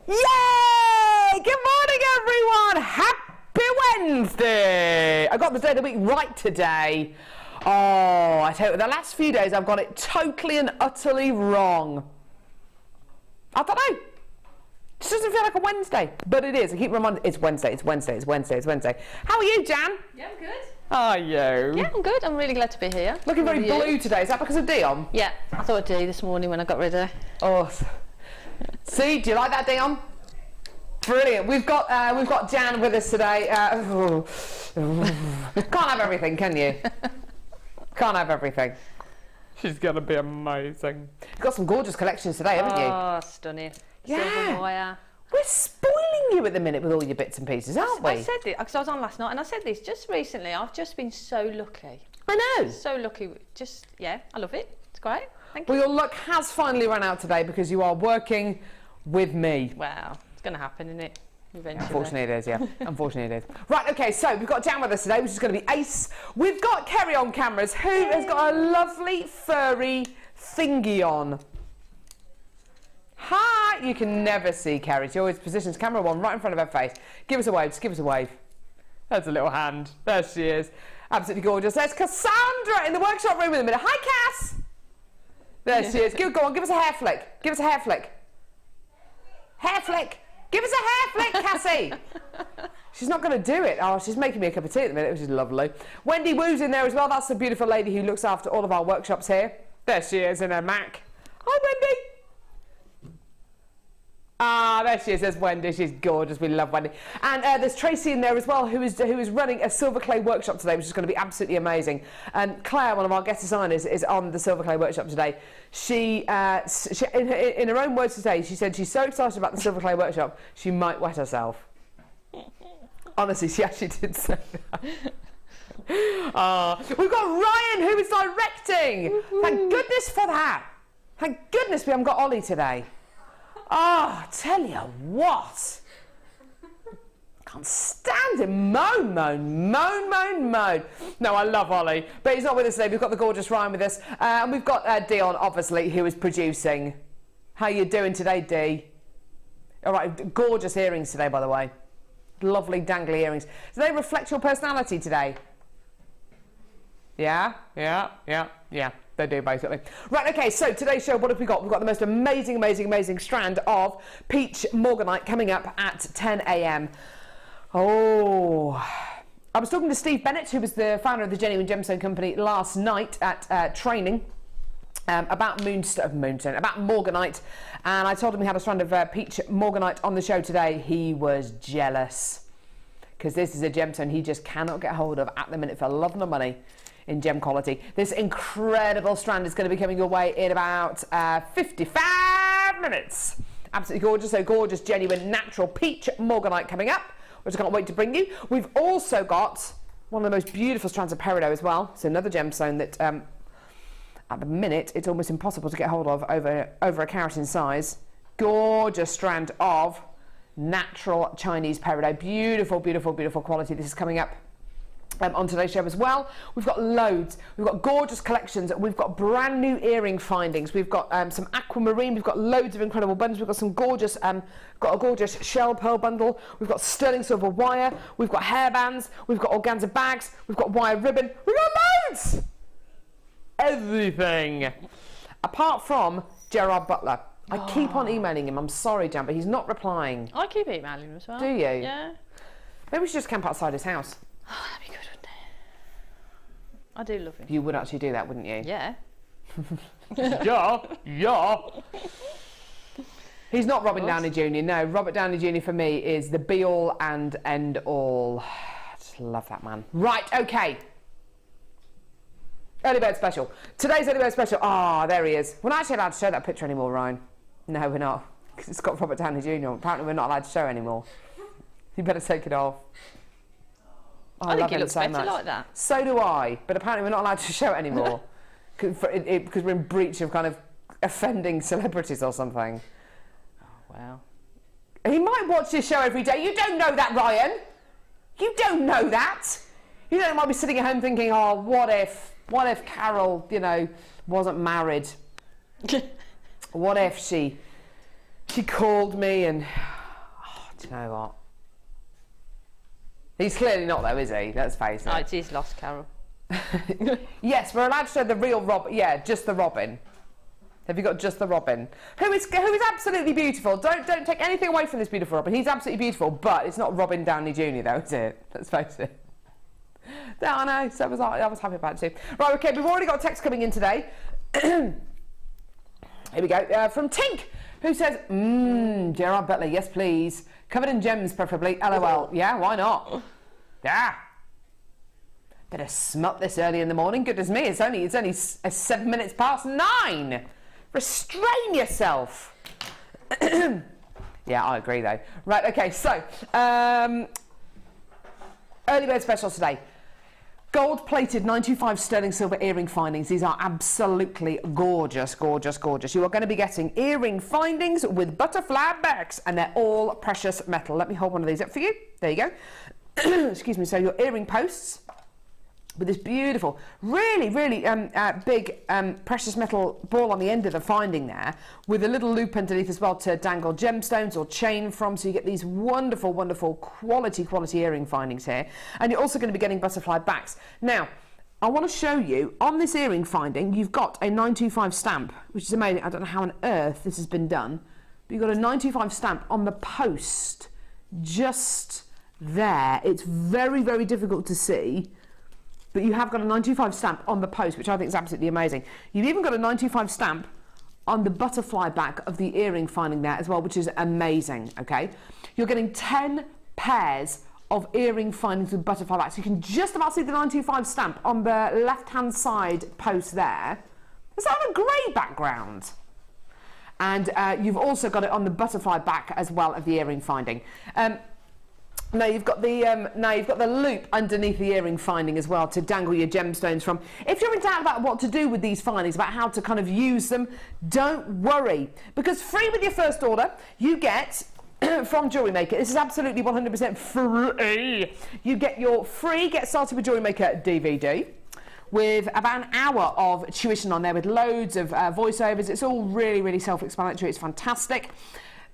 Yay! Good morning, everyone. Happy Wednesday. I got the day of the week right today. Oh, I tell you, the last few days I've got it totally and utterly wrong. I don't know. It just doesn't feel like a Wednesday, but it is. I keep reminding, it's Wednesday, it's Wednesday, it's Wednesday, it's Wednesday. How are you, Jan? Yeah, I'm good. Are you? Yeah, I'm good. I'm really glad to be here. Looking very blue today. Is that because of Dion? Yeah, I thought I'd do this morning when I got ready. Oh, see, do you like that, Dion? Brilliant. We've got Jan with us today. Can't have everything, can you? Can't have everything. She's gonna be amazing. You've got some gorgeous collections today, haven't you? Oh, stunning. Yeah. Silver wire. We're spoiling you at the minute with all your bits and pieces, aren't we? I said this because I was on last night, and I said this just recently. I've just been so lucky. I know. So lucky. Just yeah, I love it. It's great. Thank you. Well, your luck has finally run out today because you are working with me. Wow, it's going to happen, isn't it? Eventually. Unfortunately it is, yeah. Unfortunately it is. Right, okay, so we've got Jan with us today, which is going to be ace. We've got Kerry on cameras, who has got a lovely furry thingy on. Hi! You can never see Kerry. She always positions camera one right in front of her face. Give us a wave, just give us a wave. That's a little hand. There she is. Absolutely gorgeous. There's Cassandra in the workshop room in a minute. Hi, Cass! There she is. Go on, give us a hair flick. Give us a hair flick. Hair flick! Give us a hair flick, Cassie! She's not going to do it. Oh, she's making me a cup of tea at the minute, which is lovely. Wendy Woo's in there as well. That's the beautiful lady who looks after all of our workshops here. There she is in her Mac. Hi, Wendy! Ah, there she is. There's Wendy. She's gorgeous. We love Wendy. And there's Tracy in there as well, who is running a silver clay workshop today, which is going to be absolutely amazing. And Claire, one of our guest designers, is on the silver clay workshop today. She in her own words today, she said she's so excited about the silver clay workshop, she might wet herself. Honestly, she actually did say that. We've got Ryan, who is directing. Thank goodness for that. Thank goodness we haven't got Ollie today. Oh, I tell you what. Can't stand him. Moan. No, I love Ollie, but he's not with us today. We've got the gorgeous Ryan with us, and we've got Dion, obviously, who is producing. How you doing today, Dee? All right, gorgeous earrings today, by the way. Lovely dangly earrings. Do they reflect your personality today? Yeah. They do, basically. Right, okay, so today's show, what have we got? We've got the most amazing strand of peach Morganite coming up at 10 a.m. Oh, I was talking to Steve Bennett, who was the founder of the Genuine Gemstone Company, last night at training about Morganite, and I told him we had a strand of peach Morganite on the show today. He was jealous because this is a gemstone he just cannot get hold of at the minute for love nor money. In gem quality. This incredible strand is going to be coming your way in about 55 minutes. Absolutely gorgeous. So gorgeous, genuine, natural peach Morganite coming up, which I can't wait to bring you. We've also got one of the most beautiful strands of peridot as well. It's another gemstone that at the minute it's almost impossible to get hold of over a carat in size. Gorgeous strand of natural Chinese peridot. Beautiful quality. This is coming up on today's show as well. We've got loads. We've got gorgeous collections. We've got brand new earring findings. We've got some aquamarine. We've got loads of incredible bundles. We've got some gorgeous, got a gorgeous shell pearl bundle. We've got sterling silver wire. We've got hairbands. We've got organza bags. We've got wire ribbon. We've got loads. Everything. Apart from Gerard Butler. I keep on emailing him. I'm sorry, Jan, but he's not replying. I keep emailing him as well. Do you? Yeah. Maybe we should just camp outside his house. Oh, that'd be good, wouldn't it? I do love him. You would actually do that, wouldn't you? Yeah. Yeah. He's not Robert Downey Jr. No, Robert Downey Jr. for me is the be-all and end-all. I just love that man. Right, okay. Early bird special. Today's early bird special. Ah, there he is. We're not actually allowed to show that picture anymore, Ryan. No, we're not. Because it's got Robert Downey Jr. Apparently we're not allowed to show anymore. You better take it off. I think it looks so better like that. So do I, but apparently we're not allowed to show it anymore because we're in breach of kind of offending celebrities or something. Oh, wow. He might watch this show every day. You don't know that, Ryan. You don't know that. You don't might be sitting at home thinking, oh, what if Carol, you know, wasn't married? What if she called me and Do you know what? He's clearly not though, is he? Let's face it. Oh, it is lost, Carol. Yes, we're allowed to show the real Robin. Yeah, just the Robin. Have you got just the Robin? Who is absolutely beautiful. Don't take anything away from this beautiful Robin. He's absolutely beautiful, but it's not Robin Downey Jr. though, is it? Let's face it. Yeah, I know. So was I was happy about it too. Right, okay, we've already got a text coming in today. Here we go. From Tink, who says, Gerard Butler, yes please. Covered in gems preferably. LOL. Yeah, why not? Yeah. Better smut this early in the morning. Goodness me, it's only 7 minutes past 9. Restrain yourself. Yeah, I agree though. Right, okay, so early bird specials today. Gold-plated 925 sterling silver earring findings. These are absolutely gorgeous, gorgeous, gorgeous. You are going to be getting earring findings with butterfly backs, and they're all precious metal. Let me hold one of these up for you. There you go. Excuse me. So your earring posts with this beautiful, really, really big precious metal ball on the end of the finding there, with a little loop underneath as well to dangle gemstones or chain from, so you get these wonderful, wonderful quality earring findings here. And you're also going to be getting butterfly backs. Now, I want to show you, on this earring finding, you've got a 925 stamp, which is amazing. I don't know how on earth this has been done, but you've got a 925 stamp on the post, just there. It's very, very difficult to see, but you have got a 925 stamp on the post, which I think is absolutely amazing. You've even got a 925 stamp on the butterfly back of the earring finding there as well, which is amazing, okay? You're getting 10 pairs of earring findings with butterfly backs. You can just about see the 925 stamp on the left-hand side post there. It's on a grey background. And you've also got it on the butterfly back as well of the earring finding. Now you've got the loop underneath the earring finding as well to dangle your gemstones from. If you're in doubt about what to do with these findings, about how to kind of use them, don't worry, because free with your first order you get from Jewellery Maker. This is absolutely 100% free. You get your free Get Started with Jewellery Maker DVD with about an hour of tuition on there with loads of voiceovers. It's all really, really self-explanatory. It's fantastic.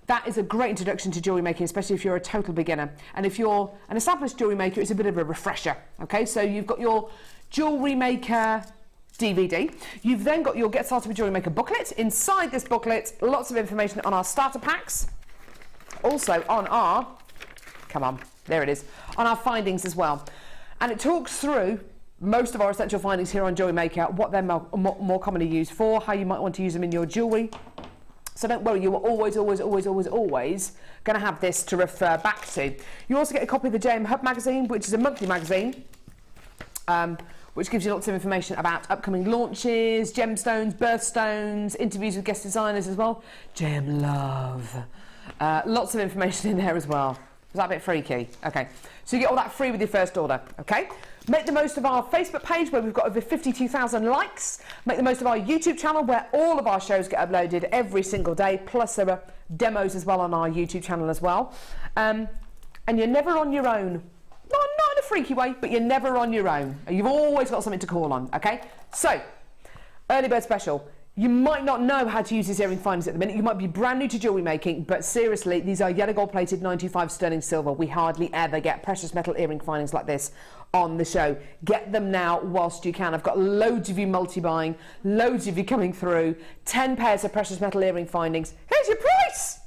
That is a great introduction to jewellery making, especially if you're a total beginner. And if you're an established jewellery maker, it's a bit of a refresher. Okay, so you've got your Jewellery Maker DVD. You've then got your Get Started with Jewellery Maker booklet. Inside this booklet, lots of information on our starter packs. Also on our, come on, there it is, on our findings as well. And it talks through most of our essential findings here on Jewellery Maker, what they're more commonly used for, how you might want to use them in your jewellery. So don't worry, you are always going to have this to refer back to. You also get a copy of the JM Hub magazine, which is a monthly magazine, which gives you lots of information about upcoming launches, gemstones, birthstones, interviews with guest designers as well. JM Love. Lots of information in there as well. Is that a bit freaky? Okay. So you get all that free with your first order, okay? Make the most of our Facebook page where we've got over 52,000 likes. Make the most of our YouTube channel where all of our shows get uploaded every single day. Plus there are demos as well on our YouTube channel as well. And you're never on your own. Not in a freaky way, but you're never on your own. You've always got something to call on, okay? So, early bird special. You might not know how to use these earring findings at the minute. You might be brand new to jewellery making, but seriously, these are yellow gold plated 925 sterling silver. We hardly ever get precious metal earring findings like this on the show. Get them now whilst you can. I've got loads of you multi-buying, loads of you coming through. 10 pairs of precious metal earring findings. Here's your price!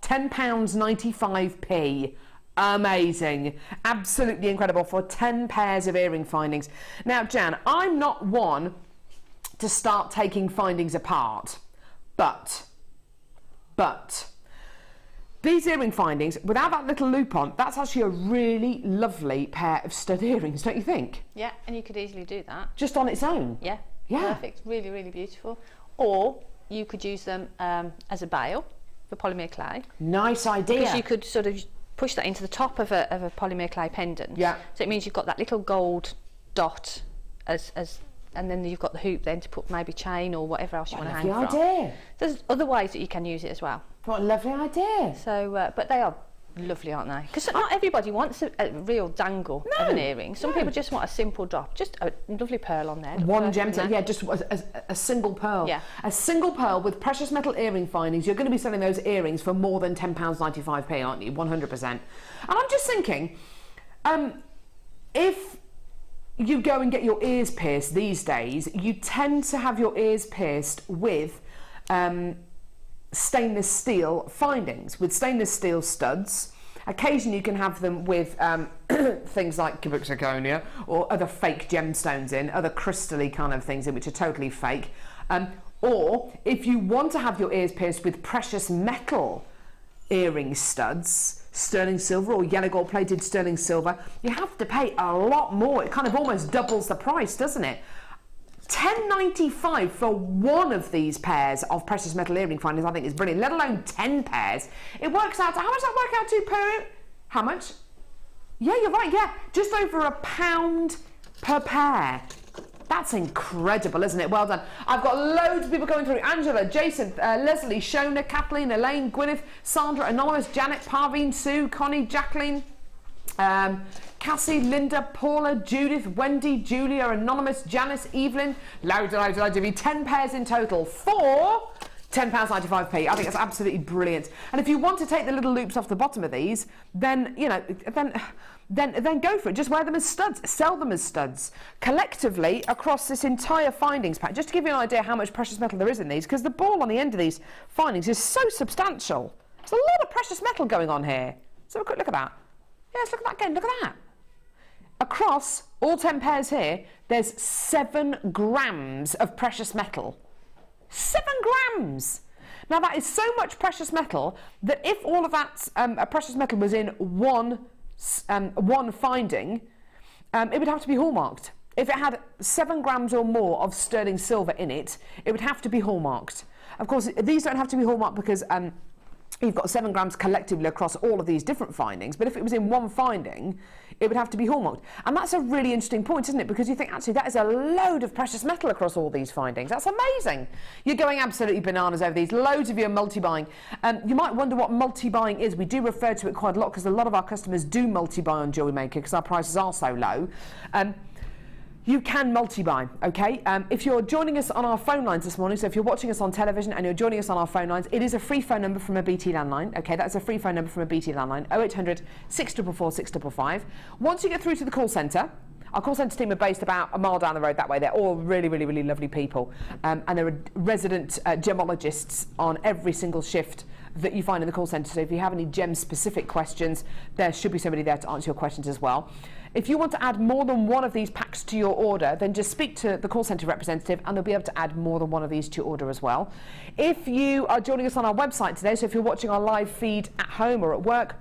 £10.95p. Amazing. Absolutely incredible for 10 pairs of earring findings. Now, Jan, I'm not one to start taking findings apart, but these earring findings, without that little loop on, that's actually a really lovely pair of stud earrings, don't you think? Yeah, and you could easily do that. Just on its own? Yeah, yeah. Perfect, really, really beautiful. Or you could use them as a bail for polymer clay. Nice idea. Because you could sort of push that into the top of a polymer clay pendant. Yeah. So it means you've got that little gold dot and then you've got the hoop then to put maybe chain or whatever else you want to hang from. Idea. There's other ways that you can use it as well. What a lovely idea. So, but they are lovely, aren't they? Because not everybody wants a real dangle of an earring. Some people just want a simple drop, just a lovely pearl on there. One gemstone, yeah, just a single pearl. Yeah. A single pearl with precious metal earring findings. You're going to be selling those earrings for more than £10.95p, aren't you? 100%. And I'm just thinking, if you go and get your ears pierced these days, you tend to have your ears pierced with stainless steel findings, with stainless steel studs. Occasionally you can have them with things like cubic zirconia or other fake gemstones in, other crystally kind of things in, which are totally fake. Or if you want to have your ears pierced with precious metal earring studs, sterling silver or yellow gold plated sterling silver, you have to pay a lot more. It kind of almost doubles the price, doesn't it? £10.95 for one of these pairs of precious metal earring findings, I think is brilliant, let alone 10 pairs. It works out, how much does that work out to per, how much? Yeah, you're right, yeah, just over £1 per pair. That's incredible, isn't it? Well done. I've got loads of people coming through. Angela, Jason, Leslie, Shona, Kathleen, Elaine, Gwyneth, Sandra, Anonymous, Janet, Parveen, Sue, Connie, Jacqueline, Cassie, Linda, Paula, Judith, Wendy, Julia, Anonymous, Janice, Evelyn, loads of you. 10 pairs in total for £10.95p. I think that's absolutely brilliant. And if you want to take the little loops off the bottom of these, then, you know, then go for it. Just wear them as studs, sell them as studs. Collectively, across this entire findings pack, just to give you an idea how much precious metal there is in these, because the ball on the end of these findings is so substantial. There's a lot of precious metal going on here. So a quick look at that. Yes, look at that again, look at that. Across all 10 pairs here, there's 7 grams of precious metal. 7 grams! Now that is so much precious metal that if all of that precious metal was in one finding, it would have to be hallmarked. If it had 7 grams or more of sterling silver in it, it would have to be hallmarked. Of course, these don't have to be hallmarked because you've got 7 grams collectively across all of these different findings, but if it was in one finding, it would have to be hallmarked. And that's a really interesting point, isn't it? Because you think, actually, that is a load of precious metal across all these findings. That's amazing. You're going absolutely bananas over these. Loads of you are multi-buying. You might wonder what multi-buying is. We do refer to it quite a lot because a lot of our customers do multi-buy on Jewellery Maker because our prices are so low. You can multi-buy, okay? If you're joining us on our phone lines this morning, so if you're watching us on television and you're joining us on our phone lines, it is a free phone number from a BT landline, okay? That's a free phone number from a BT landline, 0800 644 655. Once you get through to the call centre, our call centre team are based about a mile down the road that way. They're all really, really, really lovely people. And there are resident gemologists on every single shift that you find in the call centre. So if you have any gem-specific questions, there should be somebody there to answer your questions as well. If you want to add more than one of these packs to your order, then just speak to the call centre representative and they'll be able to add more than one of these to your order as well. If you are joining us on our website today, so if you're watching our live feed at home or at work,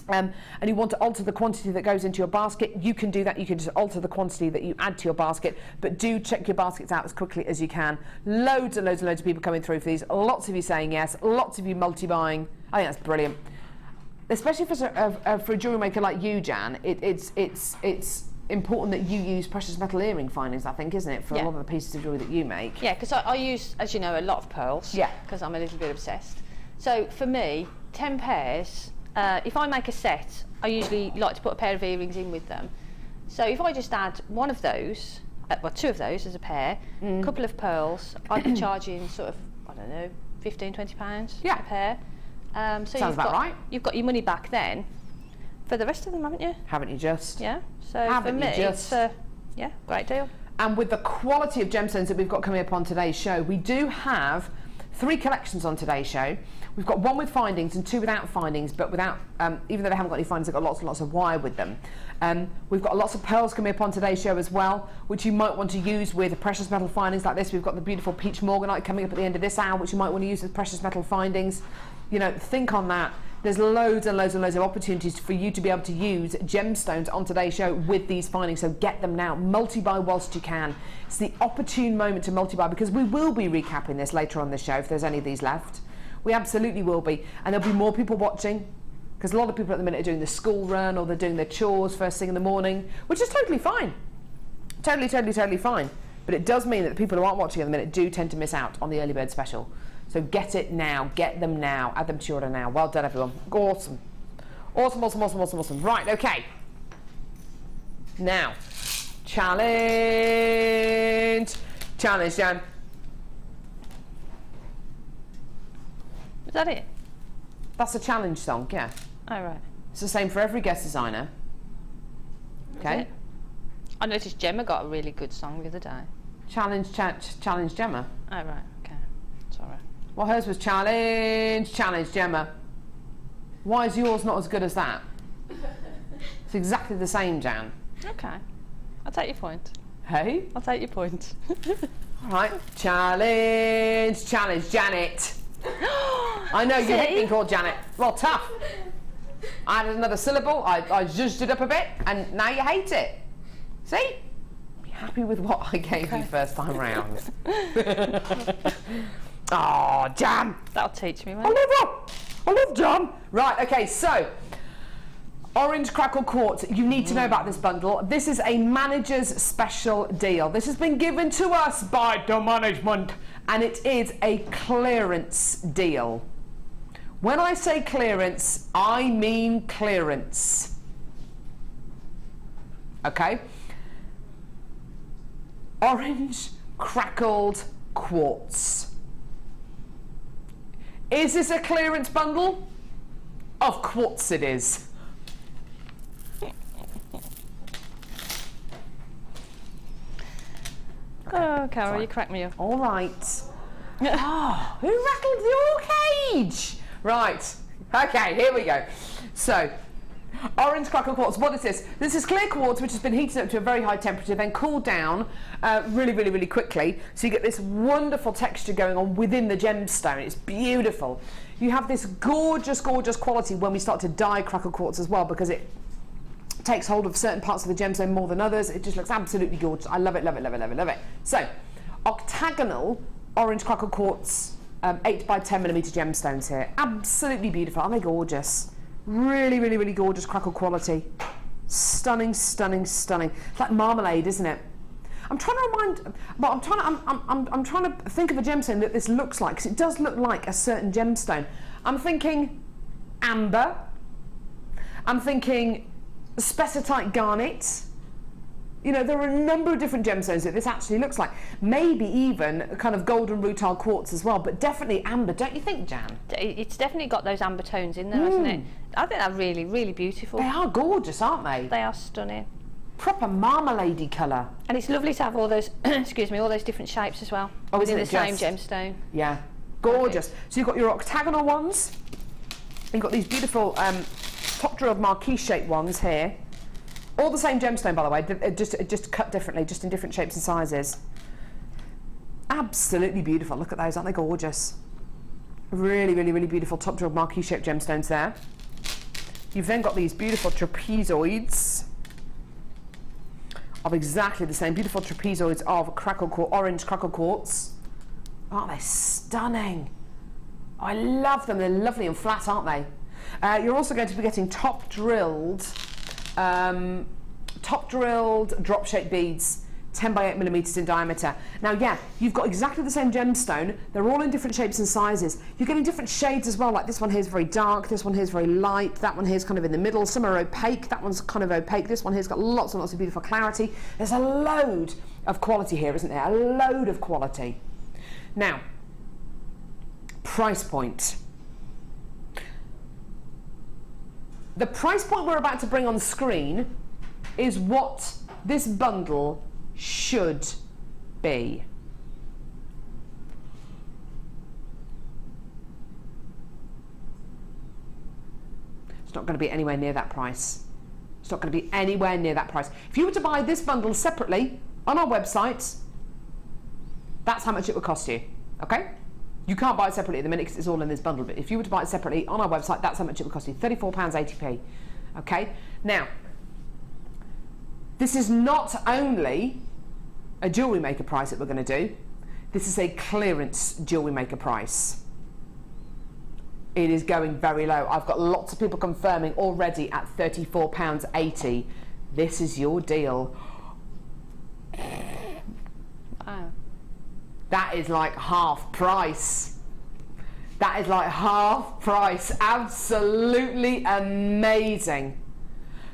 and you want to alter the quantity that goes into your basket, you can do that. You can just alter the quantity that you add to your basket, but do check your baskets out as quickly as you can. Loads and loads and loads of people coming through for these. Lots of you saying yes, lots of you multi-buying. I think that's brilliant. Especially for a jewellery maker like you, Jan, it's important that you use precious metal earring findings, I think, isn't it, for a lot of the pieces of jewellery that you make? Yeah, because I use, as you know, a lot of pearls. Yeah. Because I'm a little bit obsessed. So for me, 10 pairs. If I make a set, I usually like to put a pair of earrings in with them. So if I just add one of those, well, 2 of those as a pair, a couple of pearls, I'd be charging sort of, I don't know, £15–20 a pair. So sounds about right. You've got your money back then for the rest of them, haven't you? Haven't you just? Yeah. So for me, it's great deal. And with the quality of gemstones that we've got coming up on today's show, we do have 3 collections on today's show. We've got 1 with findings and 2 without findings, but without, even though they haven't got any findings, they've got lots and lots of wire with them. We've got lots of pearls coming up on today's show as well, which you might want to use with precious metal findings like this. We've got the beautiful peach morganite coming up at the end of this hour, which you might want to use with precious metal findings. You know, think on that. There's loads and loads and loads of opportunities for you to be able to use gemstones on today's show with these findings, so get them now. Multi-buy whilst you can. It's the opportune moment to multi-buy, because we will be recapping this later on the show if there's any of these left. We absolutely will be, and there'll be more people watching, because a lot of people at the minute are doing the school run or they're doing their chores first thing in the morning, which is totally fine. Totally fine. But it does mean that the people who aren't watching at the minute do tend to miss out on the early bird special. So get it now, get them now, add them to your order now. Well done, everyone. Awesome. Awesome, awesome, awesome, awesome, awesome. Right, okay. Now, challenge. Challenge, Jan. Is that it? That's a challenge song, yeah. Oh, right. It's the same for every guest designer. Okay. I noticed Gemma got a really good song the other day. Challenge Gemma. Oh, right, okay. Sorry. Well, hers was challenge Gemma. Why is yours not as good as that? It's exactly the same, Jan. Okay. I'll take your point. Hey? I'll take your point. All right. Challenge Janet. I know, you hate being called Janet. Well, tough. I added another syllable, I zhuzhed it up a bit, and now you hate it. See? Be happy with what I gave you first time round. Oh, jam! That'll teach me, won't I it? love that! I love jam! Right, okay, so, orange crackle quartz, you need to know about this bundle. This is a manager's special deal. This has been given to us by the management, and it is a clearance deal. When I say clearance, I mean clearance. Okay? Orange crackled quartz. Is this a clearance bundle? Of course it is. Oh, Carol, you cracked me up. All right. Oh, who rattled your cage? Right. Okay, here we go. So, orange crackle quartz. What is this? This is clear quartz which has been heated up to a very high temperature, then cooled down really quickly. So you get this wonderful texture going on within the gemstone. It's beautiful. You have this gorgeous quality when we start to dye crackle quartz as well, because it takes hold of certain parts of the gemstone more than others. It just looks absolutely gorgeous. I love it, love it, love it, love it, love it. So, octagonal orange crackle quartz 8 by 10 millimeter gemstones here. Absolutely beautiful. Aren't they gorgeous? Really gorgeous crackle quality. Stunning. It's like marmalade, isn't it? I'm trying to think of a gemstone that this looks like, because it does look like a certain gemstone. I'm thinking amber. I'm thinking spessartite garnet. You know, there are a number of different gemstones that this actually looks like. Maybe even a kind of golden rutile quartz as well, but definitely amber, don't you think, Jan? It's definitely got those amber tones in there, hasn't it? I think they're really beautiful. They are gorgeous, aren't they? They are stunning. Proper marmalade-y colour. And it's lovely to have all those, excuse me, all those different shapes as well. Oh, within the just same gemstone. Yeah, gorgeous. So you've got your octagonal ones. You've got these beautiful top drilled marquee shaped ones here. All the same gemstone, by the way, just cut differently, just in different shapes and sizes. Absolutely beautiful. Look at those, aren't they gorgeous? Really beautiful top drilled marquee shaped gemstones there. You've then got these beautiful trapezoids of exactly the same, beautiful trapezoids of orange crackle quartz. Aren't they stunning? Oh, I love them. They're lovely and flat, aren't they? You're also going to be getting top drilled drop shaped beads, 10 by 8 millimeters in diameter. Now, yeah, you've got exactly the same gemstone. They're all in different shapes and sizes. You're getting different shades as well. Like this one here is very dark. This one here is very light. That one here is kind of in the middle. Some are opaque. That one's kind of opaque. This one here's got lots and lots of beautiful clarity. There's a load of quality here, isn't there? A load of quality. Now, price point. The price point we're about to bring on the screen is what this bundle should be. It's not going to be anywhere near that price. It's not going to be anywhere near that price. If you were to buy this bundle separately on our website, that's how much it would cost you, okay? You can't buy it separately at the minute because it's all in this bundle, but if you were to buy it separately on our website, that's how much it would cost you, £34.80p. Okay, now, this is not only a Jewellery Maker price that we're going to do, this is a clearance Jewellery Maker price. It is going very low. I've got lots of people confirming already at £34.80. This is your deal. Wow. That is like half price. That is like half price. Absolutely amazing.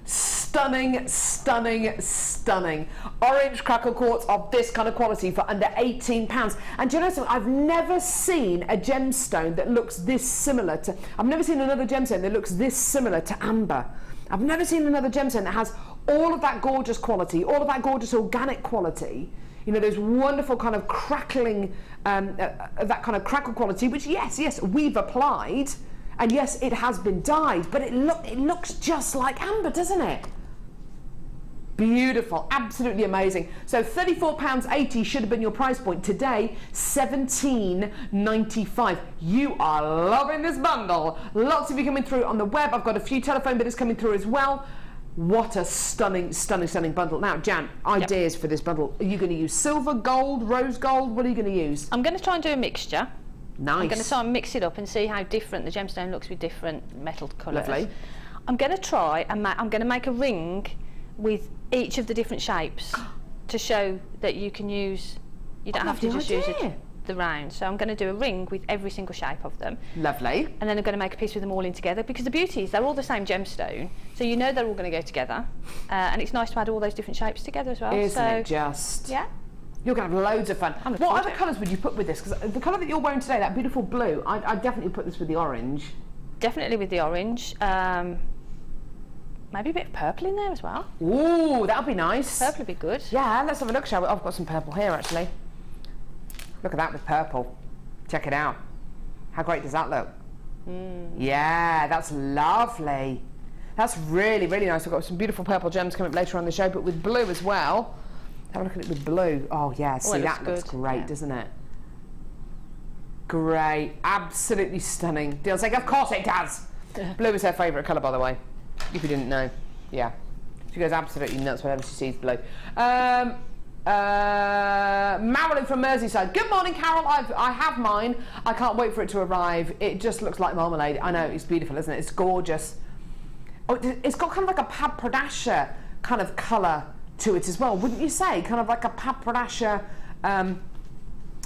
Stunning, stunning, stunning. Orange crackle quartz of this kind of quality for under £18. And do you know something? I've never seen a gemstone that looks this similar to, I've never seen another gemstone that looks this similar to amber. I've never seen another gemstone that has all of that gorgeous quality, all of that gorgeous organic quality. You know, those wonderful kind of crackling, that kind of crackle quality, which yes, we've applied. And yes, it has been dyed, but it looks just like amber, doesn't it? Beautiful, absolutely amazing. So £34.80 should have been your price point. Today, £17.95. You are loving this bundle. Lots of you coming through on the web. I've got a few telephone bidders coming through as well. What a stunning, stunning, stunning bundle. Now, Jan, ideas for this bundle. Are you going to use silver, gold, rose gold? What are you going to use? I'm going to try and do a mixture. Nice. I'm going to try and mix it up and see how different the gemstone looks with different metal colours. Lovely. I'm going to try and I'm going to make a ring with each of the different shapes to show that you can use, you don't have to just use the round. So I'm going to do a ring with every single shape of them. Lovely. And then I'm going to make a piece with them all in together, because the beauty is they're all the same gemstone, so you know they're all going to go together. And it's nice to add all those different shapes together as well. Isn't it just? Yeah. You're going to have loads of fun. What other colours would you put with this? Because the colour that you're wearing today, that beautiful blue, I'd definitely put this with the orange. Definitely with the orange. Maybe a bit of purple in there as well. Ooh, that would be nice. Purple would be good. Yeah, let's have a look, shall we? I've got some purple here, actually. Look at that with purple. Check it out. How great does that look? Yeah, that's lovely. That's really, really nice. We've got some beautiful purple gems coming up later on the show, but with blue as well. Have a look at it with blue. Oh yeah, see, that looks great, doesn't it? Great, absolutely stunning. Dion's like, of course it does. Blue is her favourite colour, by the way, if you didn't know. Yeah, she goes absolutely nuts whenever she sees blue. Marilyn from Merseyside. Good morning, Carol. I have mine. I can't wait for it to arrive. It just looks like marmalade. I know, it's beautiful, isn't it? It's gorgeous. Oh, it's got kind of like a paprasha kind of colour to it as well, wouldn't you say? Kind of like a paprasha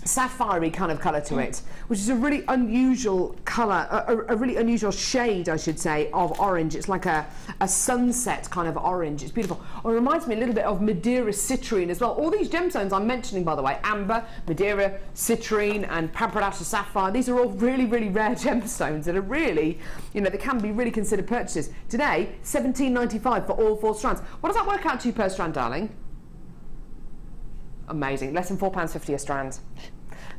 sapphire-y kind of colour to it, which is a really unusual colour, a really unusual shade, I should say, of orange. It's like a sunset kind of orange. It's beautiful. Oh, it reminds me a little bit of Madeira citrine as well. All these gemstones I'm mentioning, by the way, amber, Madeira citrine and paprasha sapphire, these are all really, really rare gemstones that are really, you know, they can be really considered purchases. Today, £17.95 for all 4 strands. What does that work out to per strand, darling? Amazing. Less than £4.50 a strand.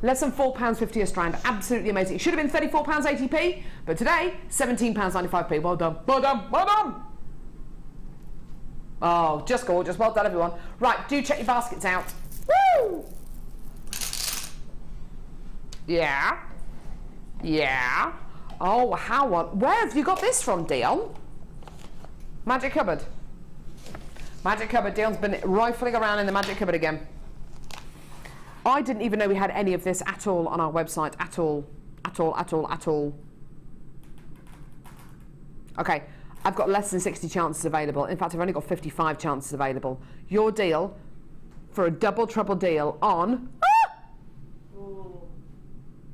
Less than £4.50 a strand. Absolutely amazing. It should have been £34.80p, but today, £17.95p. Well done. Well done. Well done. Oh, just gorgeous. Well done, everyone. Right, do check your baskets out. Woo! Yeah. Yeah. Oh, how on... Where have you got this from, Dion? Magic cupboard. Magic cupboard. Dion's been rifling around in the magic cupboard again. I didn't even know we had any of this at all on our website, at all. Okay, I've got less than 60 chances available. In fact, I've only got 55 chances available. Your deal for a double trouble deal on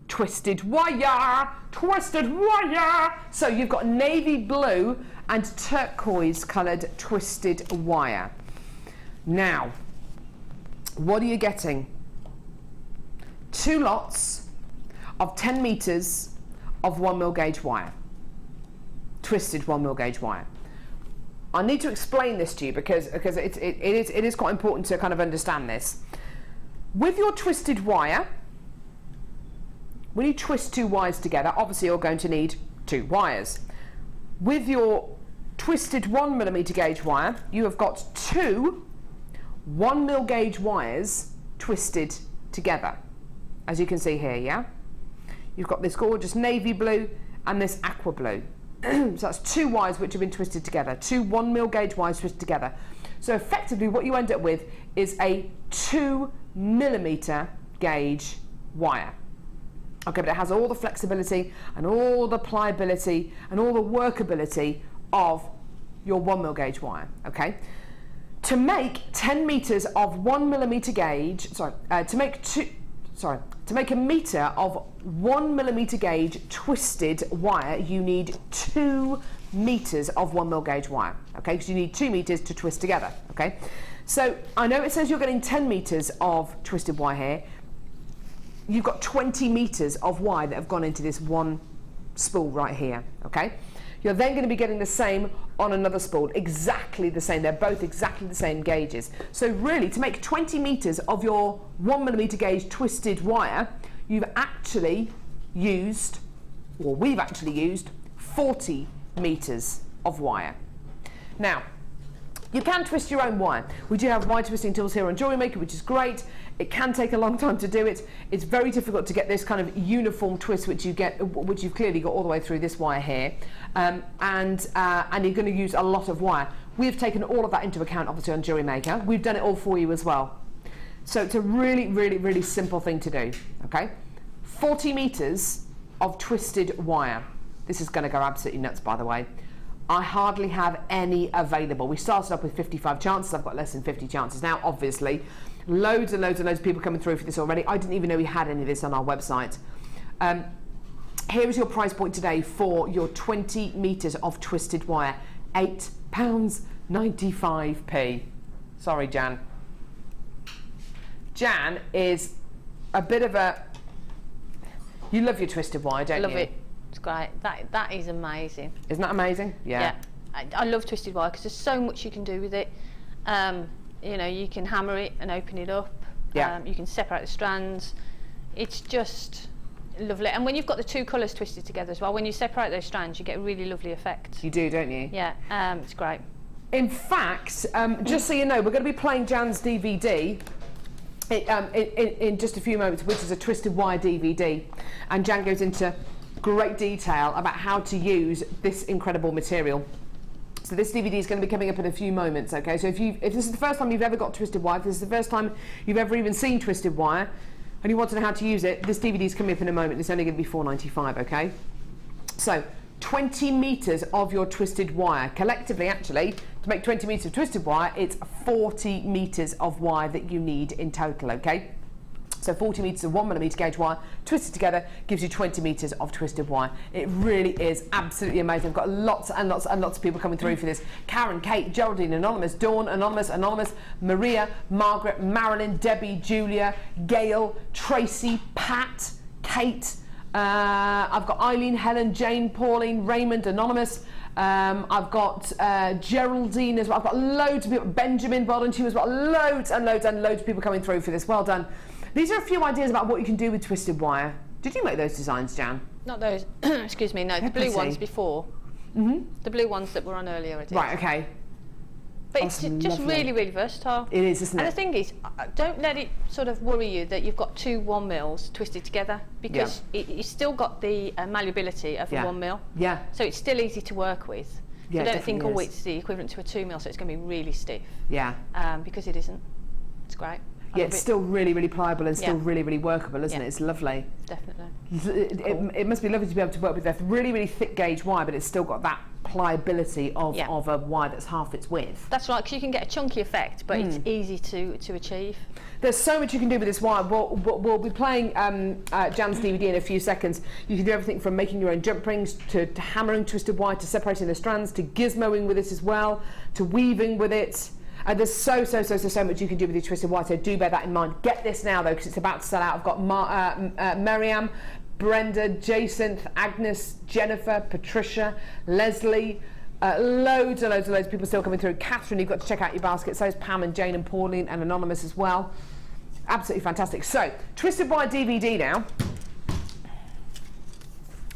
twisted wire. So you've got navy blue and turquoise coloured twisted wire. Now, what are you getting? 2 lots of 10 metres of 1mm gauge wire, twisted 1mm gauge wire. I need to explain this to you because it is quite important to kind of understand this. With your twisted wire, when you twist 2 wires together, obviously you're going to need 2 wires. With your twisted 1mm gauge wire, you have got 2 1mm gauge wires twisted together. As you can see here, yeah? You've got this gorgeous navy blue and this aqua blue. So that's 2 wires which have been twisted together, 2 1mm gauge wires twisted together. So effectively what you end up with is a 2mm gauge wire. Okay, but it has all the flexibility and all the pliability and all the workability of your 1mm gauge wire, okay? To make 10 metres of 1mm gauge, to make to make a metre of 1mm gauge twisted wire, you need 2 meters of 1mm gauge wire, okay? Because you need 2 meters to twist together, okay? So I know it says you're getting 10 meters of twisted wire here. You've got 20 meters of wire that have gone into this one spool right here, okay? You're then going to be getting the same on another spool, exactly the same. They're both exactly the same gauges. So really, to make 20 meters of your 1mm gauge twisted wire, you've actually used, or we've actually used, 40 meters of wire. Now, you can twist your own wire. We do have wire twisting tools here on Jewellery Maker, which is great. It can take a long time to do it. It's very difficult to get this kind of uniform twist, which you've clearly got all the way through this wire here, and you're going to use a lot of wire. We've taken all of that into account, obviously, on Jewellery Maker. We've done it all for you as well. So it's a really, really, really simple thing to do. Okay, 40 meters of twisted wire. This is going to go absolutely nuts, by the way. I hardly have any available. We started up with 55 chances. I've got less than 50 chances now, obviously. Loads and loads and loads of people coming through for this already. I didn't even know we had any of this on our website. Here is your price point today for your 20 meters of twisted wire. £8.95p. Sorry, Jan. Jan is a bit of a... You love your twisted wire, don't you? Love it. It's great. That is amazing. Isn't that amazing? Yeah. I love twisted wire because there's so much you can do with it. You know, you can hammer it and open it up. Yeah. You can separate the strands. It's just lovely. And when you've got the 2 colours twisted together as well, when you separate those strands, you get a really lovely effect. You do, don't you? Yeah. It's great. In fact, just so you know, we're going to be playing Jan's DVD in just a few moments, which is a twisted wire DVD, and Jan goes into great detail about how to use this incredible material. So this DVD is going to be coming up in a few moments, okay? So if this is the first time you've ever got twisted wire, if this is the first time you've ever even seen twisted wire, and you want to know how to use it, this DVD is coming up in a moment. It's only going to be £4.95, okay? So 20 meters of your twisted wire. Collectively, actually, to make 20 meters of twisted wire, it's 40 meters of wire that you need in total, okay? So 40 meters of 1mm gauge wire twisted together gives you 20 meters of twisted wire. It really is absolutely amazing. I've got lots and lots and lots of people coming through for this. Karen, Kate, Geraldine, Anonymous, Dawn, Anonymous, Maria, Margaret, Marilyn, Debbie, Julia, Gail, Tracy, Pat, Kate. I've got Eileen, Helen, Jane, Pauline, Raymond, Anonymous. I've got Geraldine as well. I've got loads of people. Benjamin, well done to you as well. Loads and loads and loads of people coming through for this. Well done. These are a few ideas about what you can do with twisted wire. Did you make those designs, Jan? Not those. Excuse me. No, the blue ones before. The blue ones that were on earlier. I did. Right. Okay. But it's just really, really versatile. It is, isn't it? And the thing is, don't let it sort of worry you that you've got 2 1mm twisted together, because it's still got the malleability of a 1mm. Yeah. So it's still easy to work with. Yeah, so don't think, oh, it's the equivalent to a 2mm, so it's going to be really stiff. Yeah. Because it isn't. It's great. Yeah, it's still really, really pliable and still really, really workable, isn't it? It's lovely. Definitely. It must be lovely to be able to work with that really, really thick gauge wire, but it's still got that pliability of a wire that's half its width. That's right, because you can get a chunky effect, but it's easy to achieve. There's so much you can do with this wire. We'll be playing Jan's DVD in a few seconds. You can do everything from making your own jump rings, to hammering twisted wire, to separating the strands, to gizmoing with it as well, to weaving with it. There's so much you can do with your twisted wire, so do bear that in mind. Get this now, though, because it's about to sell out. I've got Miriam, Brenda, Jason, Agnes, Jennifer, Patricia, Leslie, loads and loads of people still coming through. Catherine, you've got to check out your basket. So is Pam and Jane and Pauline and Anonymous as well. Absolutely fantastic. So, twisted wire DVD now.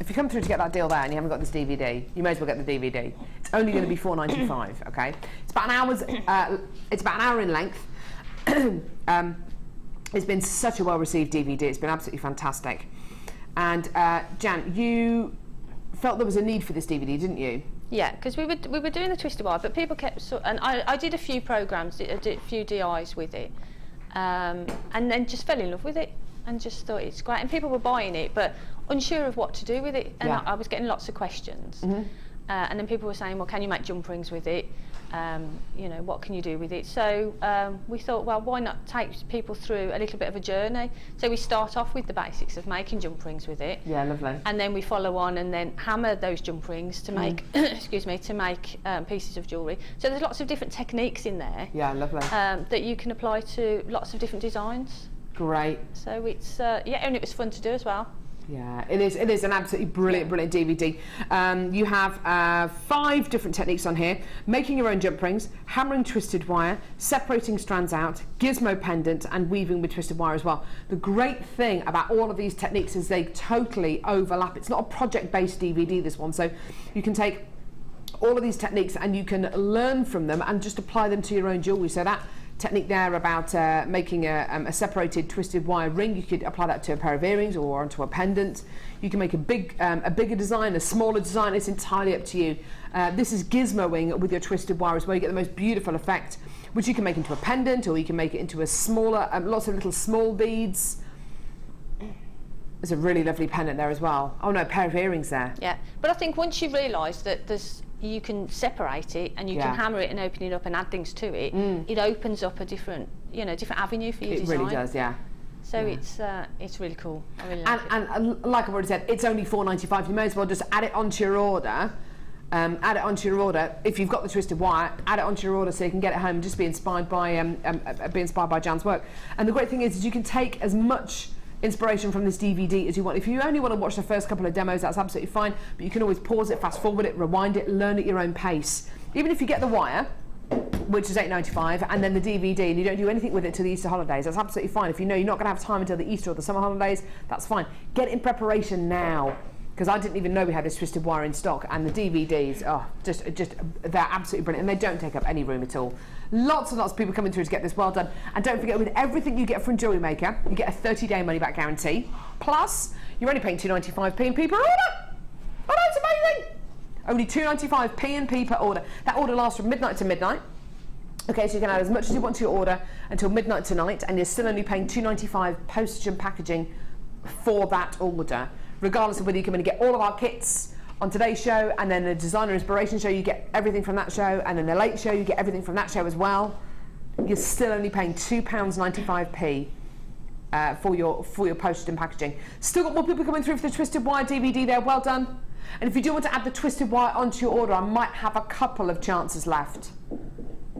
If you come through to get that deal there and you haven't got this DVD, you may as well get the DVD. It's only going to be £4.95. Okay, it's about an hour in length. It's been such a well-received DVD. It's been absolutely fantastic. And Jan, you felt there was a need for this DVD, didn't you? Yeah, because we were doing the twisted wire, but people kept and I did a few programs, I did a few DIs with it, and then just fell in love with it and just thought it's great. And people were buying it, but unsure of what to do with it. And I was getting lots of questions. And then people were saying, well, can you make jump rings with it? you know, what can you do with it? So we thought, well, why not take people through a little bit of a journey? So we start off with the basics of making jump rings with it. Yeah, lovely. And then we follow on and then hammer those jump rings to make, excuse me, to make pieces of jewellery. So there's lots of different techniques in there. Yeah, lovely. That you can apply to lots of different designs. Great. So it's, yeah, and it was fun to do as well. Yeah, it is an absolutely brilliant DVD. You have 5 different techniques on here: making your own jump rings, hammering twisted wire, separating strands out, gizmo pendant, and weaving with twisted wire as well. The great thing about all of these techniques is they totally overlap. It's not a project-based DVD, this one, so you can take all of these techniques and you can learn from them and just apply them to your own jewellery. So that technique there about making a separated twisted wire ring, you could apply that to a pair of earrings or onto a pendant. You can make a bigger design, a smaller design. It's entirely up to you. This is gizmoing with your twisted wire as well. You get the most beautiful effect, which you can make into a pendant, or you can make it into a smaller, lots of little small beads. There's a really lovely pendant there as well. Oh no, a pair of earrings there. Yeah, but I think once you realise that you can separate it and you can hammer it and open it up and add things to it, it opens up a different, you know, different avenue for your design. It really does, yeah. So it's really cool. I really like it. And like I've already said, it's only $4.95. You may as well just add it onto your order. Add it onto your order. If you've got the twisted wire, add it onto your order so you can get it home and just be inspired by Jan's work. And the great thing is you can take as much inspiration from this DVD as you want. If you only want to watch the first couple of demos, that's absolutely fine, but you can always pause it, fast forward it, rewind it, learn at your own pace. Even if you get the wire, which is $8.95, and then the DVD, and you don't do anything with it till the Easter holidays, that's absolutely fine. If you know you're not going to have time until the Easter or the summer holidays, that's fine. Get it in preparation now, because I didn't even know we had this twisted wire in stock, and the DVDs, just they're absolutely brilliant, and they don't take up any room at all. Lots and lots of people coming through to get this well done. And don't forget, with everything you get from Jewellery Maker, you get a 30-day money-back guarantee. Plus, you're only paying $2.95p and P per order. Oh, that's amazing! Only $2.95p and P per order. That order lasts from midnight to midnight. Okay, so you can add as much as you want to your order until midnight tonight, and you're still only paying $2.95 postage and packaging for that order, regardless of whether you come in and get all of our kits on today's show, and then the designer inspiration show, you get everything from that show, and then the late show, you get everything from that show as well. You're still only paying £2.95p for your postage and packaging. Still got more people coming through for the twisted wire DVD there. Well done. And if you do want to add the twisted wire onto your order, I might have a couple of chances left.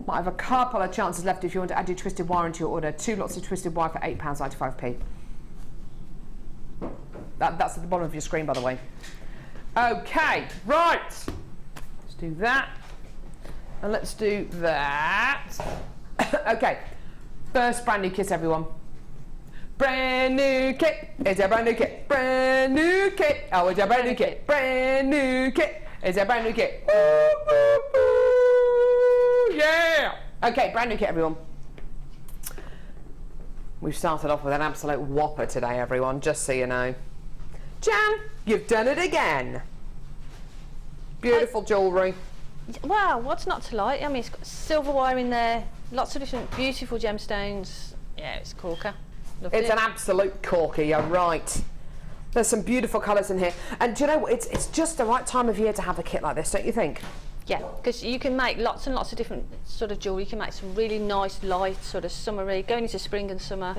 Might have a couple of chances left if you want to add your twisted wire into your order. 2 lots of twisted wire for £8.95p. That's at the bottom of your screen, by the way. Okay, right. Let's do that. And let's do that. Okay, first brand new kit, everyone. Brand new kit. It's a brand new kit. Brand new kit. Oh, it's a brand new kit. Brand new kit. It's a brand new kit. Woo, woo, woo. Yeah. Okay, brand new kit, everyone. We've started off with an absolute whopper today, everyone, just so you know. Jan, you've done it again. Beautiful jewellery. Wow, what's not to like? I mean, it's got silver wire in there, lots of different beautiful gemstones. Yeah, it's a corker. Loved It's it. an absolute corker, you're right. There's some beautiful colours in here. And do you know what? It's just the right time of year to have a kit like this, don't you think? Yeah, because you can make lots and lots of different sort of jewellery. You can make some really nice, light, sort of summery, going into spring and summer.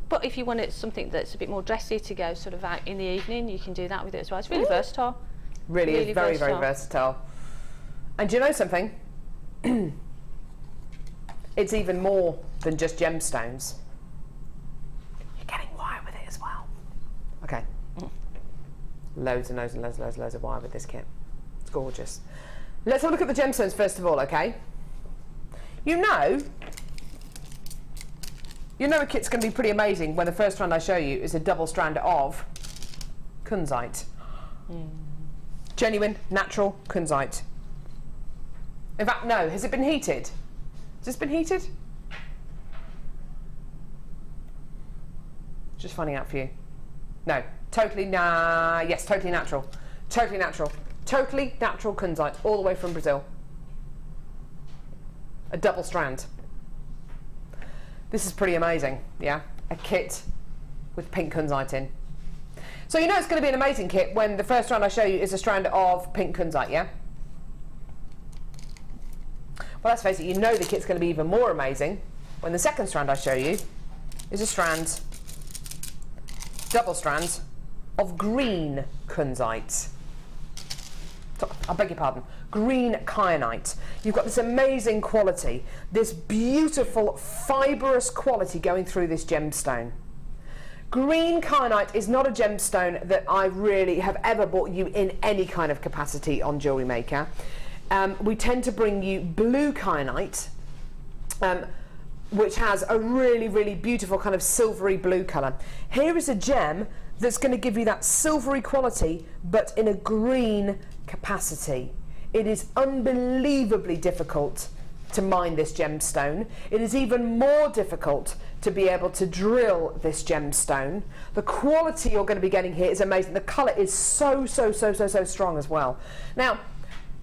But if you wanted something that's a bit more dressy to go sort of out in the evening, you can do that with it as well. It's really versatile. Really is very, very versatile. And do you know something? It's even more than just gemstones. You're getting wire with it as well. Okay. Loads and loads and loads and loads and loads of wire with this kit. It's gorgeous. Let's have a look at the gemstones first of all, okay? You know a kit's going to be pretty amazing when the first strand I show you is a double strand of kunzite. Genuine, natural kunzite. In fact, no, has it been heated? Has this been heated? Just finding out for you. No, totally, yes, totally natural. Totally natural. Totally natural kunzite, all the way from Brazil. A double strand. This is pretty amazing, yeah? A kit with pink kunzite in. So you know it's going to be an amazing kit when the first strand I show you is a strand of pink kunzite, yeah? Well, let's face it, you know the kit's going to be even more amazing when the second strand I show you is a strand, double strand, of green kunzite. I beg your pardon, green kyanite. You've got this amazing quality, this beautiful fibrous quality going through this gemstone. Green kyanite is not a gemstone that I really have ever bought you in any kind of capacity on Jewellery Maker. We tend to bring you blue kyanite, which has a really, really beautiful kind of silvery blue colour. Here is a gem that's going to give you that silvery quality, but in a green capacity. It is unbelievably difficult to mine this gemstone. It is even more difficult to be able to drill this gemstone. The quality you're going to be getting here is amazing. The colour is so strong as well. Now,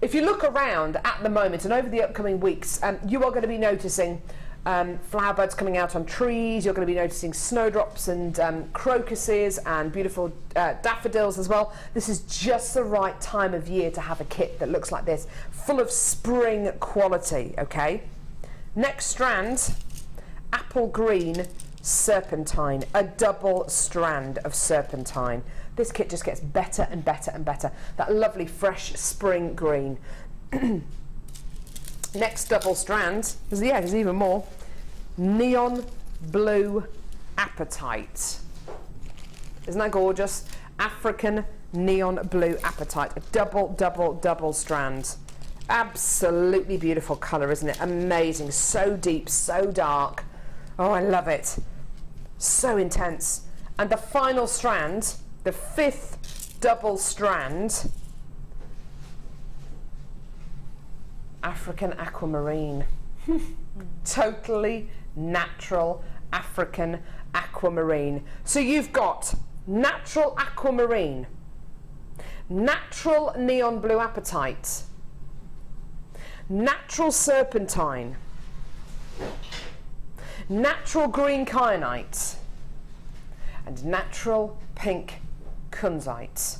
if you look around at the moment and over the upcoming weeks, you are going to be noticing flower buds coming out on trees. You're going to be noticing snowdrops and crocuses and beautiful daffodils as well. This is just the right time of year to have a kit that looks like this, full of spring quality, okay? Next strand, apple green serpentine, a double strand of serpentine. This kit just gets better and better and better. That lovely fresh spring green. Next double strand, there's even more, neon blue apatite. Isn't that gorgeous? African neon blue apatite, a double strand. Absolutely beautiful colour, isn't it? Amazing, so deep, so dark. Oh, I love it. So intense. And the final strand, the fifth double strand, African aquamarine. Totally natural African aquamarine. So you've got natural aquamarine, natural neon blue apatite, natural serpentine, natural green kyanite, and natural pink kunzite.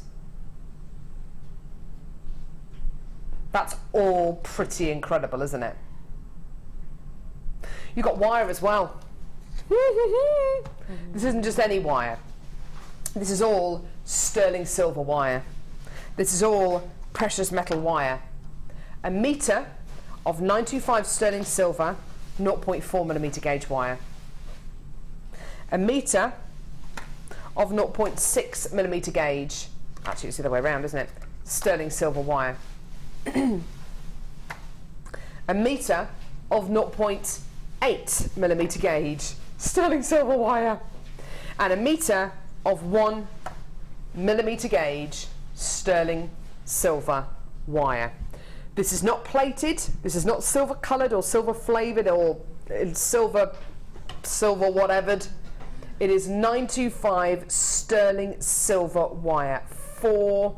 That's all pretty incredible, isn't it? You've got wire as well. This isn't just any wire. This is all sterling silver wire. This is all precious metal wire. A metre of 925 sterling silver, 0.4mm gauge wire. A metre of 0.6mm gauge, actually it's the other way around, isn't it? Sterling silver wire. A metre of 0.8mm gauge sterling silver wire, and a metre of 1mm gauge sterling silver wire. This is not plated, this is not silver coloured or silver flavoured or silver whatevered. It is 925 sterling silver wire, 4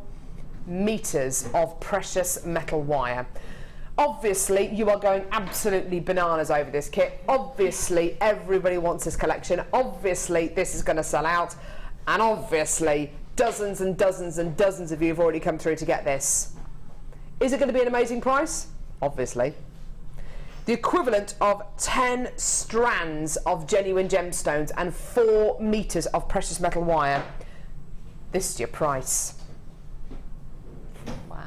meters of precious metal wire. Obviously, you are going absolutely bananas over this kit. Obviously, everybody wants this collection. Obviously, this is going to sell out. And obviously, dozens and dozens and dozens of you have already come through to get this. Is it going to be an amazing price? Obviously. The equivalent of 10 strands of genuine gemstones and 4 meters of precious metal wire. This is your price. Wow.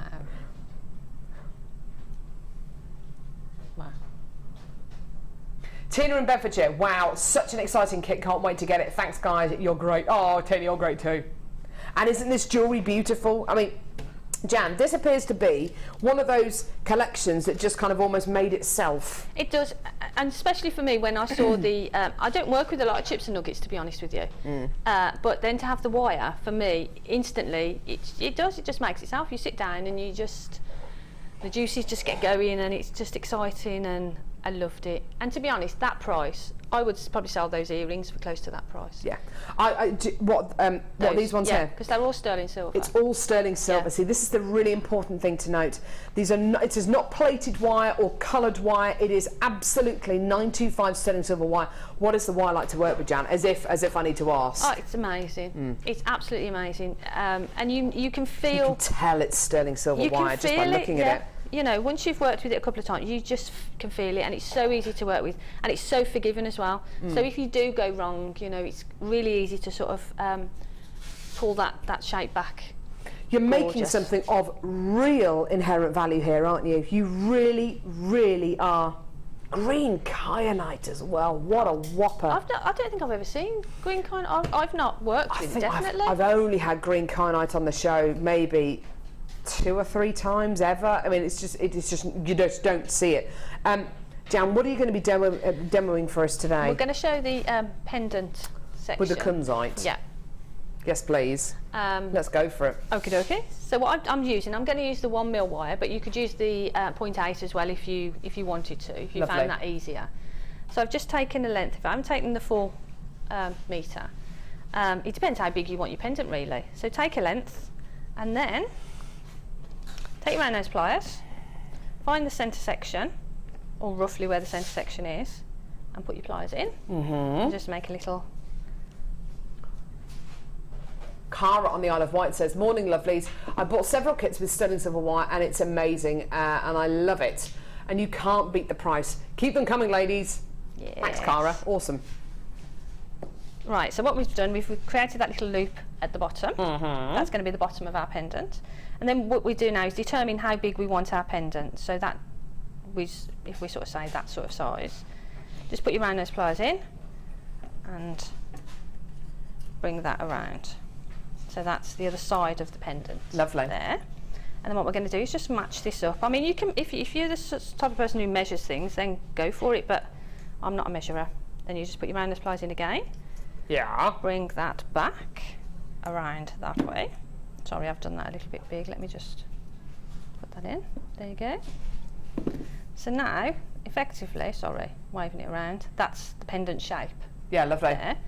Wow. Tina in Bedfordshire, wow, such an exciting kit, can't wait to get it. Thanks guys, you're great. Oh, Tina, you're great too. And isn't this jewellery beautiful? I mean, Jan, this appears to be one of those collections that just kind of almost made itself. It does, and especially for me when I saw the, I don't work with a lot of chips and nuggets, to be honest with you, but then to have the wire, for me, instantly, it just makes itself. You sit down and you just, the juices just get going and it's just exciting, and I loved it. And to be honest, that price, I would probably sell those earrings for close to that price. Yeah. What these ones here? Because they're all sterling silver. It's all sterling silver. Yeah. See, this is the really important thing to note. These are it is not plated wire or coloured wire. It is absolutely 925 sterling silver wire. What is the wire like to work with, Jan? As if I need to ask. Oh, it's amazing. It's absolutely amazing. And you can feel. You can tell it's sterling silver wire just by looking at it. you know, once you've worked with it a couple of times, you just can feel it, and it's so easy to work with, and it's so forgiving as well. So if you do go wrong, you know, it's really easy to sort of pull that shape back. You're making something of real inherent value here, aren't you? You really, really are. Green kyanite as well. What a whopper! I don't think I've ever seen green kyanite. I've not worked with it, definitely. I've only had green kyanite on the show maybe 2 or 3 times ever. I mean, it's just you just don't see it. Jan, what are you going to be demoing for us today? We're going to show the pendant section with the kunzite. Yeah. Yes, please. Let's go for it. Okie dokie. So what I'm going to use the 1mm wire, but you could use the 0.8 as well if you wanted to, if you Lovely. found that easier. So I've just taken the length. If I haven't taken the full metre, it depends how big you want your pendant really. So take a length, and then take your round nose pliers, find the centre section, or roughly where the centre section is, and put your pliers in. And just make a little. Cara on the Isle of Wight says, morning lovelies, I bought several kits with sterling silver wire and it's amazing and I love it, and you can't beat the price. Keep them coming, ladies. Yes. Thanks, Cara. Awesome. Right, so what we've done, we've created that little loop at the bottom. That's going to be the bottom of our pendant, and then what we do now is determine how big we want our pendant. So that if we sort of say that sort of size, just put your round nose pliers in and bring that around. So that's the other side of the pendant. Lovely. There. And then what we're going to do is just match this up. I mean, you can, if you're the type of person who measures things, then go for it, but I'm not a measurer. Then you just put your round nose pliers in again. Yeah. Bring that back around that way. Sorry, I've done that a little bit big. Let me just put that in. There you go. So now, effectively, sorry, waving it around, that's the pendant shape. Yeah, lovely. There.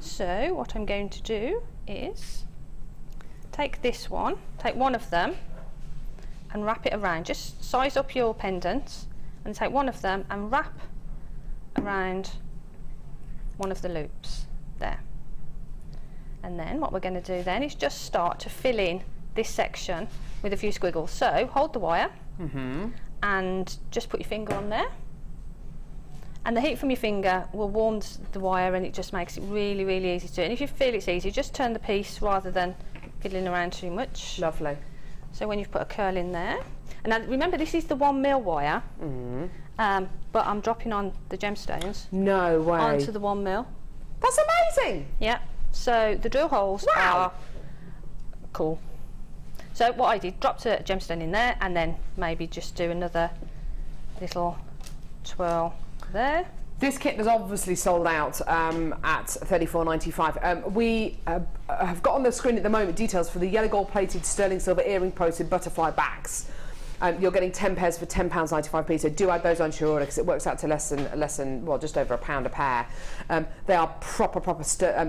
So what I'm going to do is take this one, take one of them and wrap it around. Just size up your pendants and take one of them and wrap around one of the loops there. And then what we're going to do then is just start to fill in this section with a few squiggles. So hold the wire and just put your finger on there. And the heat from your finger will warm the wire, and it just makes it really, really easy to do. And if you feel it's easy, just turn the piece rather than fiddling around too much. Lovely. So when you've put a curl in there, and now remember this is the 1mm wire, but I'm dropping on the gemstones. No way. Onto the 1mm. That's amazing. Yeah. So the drill holes are cool. So what I did, dropped a gemstone in there, and then maybe just do another little twirl there. This kit is obviously sold out at $34.95. We have got on the screen at the moment details for the yellow gold plated sterling silver earring post with butterfly backs. You're getting 10 pairs for £10.95p, so do add those onto your order because it works out to less than well, just over £1 a pair. They are proper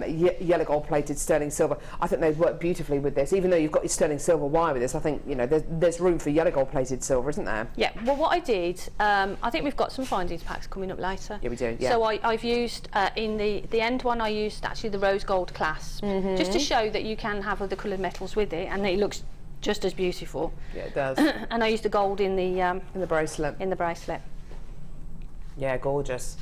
yellow gold plated sterling silver. I think they work beautifully with this. Even though you've got your sterling silver wire with this, I think, you know, there's room for yellow gold plated silver, isn't there? Yeah. Well, what I did, I think we've got some findings packs coming up later. Yeah, we do. Yeah. So I've used in the end one, I used actually the rose gold clasp, just to show that you can have other coloured metals with it, and it looks just as beautiful. Yeah, it does. And I used the gold in the bracelet. In the bracelet. Yeah, gorgeous.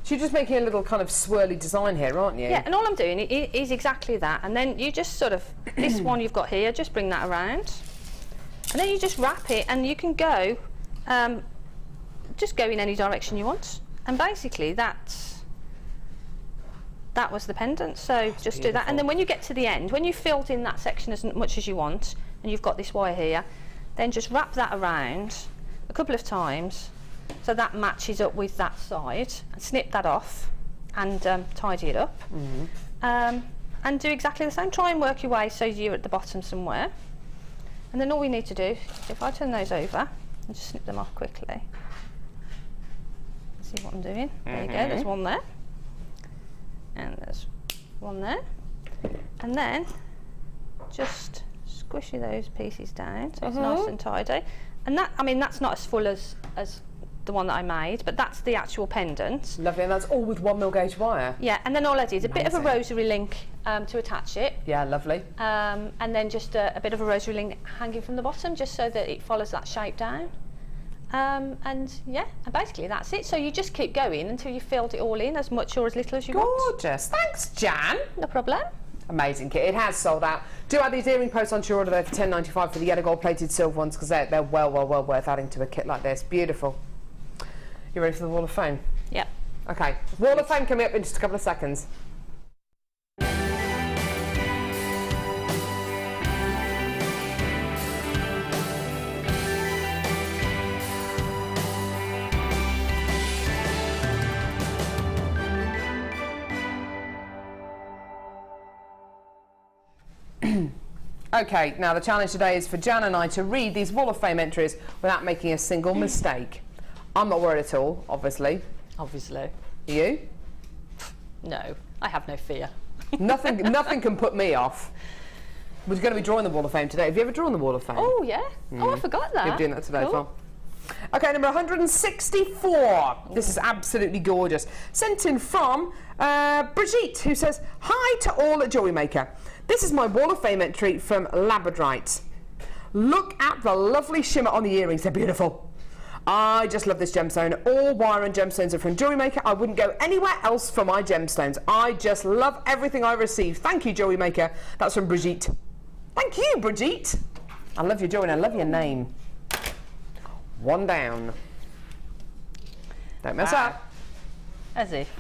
So you're just making a little kind of swirly design here, aren't you? Yeah, and all I'm doing is exactly that. And then you just sort of, this one you've got here, just bring that around. And then you just wrap it, and you can go, just go in any direction you want. And basically that was the pendant, so just beautiful. Do that, and then when you get to the end, when you've filled in that section as much as you want, and you've got this wire here, then just wrap that around a couple of times so that matches up with that side, and snip that off and tidy it up, and do exactly the same. Try and work your way so you're at the bottom somewhere, and then all we need to do, if I turn those over and just snip them off quickly, see what I'm doing. There you go, there's one there. And there's one there, and then just squishy those pieces down so it's nice and tidy. And that, I mean, that's not as full as the one that I made, but that's the actual pendant. Lovely, and that's all with 1mm gauge wire. Yeah, and then all I did is a bit of a rosary link to attach it. Yeah, lovely. And then just a bit of a rosary link hanging from the bottom, just so that it follows that shape down. And yeah, and basically that's it. So you just keep going until you've filled it all in, as much or as little as you want. Gorgeous. Thanks, Jan. No problem. Amazing kit. It has sold out. Do add these earring posts onto your order though for $10.95 for the yellow gold plated silver ones, because they're well worth adding to a kit like this. Beautiful. You ready for the Wall of Fame? Yep. Okay. Wall of Fame coming up in just a couple of seconds. Okay, now the challenge today is for Jan and I to read these Wall of Fame entries without making a single mistake. I'm not worried at all, obviously. Obviously. Are you? No, I have no fear. Nothing can put me off. We're going to be drawing the Wall of Fame today. Have you ever drawn the Wall of Fame? Oh, yeah. Oh, I forgot that. You're doing that today as Cool. well. Okay, number 164. This is absolutely gorgeous. Sent in from Brigitte, who says, "Hi to all at Jewellery Maker. This is my Wall of Fame entry from Labradorite. Look at the lovely shimmer on the earrings. They're beautiful. I just love this gemstone. All wire and gemstones are from Jewellery Maker. I wouldn't go anywhere else for my gemstones. I just love everything I receive. Thank you, Jewellery Maker." That's from Brigitte. Thank you, Brigitte. I love your jewellery and I love your name. One down. Don't mess up. As if.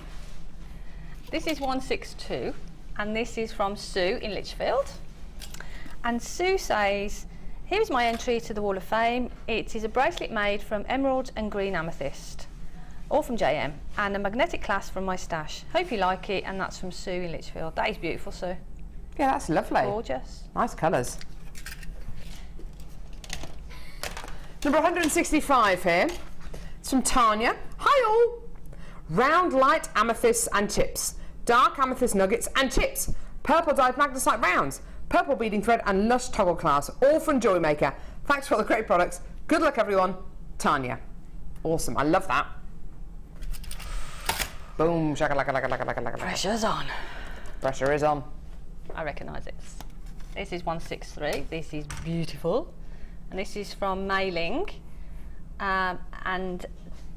This is 162, and this is from Sue in Lichfield. And Sue says, "Here is my entry to the Wall of Fame. It is a bracelet made from emerald and green amethyst, all from JM, and a magnetic clasp from my stash. Hope you like it." And that's from Sue in Lichfield. That is beautiful, Sue. Yeah, that's lovely. Gorgeous. Nice colours. Number 165 here. It's from Tanya. "Hi all. Round light amethysts and chips. Dark amethyst nuggets and chips. Purple dyed magnesite rounds. Purple beading thread and lush toggle clasp. All from Jewellery Maker. Thanks for all the great products. Good luck everyone. Tanya." Awesome. I love that. Boom. Shakalaka. Pressure's on. Pressure is on. I recognise this. This is 163. This is beautiful. And this is from Mailing. And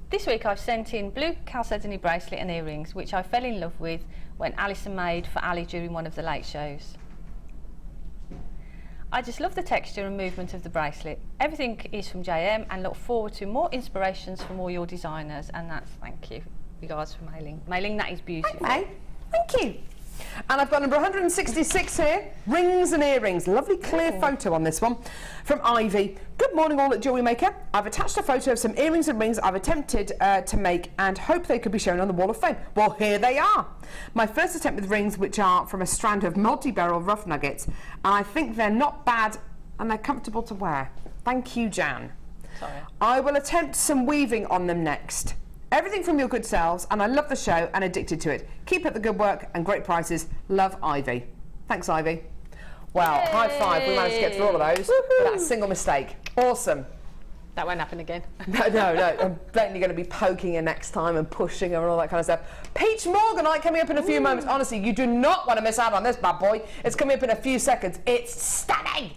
this week I've sent in blue chalcedony bracelet and earrings, which I fell in love with when Alison made for Ali during one of the late shows. I just love the texture and movement of the bracelet. Everything is from JM, and look forward to more inspirations from all your designers. And that's, thank you guys for Mailing. Mailing, that is beautiful. Okay. Thank you. And I've got number 166 here, rings and earrings. Lovely clear photo on this one from Ivy. "Good morning all at Jewellery Maker. I've attached a photo of some earrings and rings I've attempted to make and hope they could be shown on the Wall of Fame. Well, here they are. My first attempt with rings, which are from a strand of multi-barrel rough nuggets, and I think they're not bad and they're comfortable to wear. Thank you, Jan. Sorry. I will attempt some weaving on them next. Everything from your good selves, and I love the show and addicted to it. Keep up the good work and great prices. Love, Ivy." Thanks, Ivy. Well, Yay. high five. We managed to get through all of those without a single mistake. Awesome. That won't happen again. No. I'm blatantly going to be poking her next time and pushing her and all that kind of stuff. Peach Morganite coming up in a few moments. Honestly, you do not want to miss out on this bad boy. It's coming up in a few seconds. It's stunning.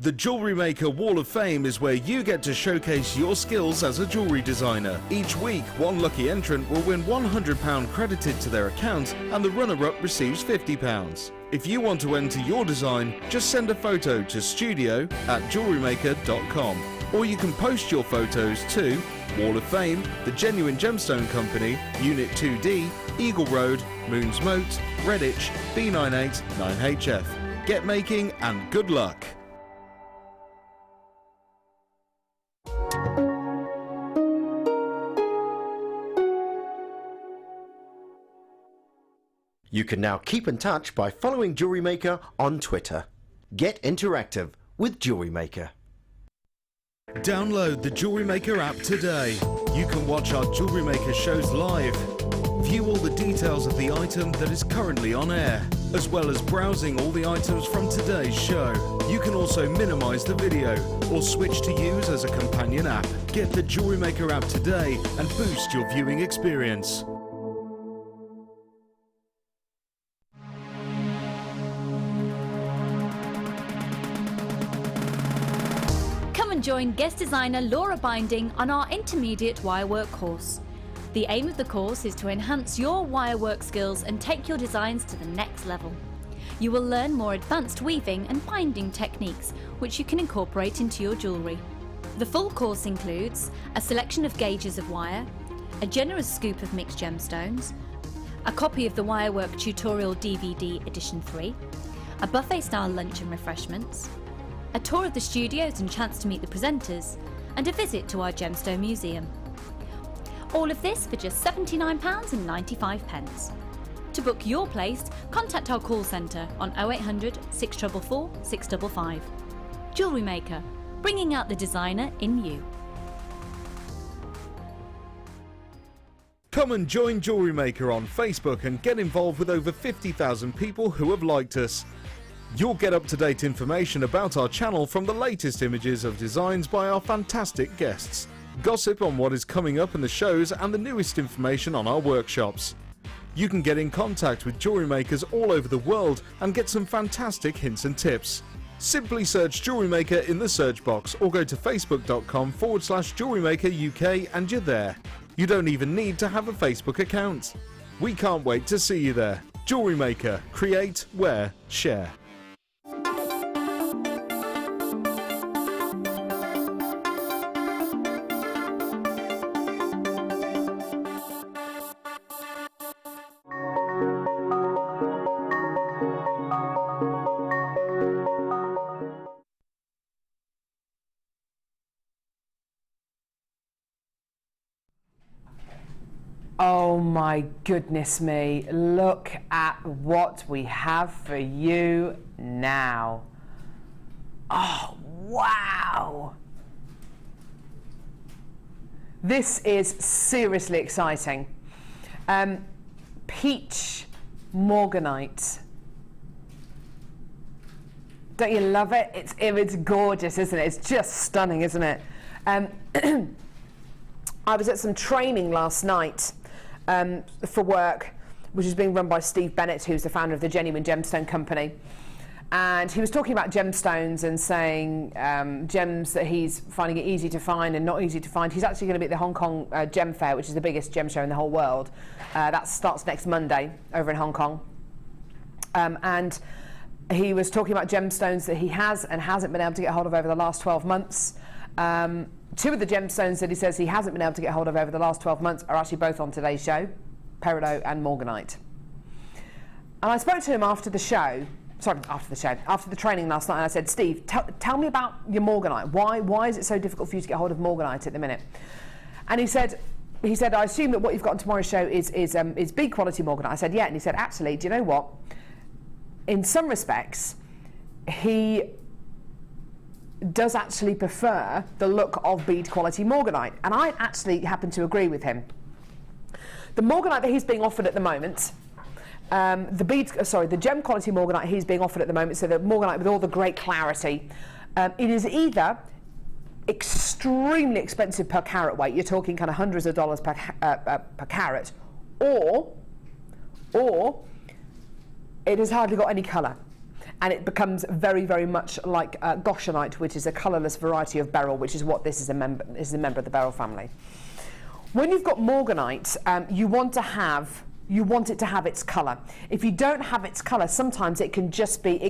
The Jewellery Maker Wall of Fame is where you get to showcase your skills as a jewellery designer. Each week, one lucky entrant will win £100 credited to their account and the runner-up receives £50. If you want to enter your design, just send a photo to studio@jewellerymaker.com, or you can post your photos to Wall of Fame, The Genuine Gemstone Company, Unit 2D, Eagle Road, Moons Moat, Redditch, B98 9HF. Get making and good luck. You can now keep in touch by following Jewellery Maker on Twitter. Get interactive with Jewellery Maker. Download the Jewellery Maker app today. You can watch our Jewellery Maker shows live, view all the details of the item that is currently on air, as well as browsing all the items from today's show. You can also minimize the video or switch to use as a companion app. Get the Jewellery Maker app today and boost your viewing experience. Come and join guest designer Laura Binding on our intermediate wirework course. The aim of the course is to enhance your wirework skills and take your designs to the next level. You will learn more advanced weaving and binding techniques which you can incorporate into your jewellery. The full course includes a selection of gauges of wire, a generous scoop of mixed gemstones, a copy of the Wirework Tutorial DVD Edition 3, a buffet-style lunch and refreshments, a tour of the studios and chance to meet the presenters, and a visit to our Gemstone Museum. All of this for just £79.95. To book your place, contact our call centre on 0800 644 655. Jewellery Maker, bringing out the designer in you. Come and join Jewellery Maker on Facebook and get involved with over 50,000 people who have liked us. You'll get up-to-date information about our channel from the latest images of designs by our fantastic guests, gossip on what is coming up in the shows, and the newest information on our workshops. You can get in contact with jewellery makers all over the world and get some fantastic hints and tips. Simply search Jewellery Maker in the search box or go to facebook.com/Jewellery Maker UK and you're there. You don't even need to have a Facebook account. We can't wait to see you there. Jewellery Maker. Create, wear, share. Oh my goodness me, look at what we have for you now. Oh, wow. This is seriously exciting. Peach Morganite. Don't you love it? It's gorgeous, isn't it? It's just stunning, isn't it? I was at some training last night for work, which is being run by Steve Bennett, who's the founder of the Genuine Gemstone Company. And he was talking about gemstones and saying gems that he's finding it easy to find and not easy to find. He's actually going to be at the Hong Kong Gem Fair, which is the biggest gem show in the whole world. That starts next Monday over in Hong Kong. And he was talking about gemstones that he has and hasn't been able to get hold of over the last 12 months. Two of the gemstones that he says he hasn't been able to get hold of over the last 12 months are actually both on today's show, peridot and morganite. And I spoke to him after the training last night, and I said, Steve, tell me about your morganite. Why is it so difficult for you to get hold of morganite at the minute? And he said, I assume that what you've got on tomorrow's show is B quality morganite. I said, yeah. And he said, actually, do you know what? In some respects, he does actually prefer the look of bead quality morganite, and I actually happen to agree with him. The morganite that he's being offered at the moment, the gem quality morganite he's being offered at the moment, so the morganite with all the great clarity, it is either extremely expensive per carat weight, you're talking kind of hundreds of dollars per carat, or it has hardly got any colour. And it becomes very, very much like goshenite, which is a colourless variety of beryl, which is what this is a member of the beryl family. When you've got morganite, you want it to have its colour. If you don't have its colour, sometimes it can just be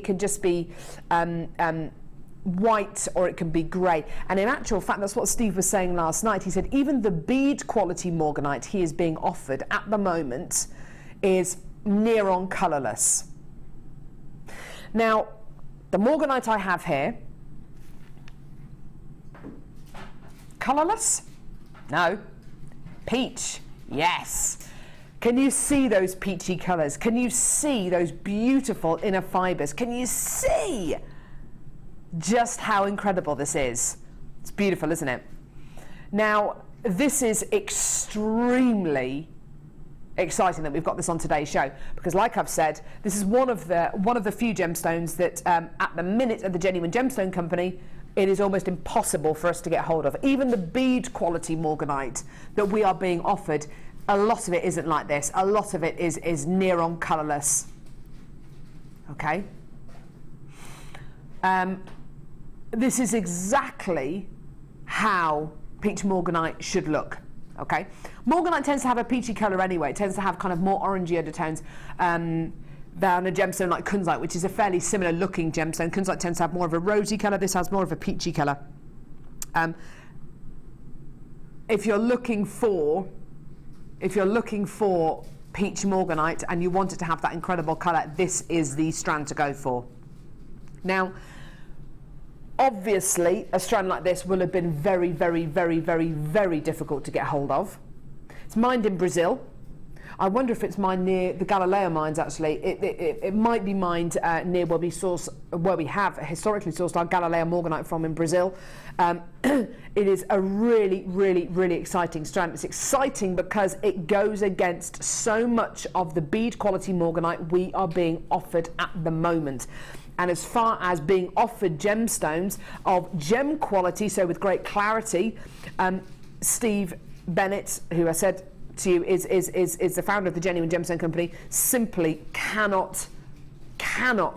white, or it can be grey. And in actual fact, that's what Steve was saying last night. He said even the bead quality morganite he is being offered at the moment is near on colourless. Now, the morganite I have here, colourless? No. Peach? Yes. Can you see those peachy colours? Can you see those beautiful inner fibres? Can you see just how incredible this is? It's beautiful, isn't it? Now, this is extremely exciting that we've got this on today's show, because like I've said, this is one of the few gemstones that at the minute at the Genuine Gemstone Company, it is almost impossible for us to get hold of. Even the bead quality Morganite that we are being offered, a lot of it isn't like this. A lot of it is near on colourless. Okay. This is exactly how peach Morganite should look. Okay, Morganite tends to have a peachy colour anyway. It tends to have kind of more orangey undertones than a gemstone like kunzite, which is a fairly similar looking gemstone. Kunzite tends to have more of a rosy colour. This has more of a peachy colour. If you're looking for peach Morganite and you want it to have that incredible colour, this is the strand to go for. Now, obviously, a strand like this will have been very, very, very, very, very difficult to get hold of. It's mined in Brazil. I wonder if it's mined near the Galileo mines, actually. It might be mined near where we have historically sourced our Galileo Morganite from in Brazil. It is a really, really, really exciting strand. It's exciting because it goes against so much of the bead quality Morganite we are being offered at the moment. And as far as being offered gemstones of gem quality, so with great clarity, Steve Bennett, who I said to you is the founder of the Genuine Gemstone Company, simply cannot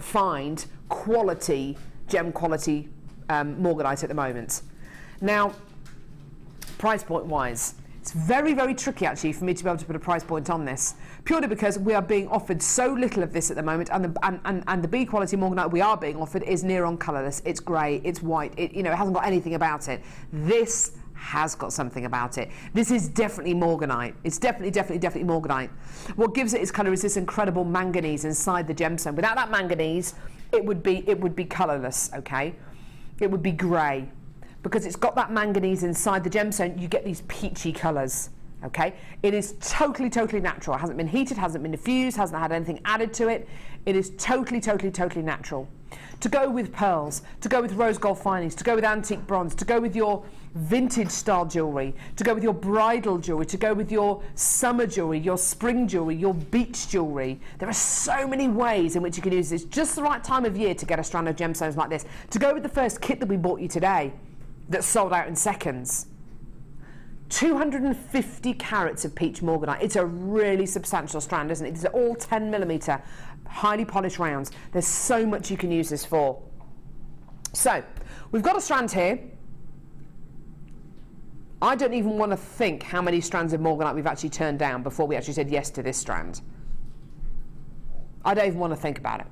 find quality, gem quality Morganite at the moment. Now, price point wise, it's very, very tricky actually for me to be able to put a price point on this, purely because we are being offered so little of this at the moment, and the B quality Morganite we are being offered is near on colourless. It's grey, it's white, it hasn't got anything about it. This has got something about it. This is definitely Morganite. It's definitely Morganite. What gives it its colour is this incredible manganese inside the gemstone. Without that manganese, it would be colourless. Okay, it would be grey. Because it's got that manganese inside the gemstone, you get these peachy colours. Okay, it is totally natural. It hasn't been heated, hasn't been diffused, hasn't had anything added to it. It is totally natural. To go with pearls, to go with rose gold finings, to go with antique bronze, to go with your vintage style jewellery, to go with your bridal jewellery, to go with your summer jewellery, your spring jewellery, your beach jewellery. There are so many ways in which you can use this. Just the right time of year to get a strand of gemstones like this. To go with the first kit that we bought you today, that sold out in seconds. 250 carats of peach Morganite. It's a really substantial strand, isn't it? These are all 10mm, highly polished rounds. There's so much you can use this for. So, we've got a strand here. I don't even want to think how many strands of Morganite we've actually turned down before we actually said yes to this strand. I don't even want to think about it.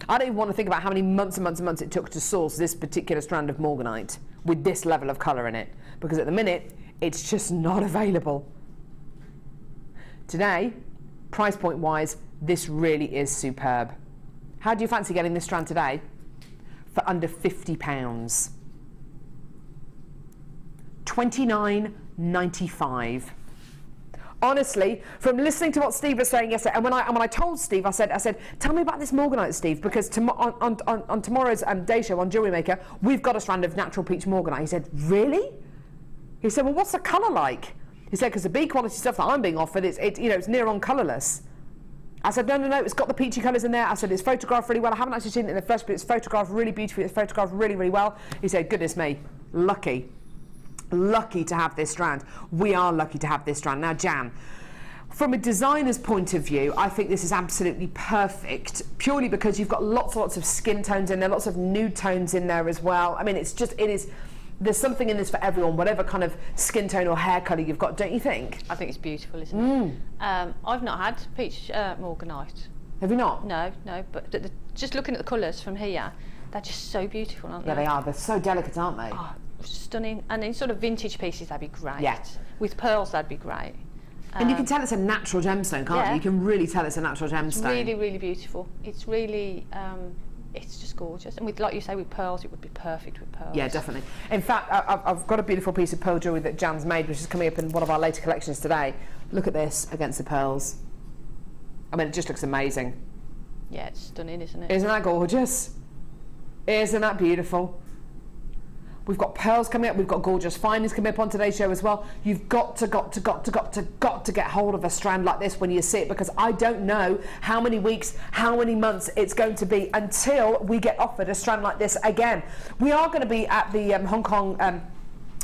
I don't even want to think about how many months and months and months it took to source this particular strand of Morganite with this level of colour in it, because at the minute it's just not available. Today, price point wise, this really is superb. How do you fancy getting this strand today? For under £50. $29.95. Honestly, from listening to what Steve was saying yesterday, and when I told Steve, I said, tell me about this Morganite, Steve, because on tomorrow's day show on Jewellery Maker, we've got a strand of natural peach Morganite. He said, really? He said, well, what's the colour like? He said, because the B quality stuff that I'm being offered, it's near on colourless. I said, no, it's got the peachy colours in there. I said, it's photographed really well. I haven't actually seen it in the flesh, but it's photographed really beautifully. It's photographed really, really well. He said, goodness me, lucky to have this strand. We are lucky to have this strand. Now, Jan, from a designer's point of view, I think this is absolutely perfect, purely because you've got lots of skin tones in there, lots of nude tones in there as well. I mean, there's something in this for everyone, whatever kind of skin tone or hair colour you've got, don't you think? I think it's beautiful, isn't it? I've not had peach Morganite. Have you not? No, but just looking at the colours from here, they're just so beautiful, aren't they? Yeah, they are. They're so delicate, aren't they? Oh, stunning. And in sort of vintage pieces, that'd be great. Yeah. With pearls, that'd be great. And you can tell it's a natural gemstone, can't you? You can really tell it's a natural gemstone. It's really, really beautiful. It's really, it's just gorgeous. And with, like you say, with pearls, it would be perfect with pearls. Yeah, definitely. In fact, I've got a beautiful piece of pearl jewellery that Jan's made, which is coming up in one of our later collections today. Look at this against the pearls. I mean, it just looks amazing. Yeah, it's stunning, isn't it? Isn't that gorgeous? Isn't that beautiful? We've got pearls coming up. We've got gorgeous findings coming up on today's show as well. You've got to get hold of a strand like this when you see it, because I don't know how many weeks, how many months it's going to be until we get offered a strand like this again. We are going to be at the Hong Kong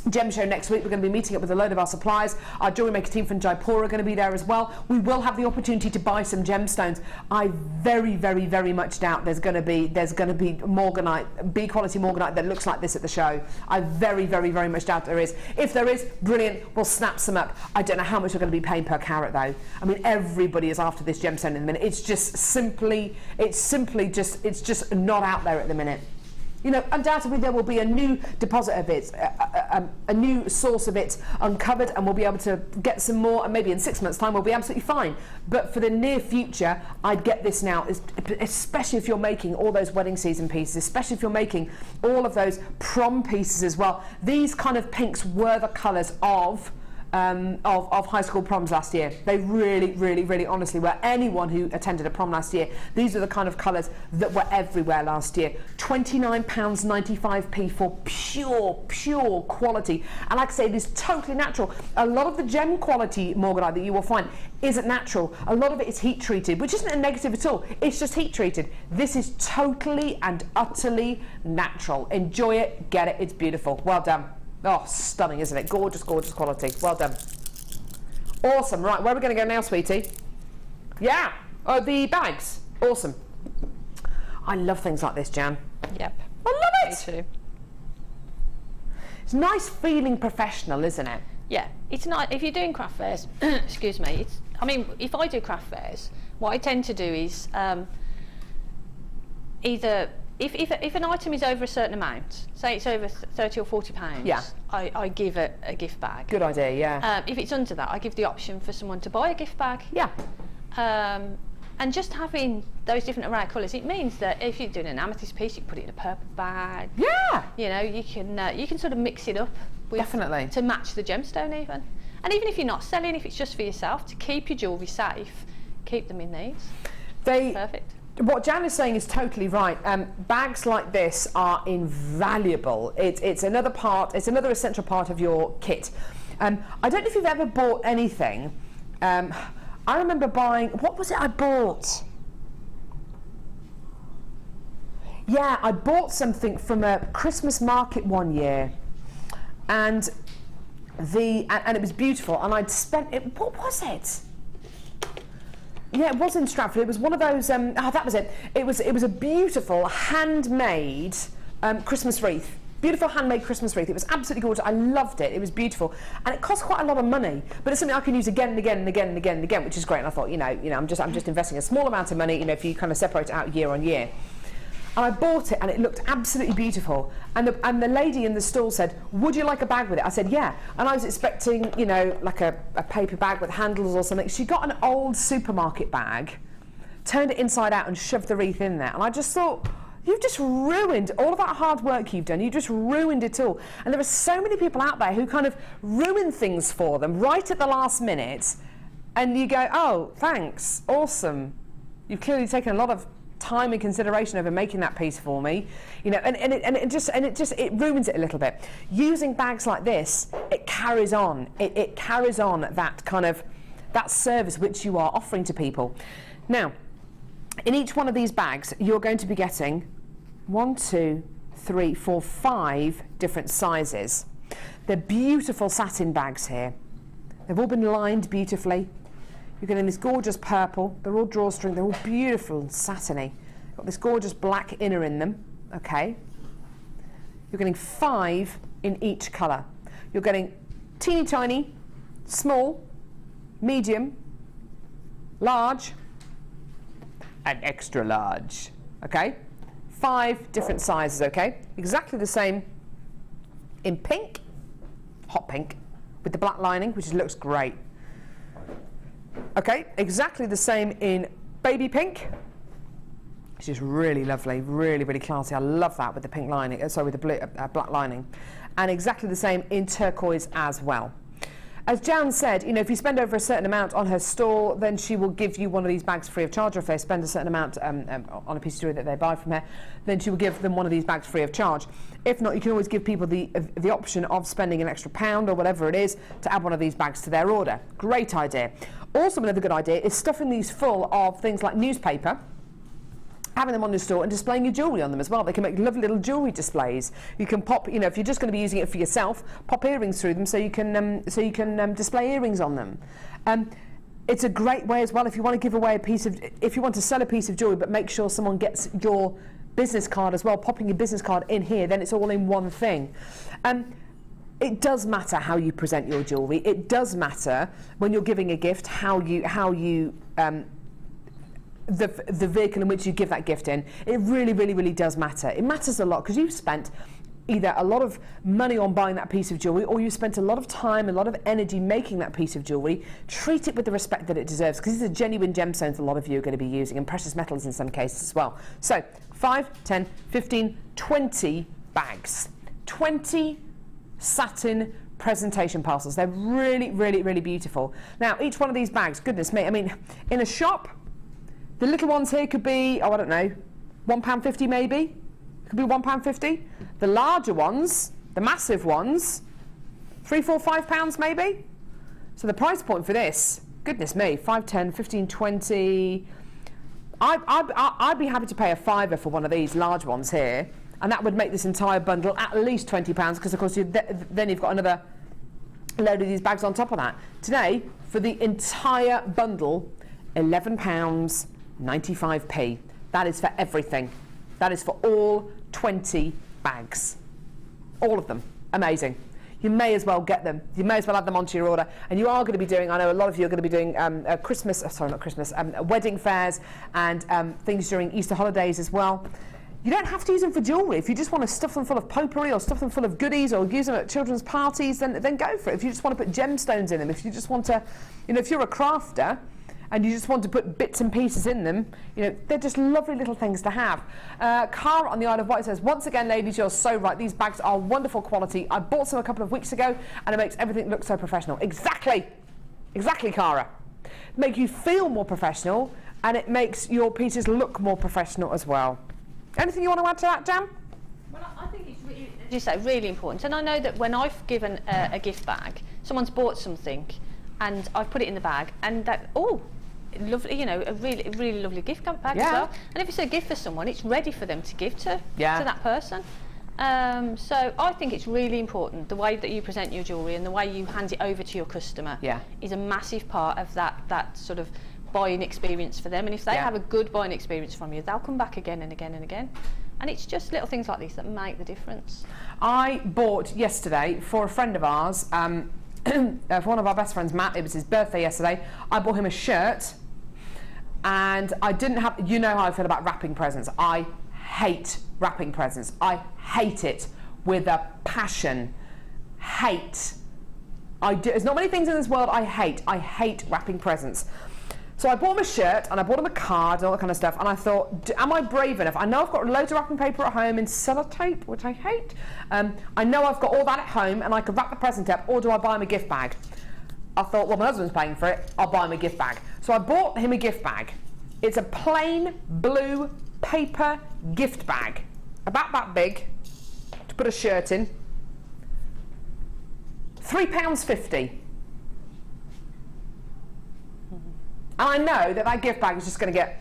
Gem Show next week. We're going to be meeting up with a load of our suppliers. Our Jewellery Maker team from Jaipur are going to be there as well. We will have the opportunity to buy some gemstones. I very much doubt there's going to be Morganite, B quality Morganite that looks like this at the show. I very much doubt there is. If there is, brilliant, we'll snap some up. I don't know how much we're going to be paying per carat though. I mean, everybody is after this gemstone in the minute. It's just not out there at the minute. You know, undoubtedly there will be a new deposit of it, a new source of it uncovered, and we'll be able to get some more, and maybe in 6 months' time we'll be absolutely fine. But for the near future, I'd get this now, especially if you're making all those wedding season pieces, especially if you're making all of those prom pieces as well. These kind of pinks were the colours of high school proms last year. They really honestly were. Anyone who attended a prom last year, these are the kind of colours that were everywhere last year. £29.95 for pure quality, and like I say, it is totally natural. A lot of the gem quality Morganite that you will find isn't natural. A lot of it is heat treated, which isn't a negative at all. It's just heat treated. This is totally and utterly natural. Enjoy it, get it, it's beautiful. Well done. Oh, stunning, isn't it? Gorgeous quality. Well done. Awesome. Right, where are we going to go now, sweetie? Yeah. Oh, the bags. Awesome. I love things like this, Jan. Yep. I love it. Me too. It's nice feeling professional, isn't it? Yeah. It's not, if you're doing craft fairs, excuse me, I mean, if I do craft fairs, what I tend to do is either if an item is over a certain amount, say it's over £30 or £40, yeah, I give it a gift bag. Good idea, yeah. If it's under that, I give the option for someone to buy a gift bag. Yeah. And just having those different array of colours, it means that if you're doing an amethyst piece, you can put it in a purple bag. Yeah. You know, you can sort of mix it up with, definitely, to match the gemstone even. And even if you're not selling, if it's just for yourself, to keep your jewellery safe, keep them in these. Perfect. What Jan is saying is totally right. Bags like this are invaluable. It's another essential part of your kit. I don't know if you've ever bought anything. I remember buying, what was it I bought? Yeah, I bought something from a Christmas market one year, and it was beautiful, and I'd spent it. What was it? Yeah, it was in Stratford. It was one of those. That was it. It was a beautiful handmade Christmas wreath. Beautiful handmade Christmas wreath. It was absolutely gorgeous. I loved it. It was beautiful, and it cost quite a lot of money. But it's something I can use again and again and again and again and again, which is great. And I thought, I'm just investing a small amount of money. If you kind of separate it out year on year. And I bought it, and it looked absolutely beautiful. And the lady in the stall said, "Would you like a bag with it?" I said, "Yeah." And I was expecting, like a paper bag with handles or something. She got an old supermarket bag, turned it inside out, and shoved the wreath in there. And I just thought, you've just ruined all of that hard work you've done. You just ruined it all. And there are so many people out there who kind of ruin things for them right at the last minute. And you go, "Oh, thanks, awesome. You've clearly taken a lot of time and consideration over making that piece for me," and it ruins it a little bit. Using bags like this, it carries on. It carries on that service which you are offering to people. Now, in each one of these bags, you're going to be getting 1, 2, 3, 4, 5 different sizes. They're beautiful satin bags here. They've all been lined beautifully. You're getting this gorgeous purple. They're all drawstring. They're all beautiful and satiny. Got this gorgeous black inner in them. Okay. You're getting 5 in each colour. You're getting teeny tiny, small, medium, large, and extra large. Okay. 5 different sizes. Okay. Exactly the same in pink, hot pink, with the black lining, which looks great. Okay, exactly the same in baby pink, which is really lovely, really classy. I love that with the pink lining, with the blue, black lining. And exactly the same in turquoise as well. as Jan said, you know, if you spend over a certain amount on her store, then she will give you one of these bags free of charge. Or if they spend a certain amount on a piece of jewellery that they buy from her, then she will give them one of these bags free of charge. If not, you can always give people the option of spending an extra £1 or whatever it is to add one of these bags to their order. Great idea. Also, another good idea is stuffing these full of things like newspaper, having them on your store and displaying your jewellery on them as well. They can make lovely little jewellery displays. You can pop, you know, if you're just going to be using it for yourself, pop earrings through them so you can display earrings on them. It's a great way as well if you want to give away if you want to sell a piece of jewellery but make sure someone gets your business card as well, popping your business card in here, then it's all in one thing. It does matter how you present your jewellery. It does matter when you're giving a gift the vehicle in which you give that gift in. It really, really, really does matter. It matters a lot because you've spent either a lot of money on buying that piece of jewellery, or you spent a lot of time, a lot of energy making that piece of jewellery. Treat it with the respect that it deserves, because these are genuine gemstones a lot of you are going to be using, and precious metals in some cases as well. So 5, 10, 15, 20 bags. 20 satin presentation parcels. They're really, really, really beautiful. Now, each one of these bags, goodness me, I mean, in a shop, the little ones here could be, oh, I don't know, £1.50 maybe. It could be £1.50. The larger ones, the massive ones, £3, £4, £5 maybe. So the price point for this, goodness me, 5, 10, 15, 20. I'd be happy to pay a £5 for one of these large ones here, and that would make this entire bundle at least £20, because of course then you've got another load of these bags on top of that. Today, for the entire bundle, £11.95. That is for everything. That is for all 20 bags. All of them. Amazing. You may as well get them. You may as well add them onto your order. And you are going to be doing, I know a lot of you are going to be doing wedding fairs and things during Easter holidays as well. You don't have to use them for jewellery. If you just want to stuff them full of potpourri or stuff them full of goodies or use them at children's parties, then go for it. If you just want to put gemstones in them, if you just want to, you know, if you're a crafter and you just want to put bits and pieces in them, you know, they're just lovely little things to have. Cara on the Isle of Wight says, once again, ladies, you're so right. These bags are wonderful quality. I bought some a couple of weeks ago and it makes everything look so professional. Exactly. Exactly, Cara. Make you feel more professional, and it makes your pieces look more professional as well. Anything you want to add to that, Jan? Well, I think it's really, as you say, really important. And I know that when I've given a gift bag, someone's bought something and I've put it in the bag, and that, oh, lovely, you know, a really, really lovely gift bag as well. And if it's a gift for someone, it's ready for them to give to that person. So I think it's really important, the way that you present your jewellery and the way you hand it over to your customer is a massive part of that sort of buying experience for them. And if they have a good buying experience from you, they'll come back again and again and again. And it's just little things like these that make the difference. I bought yesterday for a friend of ours, for one of our best friends, Matt. It was his birthday yesterday. I bought him a shirt, and I didn't have, you know how I feel about wrapping presents. I hate wrapping presents. I hate it with a passion. Hate. There's not many things in this world I hate. I hate wrapping presents. So I bought him a shirt and I bought him a card and all that kind of stuff, and I thought, am I brave enough? I know I've got loads of wrapping paper at home in sellotape, which I hate. I know I've got all that at home and I could wrap the present up, or do I buy him a gift bag? I thought, well, my husband's paying for it, I'll buy him a gift bag. So I bought him a gift bag. It's a plain blue paper gift bag, about that big, to put a shirt in. £3.50. And I know that gift bag is just going to get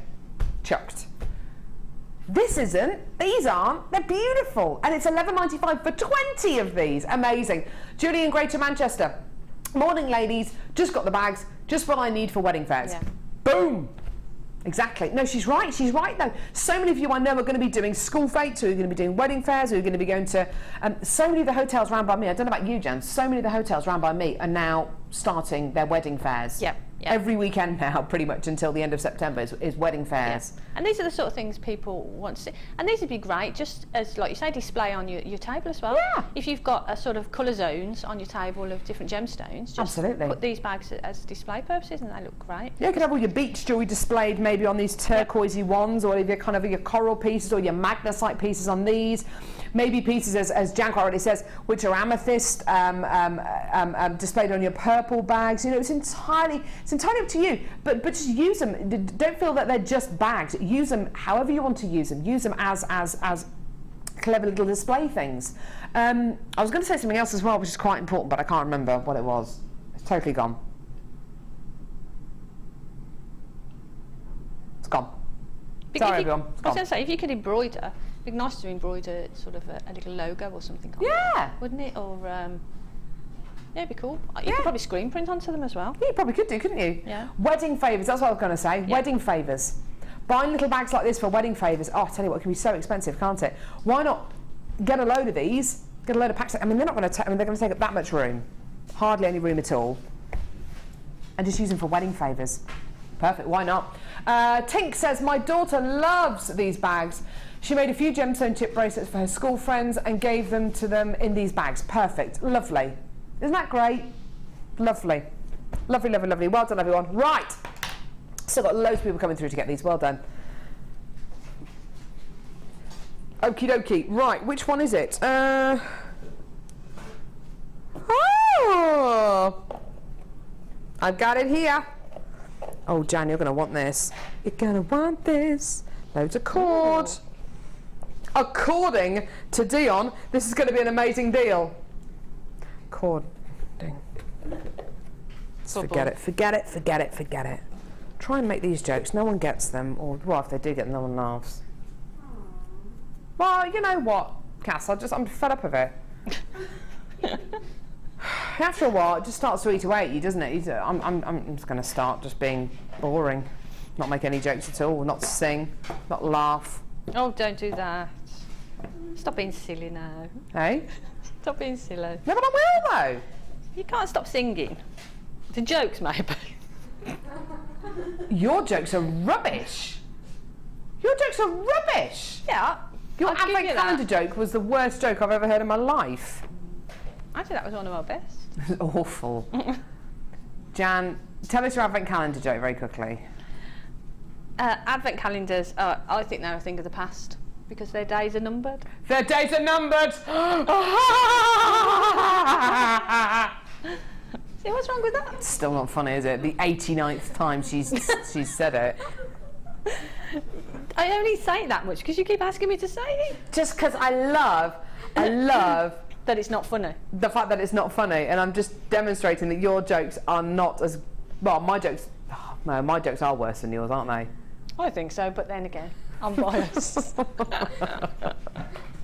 chucked. This isn't. These aren't. They're beautiful. And it's £11.95 for 20 of these. Amazing. Julie in Greater Manchester. Morning, ladies. Just got the bags. Just what I need for wedding fairs. Yeah. Boom. Exactly. No, she's right. She's right, though. So many of you I know are going to be doing school fetes, who are going to be doing wedding fairs, who are going to be going to... so many of the hotels round by me, I don't know about you, Jan, so many of the hotels round by me are now starting their wedding fairs. Yep. Yeah. Every weekend now, pretty much until the end of September, is wedding fairs. Yeah. And these are the sort of things people want to see. And these would be great, just as, like you say, display on your table as well. Yeah. If you've got a sort of colour zones on your table of different gemstones, just Absolutely. put these bags as display purposes, and they look great. Yeah, you could have all your beach jewellery displayed maybe on these turquoisey ones, or your kind of your coral pieces, or your magnesite pieces on these. Maybe pieces, as Jan already says, which are amethyst, displayed on your purple bags. You know, it's entirely up to you. But just use them. Don't feel that they're just bags. Use them however you want to use them. Use them as clever little display things. I was going to say something else as well, which is quite important, but I can't remember what it was. It's totally gone. It's gone. Sorry, everyone. It's I was gone. going to say, if you could embroider, it'd be nice to embroider sort of a little logo or something on Yeah. it, wouldn't it? Or yeah, it'd be cool. You could probably screen print onto them as well. Yeah, you probably could do, couldn't you? Yeah. Wedding favours, that's what I was going to say. Yeah. Wedding favours. Buying little bags like this for wedding favours, oh, I tell you what, it can be so expensive, can't it? Why not get a load of these, get a load of packs? I mean, they're not going to they're going to take up that much room. Hardly any room at all. And just use them for wedding favours. Perfect, why not? Tink says, my daughter loves these bags. She made a few gemstone chip bracelets for her school friends and gave them to them in these bags. Perfect, lovely. Isn't that great? Lovely. Lovely, lovely, lovely. Well done, everyone. Right. Still got loads of people coming through to get these. Well done. Okie dokie. Right, which one is it? Oh! I've got it here. Oh, Jan, you're going to want this. You're going to want this. Loads of cord. Ooh. According to Dion, this is going to be an amazing deal. Cording. Forget it, forget it, forget it, forget it. Try and make these jokes. No one gets them. Or, well, if they do get them, no one laughs. Well, you know what, Cass, I'm fed up of it. After a while, it just starts to eat away at you, doesn't it? I'm just going to start just being boring. Not make any jokes at all, not sing, not laugh. Oh, don't do that. Stop being silly now. Hey? Stop being silly. No, but I will, though. You can't stop singing. The jokes, maybe. Your jokes are rubbish. Your jokes are rubbish. Yeah. Your I'll give advent you calendar that. joke was the worst joke I've ever heard in my life. Actually, that was one of my best. It was awful. Jan, tell us your advent calendar joke very quickly. Advent calendars, I think they're a thing of the past because their days are numbered. Their days are numbered. See, what's wrong with that? Still not funny, is it? The 89th time she's said it. I only say it that much because you keep asking me to say it. Just because I love that it's not funny. The fact that it's not funny, and I'm just demonstrating that your jokes are not as well. My jokes are worse than yours, aren't they? I think so, but then again, I'm biased.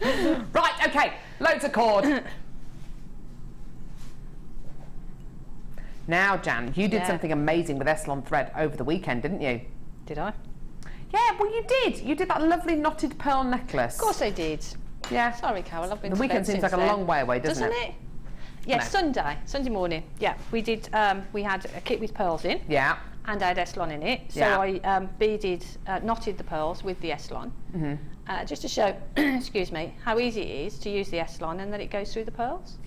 Right, okay, loads of cord. Now, Jan, you did something amazing with S-lon thread over the weekend, didn't you? Did I? Yeah, well, you did. You did that lovely knotted pearl necklace. Of course I did. Yeah. Sorry, Carol, I've been The to weekend bed seems like since a then. long way away, doesn't it? Yes, No. Sunday morning. Yeah, we did. We had a kit with pearls in. Yeah. And I had S-lon in it. So Yeah. I beaded, knotted the pearls with the S-lon, just to show, excuse me, how easy it is to use the S-lon and that it goes through the pearls.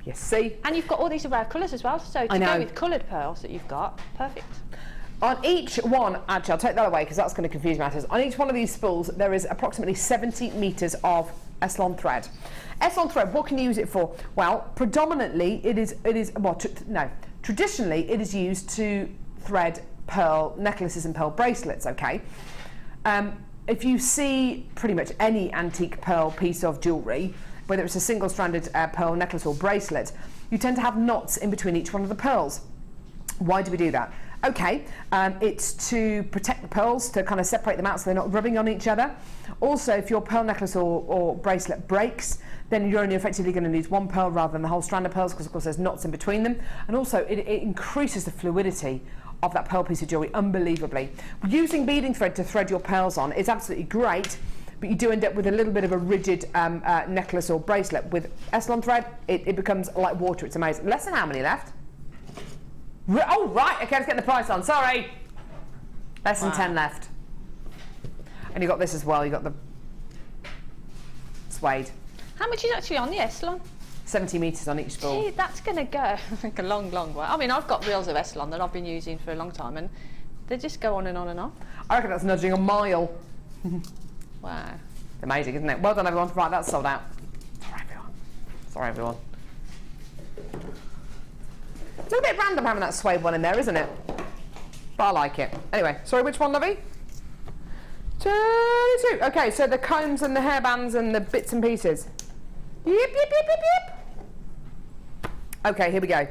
You see? And you've got all these rare colours as well, so to go with coloured pearls that you've got, perfect. On each one, actually, I'll take that away because that's going to confuse matters. On each one of these spools, there is approximately 70 metres of S-lon thread. S-lon thread, what can you use it for? Well, predominantly, traditionally, it is used to thread pearl necklaces and pearl bracelets, okay? If you see pretty much any antique pearl piece of jewellery, whether it's a single-stranded pearl necklace or bracelet, you tend to have knots in between each one of the pearls. Why do we do that? Okay, it's to protect the pearls, to kind of separate them out so they're not rubbing on each other. Also, if your pearl necklace or bracelet breaks, then you're only effectively going to lose one pearl rather than the whole strand of pearls because, of course, there's knots in between them. And also, it increases the fluidity of that pearl piece of jewellery unbelievably. Using beading thread to thread your pearls on is absolutely great, but you do end up with a little bit of a rigid necklace or bracelet. With S-lon thread, it becomes like water. It's amazing. Less than how many left? Oh, right. Okay, let's get the price on. Sorry. Less than 10 left. And you got this as well. You got the suede. How much is actually on the Eselon? 70 metres on each spool. Gee, that's going to go like a long, long way. I mean, I've got reels of Eselon that I've been using for a long time, and they just go on and on and on. I reckon that's nudging a mile. Wow. Amazing, isn't it? Well done, everyone. Right, that's sold out. Sorry, everyone. Sorry, everyone. It's a bit random having that suede one in there, isn't it? But I like it. Anyway, sorry, which one, lovey? 22. Okay, so the combs and the hairbands and the bits and pieces. Yep, yep, yep, yep, yep. Okay, here we go.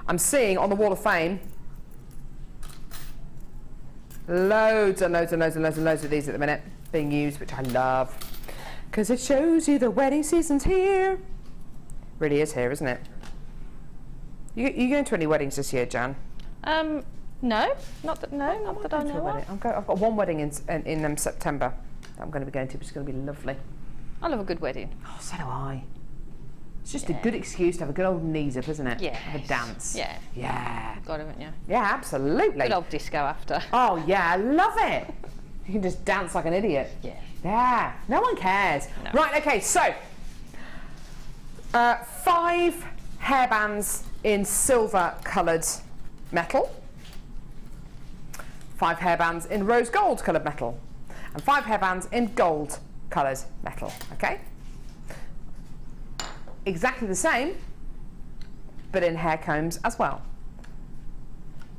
I'm seeing on the Wall of Fame loads and loads and loads and loads and loads of these at the minute being used, which I love because it shows you the wedding season's here. Really is here, isn't it? You going to any weddings this year, Jan? No, not that I know of. I've got one wedding in September that I'm going to be going to, which is going to be lovely. I love a good wedding. Oh, so do I. It's just a good excuse to have a good old knees up, isn't it? Yeah. Have a dance. Yeah. Yeah. Got it, haven't you? Yeah, absolutely. Good old disco after. Oh, yeah, I love it. You can just dance like an idiot. Yeah. Yeah, no one cares. No. Right, okay, so 5 hairbands in silver coloured metal, 5 hairbands in rose gold coloured metal, and 5 hairbands in gold coloured metal, okay? Exactly the same, but in hair combs as well.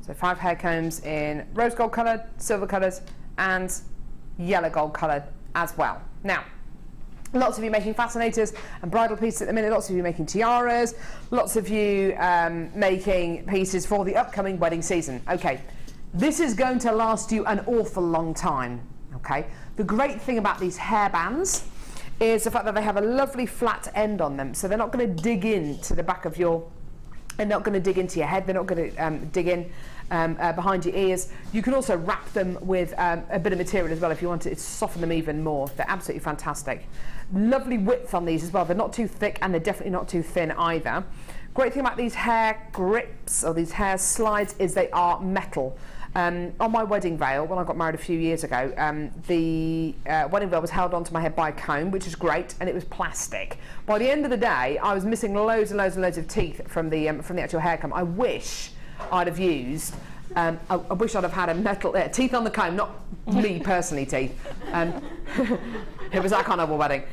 So 5 hair combs in rose gold coloured, silver coloured, and yellow gold coloured as well. Now, lots of you making fascinators and bridal pieces at the minute, lots of you making tiaras, lots of you making pieces for the upcoming wedding season. Okay, this is going to last you an awful long time, okay? The great thing about these hairbands is the fact that they have a lovely flat end on them, so they're not going to dig into the back of your, they're not going to dig into your head, they're not going to dig in behind your ears. You can also wrap them with a bit of material as well if you want to soften them even more. They're absolutely fantastic. Lovely width on these as well. They're not too thick and they're definitely not too thin either. Great thing about these hair grips or these hair slides is they are metal. On my wedding veil, when I got married a few years ago, the wedding veil was held onto my head by a comb, which is great, and it was plastic. By the end of the day, I was missing loads and loads and loads of teeth from the actual hair comb. I wish I'd have used. I wish I'd have had a metal teeth on the comb, not me personally teeth. It was that kind of a wedding.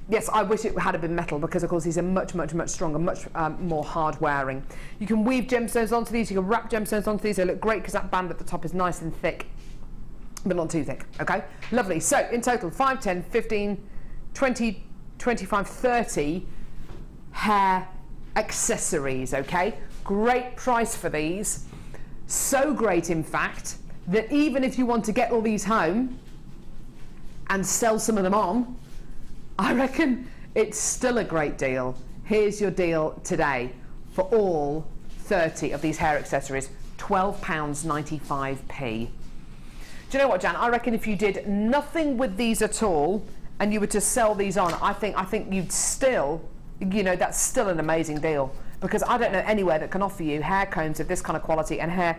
Yes, I wish it had been metal because, of course, these are much, much, much stronger, much more hard wearing. You can weave gemstones onto these, you can wrap gemstones onto these. They look great because that band at the top is nice and thick, but not too thick, okay? Lovely. So, in total, 5, 10, 15, 20, 25, 30 hair accessories, okay? Great price for these. So great, in fact, that even if you want to get all these home and sell some of them on, I reckon it's still a great deal. Here's your deal today for all 30 of these hair accessories, £12.95p. Do you know what, Jan? I reckon if you did nothing with these at all and you were to sell these on, I think you'd still, you know, that's still an amazing deal, because I don't know anywhere that can offer you hair combs of this kind of quality and hair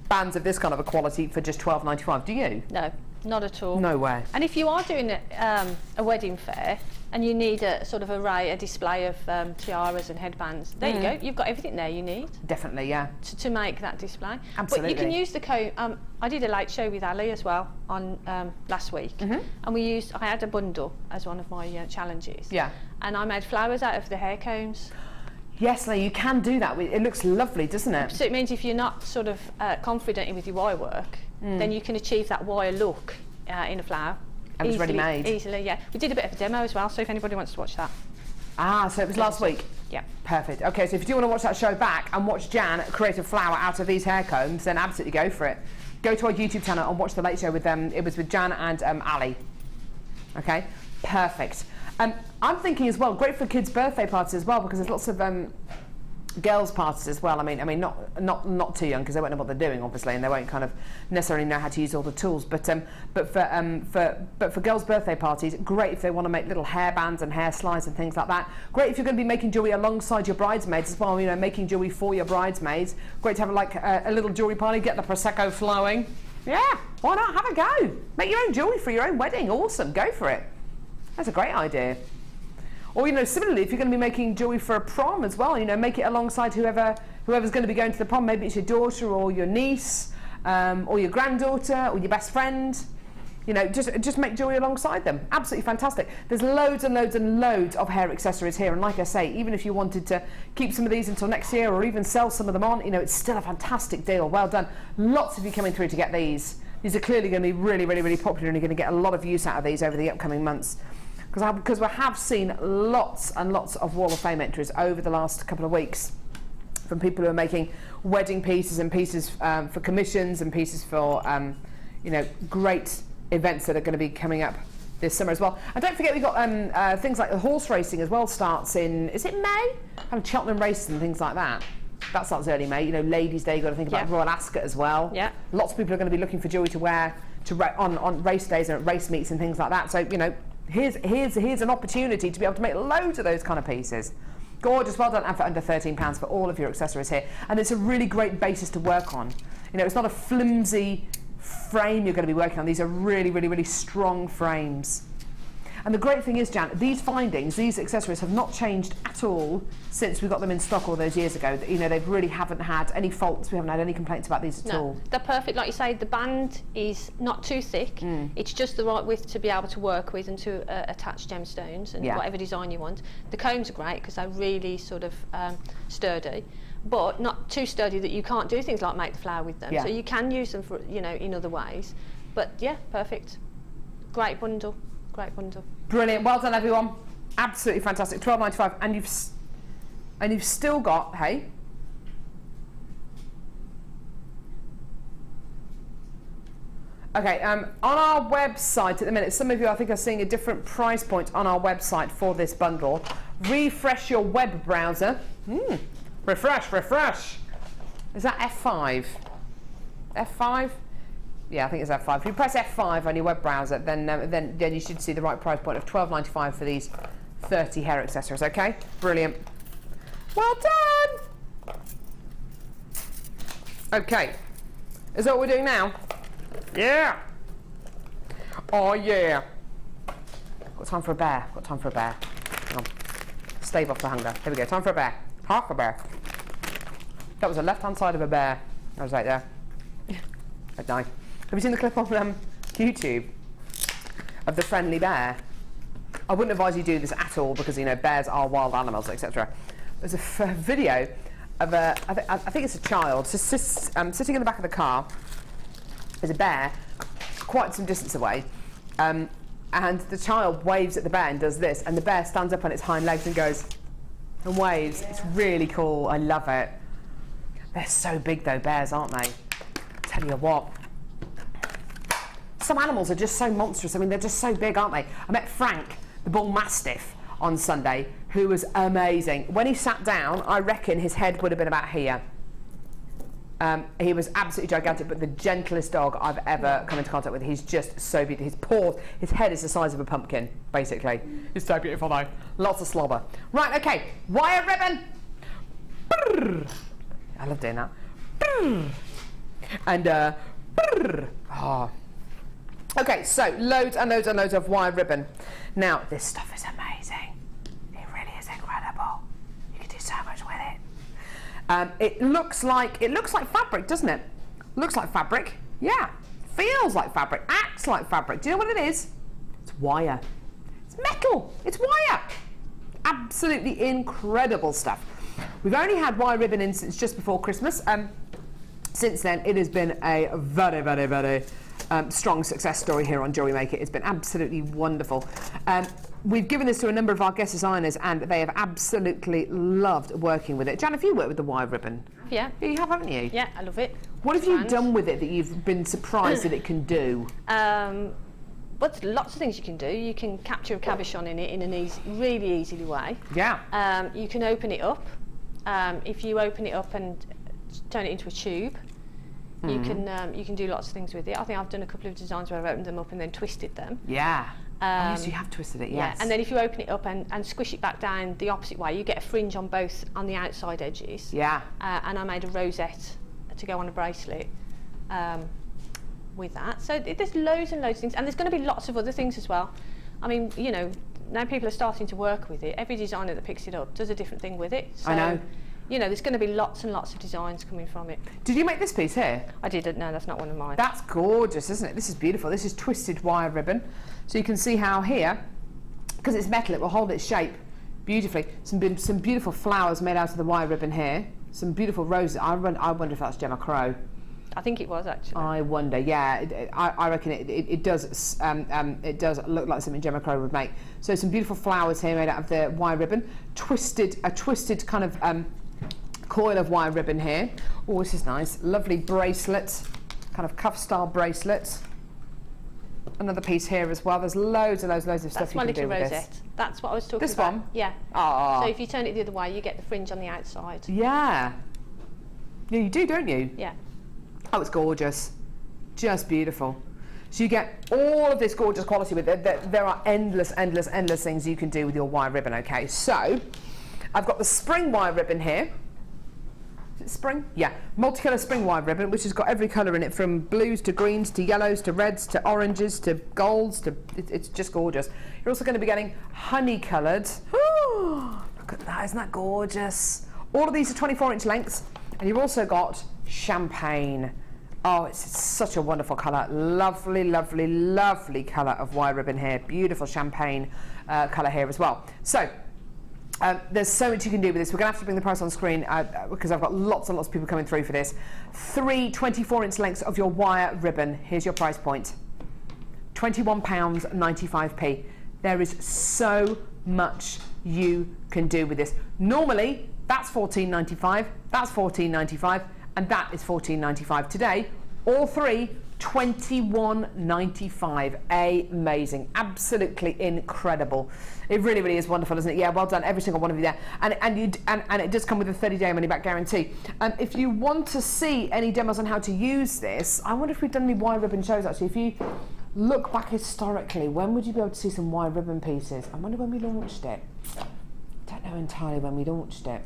bands of this kind of a quality for just £12.95. Do you? No. Not at all. No way. And if you are doing a wedding fair and you need a sort of a display of tiaras and headbands, there you go. You've got everything there you need. Definitely, yeah. To make that display. Absolutely. But you can use the comb. I did a light show with Ali as well on last week, and I had a bundle as one of my challenges. Yeah. And I made flowers out of the hair combs. Yes, no, you can do that. It looks lovely, doesn't it? So it means if you're not sort of confident with your wire work, then you can achieve that wire look in a flower. And it's ready-made. Easily, yeah. We did a bit of a demo as well, so if anybody wants to watch that. Ah, so it was last week? Yeah. Perfect. Okay, so if you do want to watch that show back and watch Jan create a flower out of these hair combs, then absolutely go for it. Go to our YouTube channel and watch the Late Show with them. It was with Jan and Ali. Okay, perfect. I'm thinking as well, great for kids' birthday parties as well, because there's lots of girls' parties as well. I mean, not too young because they won't know what they're doing, obviously, and they won't kind of necessarily know how to use all the tools. But for girls' birthday parties, great if they want to make little hairbands and hair slides and things like that. Great if you're going to be making jewellery alongside your bridesmaids as well. You know, making jewellery for your bridesmaids. Great to have like a little jewellery party. Get the prosecco flowing. Yeah, why not? Have a go. Make your own jewellery for your own wedding. Awesome, go for it. That's a great idea. Or, you know, similarly, if you're going to be making jewellery for a prom as well, you know, make it alongside whoever's going to be going to the prom. Maybe it's your daughter or your niece, or your granddaughter or your best friend. You know, just make jewellery alongside them. Absolutely fantastic. There's loads and loads and loads of hair accessories here, and like I say, even if you wanted to keep some of these until next year or even sell some of them on, you know, it's still a fantastic deal. Well done. Lots of you coming through to get these. These are clearly going to be really, really, really popular, and you're going to get a lot of use out of these over the upcoming months. Because we have seen lots and lots of Wall of Fame entries over the last couple of weeks from people who are making wedding pieces and pieces for commissions and pieces for, you know, great events that are going to be coming up this summer as well. And don't forget, we've got things like the horse racing as well. Starts in, is it May? Having Cheltenham races and things like that. That starts early May. You know, Ladies' Day, you've got to think about Royal Ascot as well. Yeah. Lots of people are going to be looking for jewellery to wear on race days and at race meets and things like that. So, you know, here's an opportunity to be able to make loads of those kind of pieces. Gorgeous, well done, and for under £13 for all of your accessories here. And it's a really great basis to work on. You know, it's not a flimsy frame you're going to be working on. These are really, really, really strong frames. And the great thing is, Jan, these findings, these accessories have not changed at all since we got them in stock all those years ago. You know, they really haven't had any faults. We haven't had any complaints about these at all. They're perfect. Like you say, the band is not too thick. It's just the right width to be able to work with and to attach gemstones and whatever design you want. The combs are great because they're really sort of sturdy, but not too sturdy that you can't do things like make the flower with them. So you can use them for, you know, in other ways. But yeah, perfect. Great bundle. Great bundle. Brilliant. Well done, everyone. Absolutely fantastic. £12.95, and you've still got, hey. Okay, on our website at the minute, some of you I think are seeing a different price point on our website for this bundle. Refresh your web browser. Refresh. Is that F5? F5? Yeah, I think it's F5. If you press F5 on your web browser, then you should see the right price point of £12.95 for these 30 hair accessories. Okay, brilliant. Well done. Okay, is that what we're doing now? Yeah. Oh yeah. Got time for a bear. Got time for a bear. Come on. Stave off the hunger. Here we go. Time for a bear. Half a bear. That was the left-hand side of a bear. I was right there. I'd die. Have you seen the clip on YouTube of the friendly bear? I wouldn't advise you do this at all because, you know, bears are wild animals, etc. There's a video of I think it's a child just sitting in the back of the car. There's a bear quite some distance away, and the child waves at the bear and does this, and the bear stands up on its hind legs and goes and waves. It's really cool. I love it. They're so big though, bears, aren't they? Tell you what. Some animals are just so monstrous. I mean, they're just so big, aren't they? I met Frank, the bull mastiff, on Sunday, who was amazing. When he sat down, I reckon his head would have been about here. He was absolutely gigantic, but the gentlest dog I've ever come into contact with. He's just so beautiful. His head is the size of a pumpkin, basically. He's so beautiful though. Lots of slobber. Right, okay, wire ribbon. Brrr. I love doing that. Brrr. And oh. Okay, so loads and loads and loads of wire ribbon. Now, this stuff is amazing. It really is incredible. You can do so much with it. It looks like fabric, doesn't it? Looks like fabric. Yeah. Feels like fabric. Acts like fabric. Do you know what it is? It's wire. It's metal. It's wire. Absolutely incredible stuff. We've only had wire ribbon in since just before Christmas. Since then, it has been a very, very, very strong success story here on Jewellery Maker. It's been absolutely wonderful. We've given this to a number of our guest designers and they have absolutely loved working with it. Jan, have you worked with the wire ribbon? Yeah. You have, haven't you? Yeah, I love it. What have you done with it that you've been surprised that it can do? Well, there's lots of things you can do. You can capture a cabochon in it in an really easily way. Yeah. You can open it up if you open it up and turn it into a tube, you can do lots of things with it. I think I've done a couple of designs where I've opened them up and then twisted them. Yeah. Yes, you have twisted it, yes. Yeah, and then if you open it up and squish it back down the opposite way, you get a fringe on both, on the outside edges. Yeah. And I made a rosette to go on a bracelet with that. So there's loads and loads of things, and there's going to be lots of other things as well. I mean, you know, now people are starting to work with it. Every designer that picks it up does a different thing with it. So, I know. You know, there's going to be lots and lots of designs coming from it. Did you make this piece here? I didn't, no, that's not one of mine. That's gorgeous, isn't it? This is beautiful. This is twisted wire ribbon. So you can see how here, because it's metal, it will hold its shape beautifully. Some beautiful flowers made out of the wire ribbon here. Some beautiful roses. I wonder if that's Gemma Crow. I think it was, actually. I wonder, yeah. I reckon it does look like something Gemma Crow would make. So some beautiful flowers here made out of the wire ribbon. A twisted kind of coil of wire ribbon here. Oh, this is nice. Lovely bracelet, kind of cuff style bracelet. Another piece here as well. There's loads and loads of stuff you can do with this. That's my little rosette. That's what I was talking about. This one? Yeah. Oh. So if you turn it the other way, you get the fringe on the outside. Yeah. Yeah, you do, don't you? Yeah. Oh, it's gorgeous. Just beautiful. So you get all of this gorgeous quality with it. There are endless things you can do with your wire ribbon, okay? So, I've got the spring wire ribbon here. Is it spring? Yeah. Multicolour spring wire ribbon, which has got every colour in it, from blues to greens to yellows to reds to oranges to golds to... It's just gorgeous. You're also going to be getting honey coloured. Look at that, isn't that gorgeous? All of these are 24-inch lengths. And you've also got champagne. Oh, it's such a wonderful colour. Lovely, lovely, lovely colour of wire ribbon here. Beautiful champagne colour here as well. So, there's so much you can do with this. We're going to have to bring the price on screen because I've got lots and lots of people coming through for this. 3 24-inch lengths of your wire ribbon. Here's your price point. £21.95p. There is so much you can do with this. Normally, that's $14.95, that's $14.95, and that is $14.95 today. All three, $21.95. Amazing, absolutely incredible. It really, really is wonderful, isn't it? Yeah, well done, every single one of you there. And it does come with a 30-day money-back guarantee. If you want to see any demos on how to use this, I wonder if we've done any wire ribbon shows actually. If you look back historically, when would you be able to see some wire ribbon pieces? I wonder when we launched it. I don't know entirely when we launched it.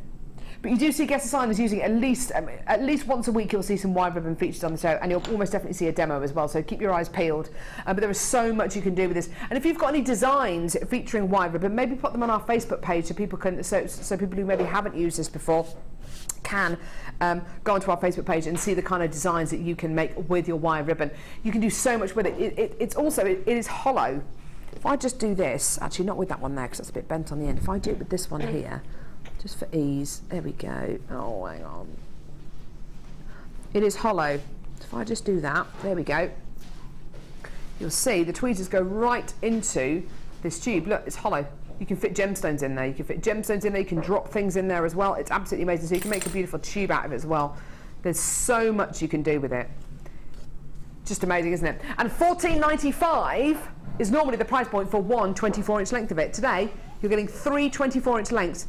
But you do see guest designers using it at least once a week. You'll see some wire ribbon features on the show, and you'll almost definitely see a demo as well, so keep your eyes peeled. But there is so much you can do with this. And if you've got any designs featuring wire ribbon, maybe put them on our Facebook page so people can, so people who maybe haven't used this before can go onto our Facebook page and see the kind of designs that you can make with your wire ribbon. You can do so much with it. It is hollow. If I just do this, actually not with that one there because that's a bit bent on the end. If I do it with this one here, just for ease, there we go. Oh, hang on. It is hollow. If I just do that, there we go. You'll see the tweezers go right into this tube. Look, it's hollow. You can fit gemstones in there. You can drop things in there as well. It's absolutely amazing. So you can make a beautiful tube out of it as well. There's so much you can do with it. Just amazing, isn't it? And $14.95 is normally the price point for one 24-inch length of it. Today, you're getting 3 24-inch lengths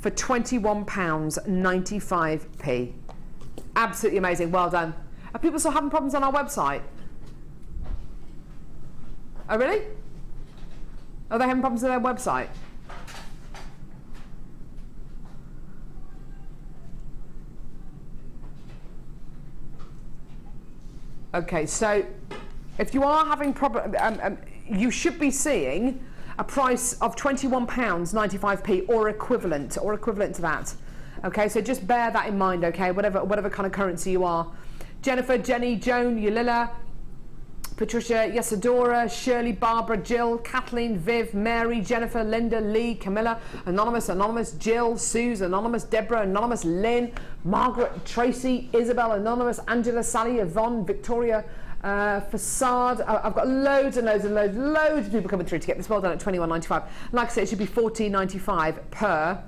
for £21.95p. Absolutely amazing, well done. Are people still having problems on our website? Oh really? Are they having problems with their website? Okay, so if you are having problems, you should be seeing a price of £21.95p or equivalent to that. Okay, so just bear that in mind, okay, whatever kind of currency you are. Jennifer, Jenny, Joan, Yulila, Patricia, Yesadora, Shirley, Barbara, Jill, Kathleen, Viv, Mary, Jennifer, Linda, Lee, Camilla, Anonymous, Jill, Suze, Anonymous, Deborah, Anonymous, Lynn, Margaret, Tracy, Isabel, Anonymous, Angela, Sally, Yvonne, Victoria, Facade. I've got loads of people coming through to get this. Well done at $21.95. Like I said, it should be $14.95 per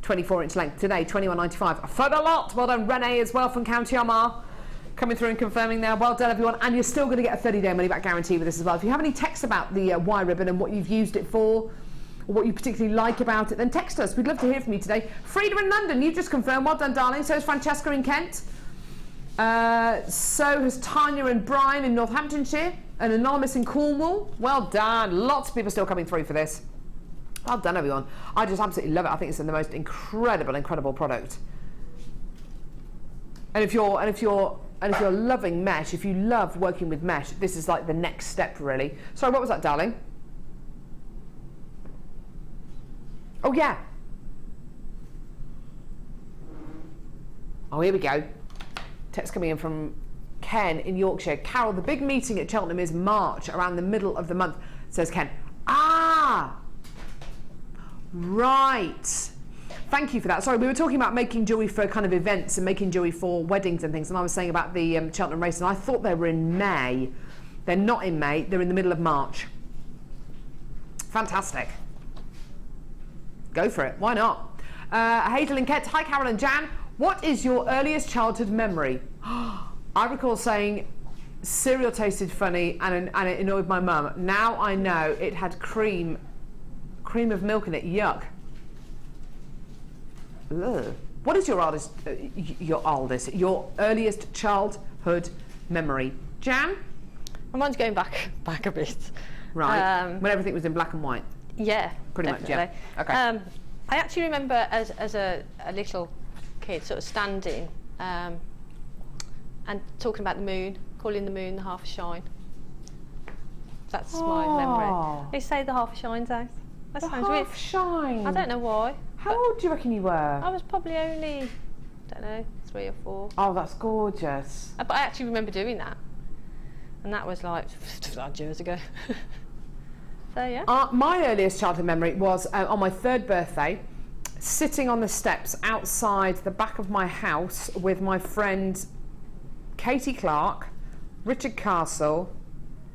24-inch length. Today, $21.95. I've heard a lot. Well done, Renee as well from County Armagh. Coming through and confirming there. Well done, everyone. And you're still going to get a 30-day money-back guarantee with this as well. If you have any texts about the wire ribbon and what you've used it for, or what you particularly like about it, then text us. We'd love to hear from you today. Frida in London, you've just confirmed. Well done, darling. So is Francesca in Kent. So has Tanya and Brian in Northamptonshire, and Anonymous in Cornwall. Well done. Lots of people still coming through for this. Well done, everyone. I just absolutely love it. I think it's the most incredible product. And if you're loving mesh, if you love working with mesh, this is like the next step, really. Sorry, what was that, darling? Oh yeah. Oh, here we go. Text coming in from Ken in Yorkshire. Carol, the big meeting at Cheltenham is March, around the middle of the month, says Ken. Ah, right. Thank you for that. Sorry, we were talking about making jewellery for kind of events and making jewellery for weddings and things, and I was saying about the Cheltenham race, and I thought they were in May. They're not in May, they're in the middle of March. Fantastic. Go for it, why not? Hazel in Kent, hi Carol and Jan. What is your earliest childhood memory? I recall saying cereal tasted funny and it annoyed my mum. Now I know it had cream of milk in it. Yuck. Ugh. What is your earliest childhood memory? Jan? Mine's going back a bit. Right. When everything was in black and white. Yeah. Pretty definitely. much. Yeah. Okay. I actually remember as a little kid sort of standing and talking about the moon, calling the moon the half a shine. That's my memory. They say the half a shine's out. That sounds weird. Half shine. I don't know why. How old do you reckon you were? I was probably only, I don't know, 3 or 4. Oh, that's gorgeous. But I actually remember doing that. And that was like years ago. So yeah. My earliest childhood memory was on my 3rd birthday, sitting on the steps outside the back of my house with my friend Katie Clark, Richard Castle,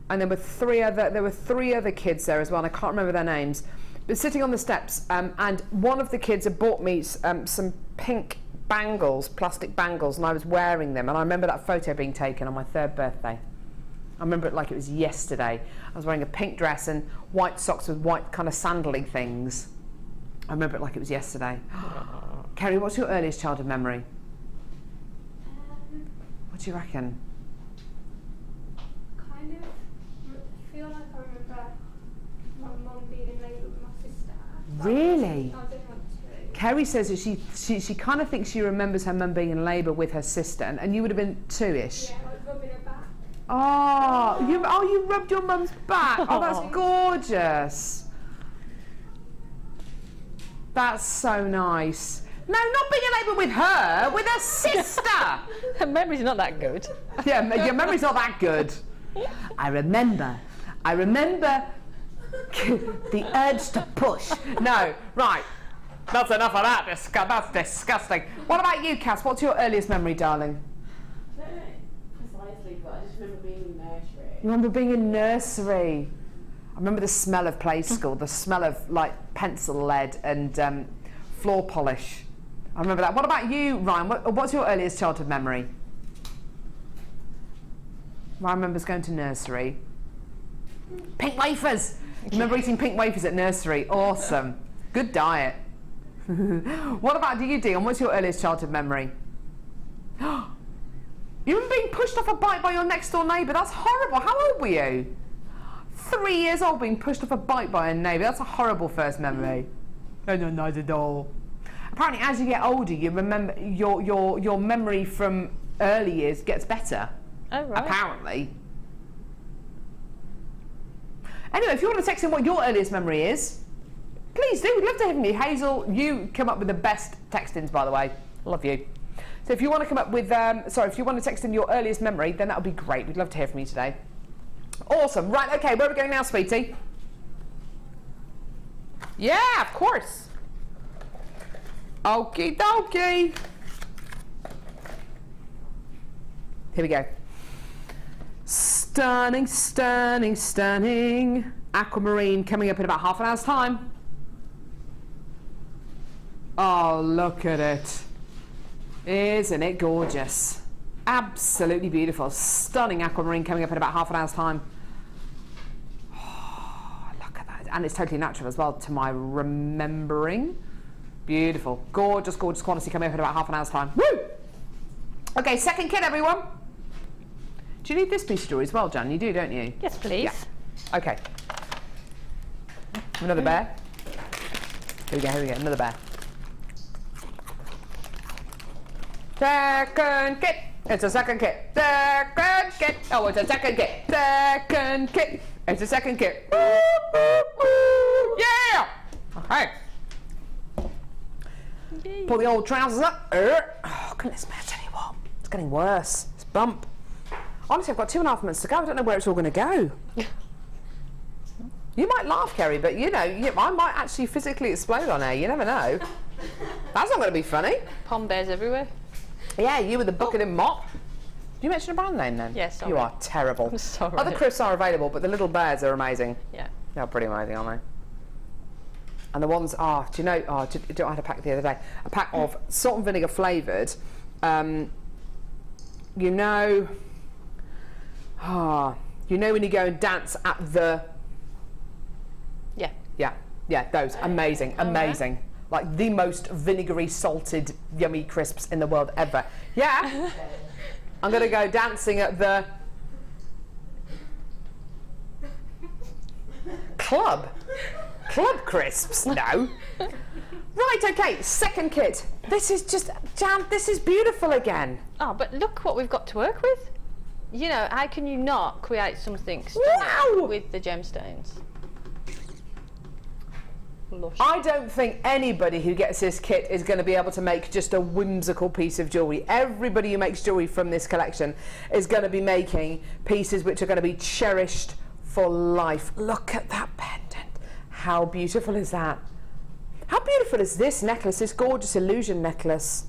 and there were 3 other kids there as well, and I can't remember their names. But sitting on the steps, and one of the kids had bought me some pink bangles, plastic bangles, and I was wearing them, and I remember that photo being taken on my 3rd birthday. I remember it like it was yesterday. I was wearing a pink dress and white socks with white kind of sandally things. I remember it like it was yesterday. Kerry, what's your earliest childhood memory? What do you reckon? Kind of feel like I remember my mum being in labour with my sister. Really? I don't want to. Kerry says that she kind of thinks she remembers her mum being in labour with her sister, and you would have been 2-ish. Yeah, like rubbing her back. Oh, you rubbed your mum's back. Oh, that's gorgeous. That's so nice. No, not being in labour with her, with her sister. Her memory's not that good. Yeah, your memory's not that good. I remember the urge to push. No, right. That's enough of that. That's disgusting. What about you, Cass? What's your earliest memory, darling? I don't know precisely, but I just remember being in nursery. You remember being in nursery? I remember the smell of play school, the smell of like pencil lead and floor polish. I remember that. What about you, Ryan? What's your earliest childhood memory? Ryan remembers going to nursery. Pink wafers! You remember eating pink wafers at nursery? Awesome. Good diet. What about you, Dion? What's your earliest childhood memory? You remember being pushed off a bike by your next door neighbour? That's horrible. How old were you? 3 years old, being pushed off a bike by a neighbour. That's a horrible first memory. No, not at all. Apparently, as you get older, you remember your memory from early years gets better. Oh, right. Apparently. Anyway, if you want to text in what your earliest memory is, please do. We'd love to hear from you. Hazel, you come up with the best text-ins, by the way. Love you. So if you want to come up with, if you want to text in your earliest memory, then that would be great. We'd love to hear from you today. Awesome. Right, okay, where are we going now, sweetie? Yeah, of course. Okie dokie. Here we go. Stunning, stunning, stunning. Aquamarine coming up in about half an hour's time. Oh, look at it. Isn't it gorgeous? Absolutely beautiful. Stunning aquamarine coming up in about half an hour's time. Oh, look at that. It's and it's totally natural as well, to my remembering. Beautiful, gorgeous, gorgeous quality coming up in about half an hour's time. Woo! Okay, second kit, everyone. Do you need this piece of jewellery as well, Jan? You do, don't you? Yes, please. Yeah. Okay. Another bear. Here we go, another bear. Second kit. It's a second kit. Second kit. Oh, it's a second kit. Second kit. It's a second kit. Yeah! Okay. Pull the old trousers up. Oh, goodness me, I tell you what. It's getting worse. It's bump. Honestly, I've got 2.5 months to go. I don't know where it's all going to go. You might laugh, Kerry, but you know, I might actually physically explode on air. You never know. That's not going to be funny. Pom bears everywhere. Yeah, you with the bucket and mop. Did you mention a brand name then? Yes, sorry. You are terrible. I'm sorry. Other crisps are available, but the little bears are amazing. Yeah. They're pretty amazing, aren't they? And the ones are, do you know, I had a pack the other day, a pack of salt and vinegar flavoured, you know when you go and dance at the... Yeah, those, amazing. Like the most vinegary, salted, yummy crisps in the world ever. Yeah, I'm gonna go dancing at the... Club crisps, no. Right, okay, second kit. This is just, Jan, this is beautiful again. Oh, but look what we've got to work with. You know, how can you not create something stunning Wow! with the gemstones? Lush. I don't think anybody who gets this kit is going to be able to make just a whimsical piece of jewellery. Everybody who makes jewellery from this collection is going to be making pieces which are going to be cherished for life. Look at that pendant. How beautiful is that? How beautiful is this necklace, this gorgeous illusion necklace?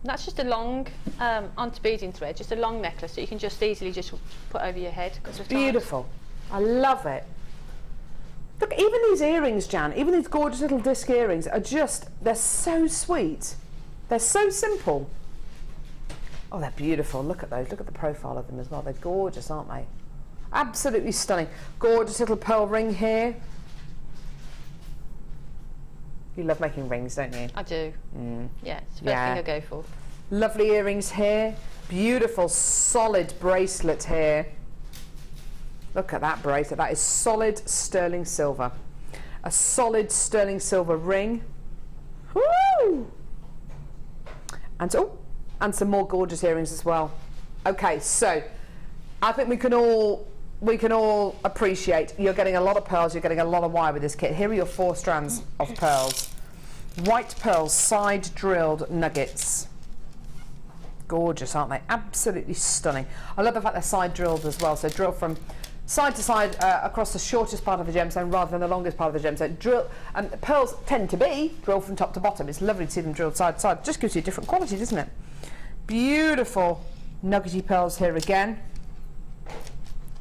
That's just a long, onto beading thread, just a long necklace that you can just easily just put over your head. It's beautiful. I love it. Look, even these earrings, Jan, even these gorgeous little disc earrings are just, they're so sweet. They're so simple. Oh, they're beautiful. Look at those. Look at the profile of them as well. They're gorgeous, aren't they? Absolutely stunning. Gorgeous little pearl ring here. You love making rings, don't you? I do. Yeah, it's the first thing I go for. Lovely earrings here. Beautiful, solid bracelet here. Look at that bracelet. That is solid sterling silver. A solid sterling silver ring. Woo! And some more gorgeous earrings as well. Okay, so I think we can all appreciate you're getting a lot of pearls, you're getting a lot of wire with this kit. Here are your 4 strands of pearls. White pearls, side drilled nuggets. Gorgeous, aren't they? Absolutely stunning. I love the fact they're side drilled as well, so drill from side to side across the shortest part of the gemstone rather than the longest part of the gemstone. Drill, and pearls tend to be drilled from top to bottom. It's lovely to see them drilled side to side. Just gives you a different quality, doesn't it? Beautiful nuggety pearls here again.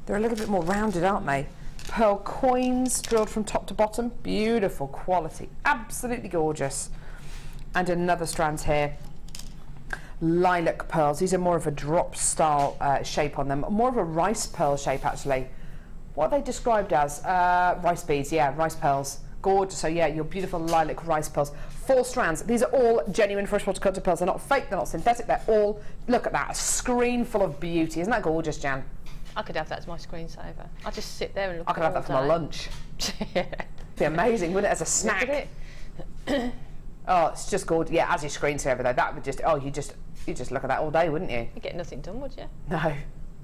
They're a little bit more rounded, aren't they? Pearl coins drilled from top to bottom. Beautiful quality. Absolutely gorgeous. And another strand here. Lilac pearls. These are more of a drop style shape on them. More of a rice pearl shape, actually. What are they described as? Rice beads, yeah, rice pearls. Gorgeous. So yeah, your beautiful lilac rice pearls. 4 strands. These are all genuine freshwater cut pearls. They're not fake, they're not synthetic, they're all, look at that, a screen full of beauty. Isn't that gorgeous, Jan? I could have that as my screensaver. I'll just sit there and look I at could it have that for my lunch. Yeah. Be amazing, wouldn't it, as a snack? Look at it. Oh, it's just gorgeous. Yeah, as your screensaver though, that would just, oh, you just look at that all day, wouldn't you? You'd get nothing done, would you? No,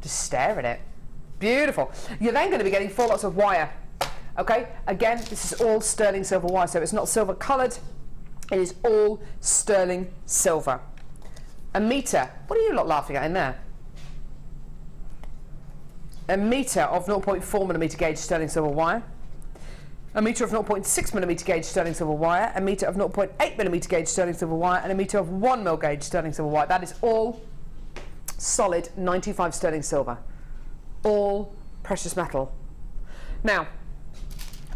just stare at it. Beautiful. You're then going to be getting 4 lots of wire. Okay, again, this is all sterling silver wire, so it's not silver coloured. It is all sterling silver. A metre. What are you lot laughing at in there? A metre of 0.4mm gauge sterling silver wire. A metre of 0.6mm gauge sterling silver wire. A metre of 0.8mm gauge sterling silver wire. And a metre of 1mm gauge sterling silver wire. That is all solid 95 sterling silver. All precious metal. Now,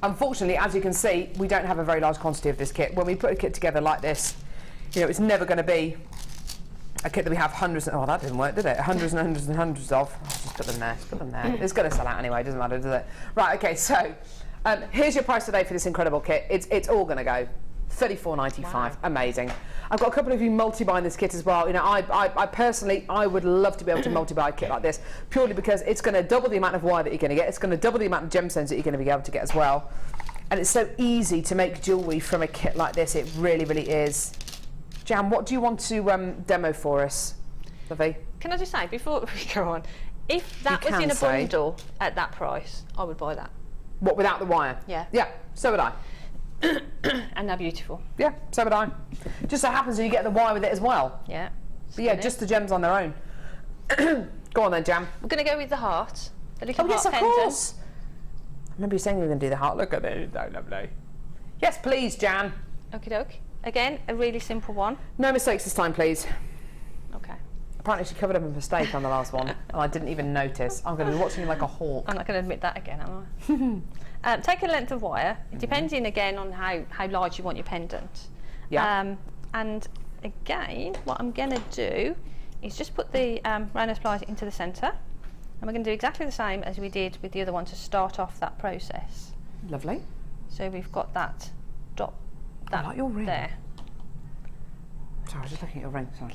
unfortunately, as you can see, we don't have a very large quantity of this kit. When we put a kit together like this, you know, it's never going to be a kit that we have hundreds. Oh, that didn't work, did it? Hundreds and hundreds and hundreds of. Oh, just put them there. Put them there. It's going to sell out anyway. It doesn't matter, does it? Right. Okay. So, Here's your price today for this incredible kit. It's all going to go $34.95. Wow. Amazing. I've got a couple of you multi-buying this kit as well. You know, I personally, I would love to be able to multi-buy a kit like this, purely because it's going to double the amount of wire that you're going to get. It's going to double the amount of gemstones that you're going to be able to get as well. And it's so easy to make jewellery from a kit like this. It really, really is. Jan, what do you want to demo for us, Lovey? Can I just say, before we go on, if that was in a bundle at that price, I would buy that. What, without the wire? Yeah. Yeah, so would I. And they're beautiful. Yeah, so would I. Just so happens that you get the wire with it as well. Yeah. But yeah, just the gems on their own. Go on then, Jan. We're going to go with the heart. The little Oh, heart yes, of pendant. course. I remember you saying you were going to do the heart. Look at it. So lovely. Yes, please, Jan. Okie doke. Again, a really simple one. No mistakes this time, please. Okay. Apparently she covered up a mistake on the last one, and I didn't even notice. I'm going to be watching you like a hawk. I'm not going to admit that again, am I? Take a length of wire, depending again on how large you want your pendant. Yeah. And again, what I'm going to do is just put the round pliers into the centre, and we're going to do exactly the same as we did with the other one to start off that process. Lovely. So we've got that dot, I like your ring. there. Sorry, I was just looking at your ring. Sorry.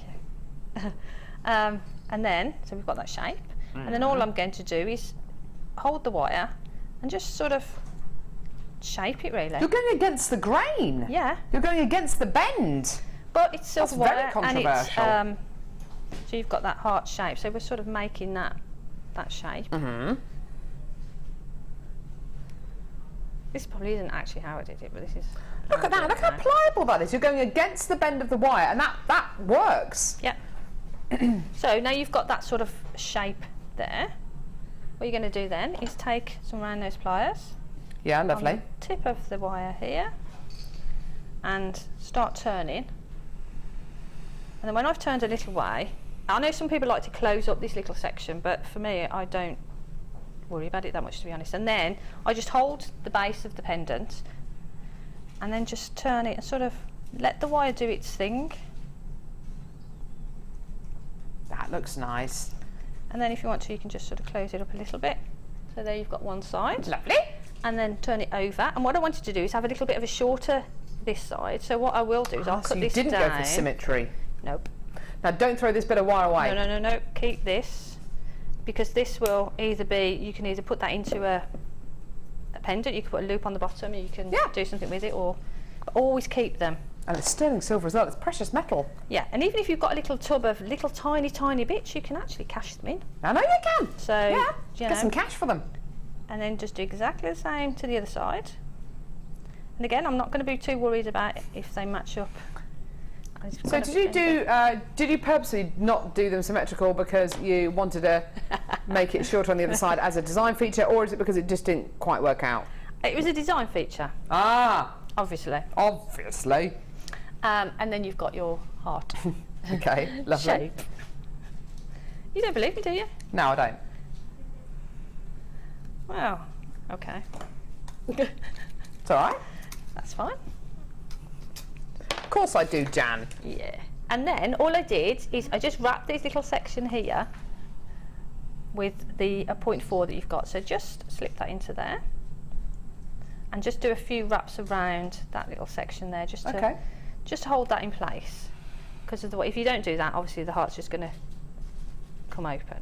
And then, so we've got that shape, and then all I'm going to do is hold the wire and just sort of shape it really. You're going against the grain. Yeah. You're going against the bend. But it's silver That's very wire and it's, controversial. so you've got that heart shape, so we're sort of making that shape. This probably isn't actually how I did it, but this is. Look at that. Look how pliable that is. You're going against the bend of the wire, and that works. Yep. So now you've got that sort of shape there. What you're going to do then is take some round nose pliers. Yeah, On lovely. the tip of the wire here, and start turning. And then when I've turned a little way, I know some people like to close up this little section, but for me, I don't worry about it that much, to be honest. And then I just hold the base of the pendant and then just turn it and sort of let the wire do its thing. That looks nice. And then if you want to, you can just sort of close it up a little bit. So there you've got one side. Lovely. And then turn it over. And what I wanted to do is have a little bit of a shorter this side. So what I will do is I'll so cut you this didn't down. go for symmetry. Nope. Now don't throw this bit of wire away. No. Keep this, because this will either be, you can either put that into a pendant, you can put a loop on the bottom, you can do something with it, or always keep them. And it's sterling silver as well. It's precious metal. Yeah, and even if you've got a little tub of little tiny bits, you can actually cash them in. I know you can. So Yeah. you Get know, some cash for them. and then just do exactly the same to the other side. And again, I'm not going to be too worried about if they match up. So did you purposely not do them symmetrical because you wanted to make it shorter on the other side as a design feature, or is it because it just didn't quite work out? It was a design feature, Ah, obviously. obviously. And then you've got your heart Okay, lovely. shape. You don't believe me, do you? No, I don't. Well, okay. It's all right. That's fine. Of course I do, Jan. Yeah. And then all I did is I just wrapped this little section here with the 0.4 that you've got. So just slip that into there. And just do a few wraps around that little section there, just to hold that in place. Because of the way, if you don't do that, obviously the heart's just going to come open.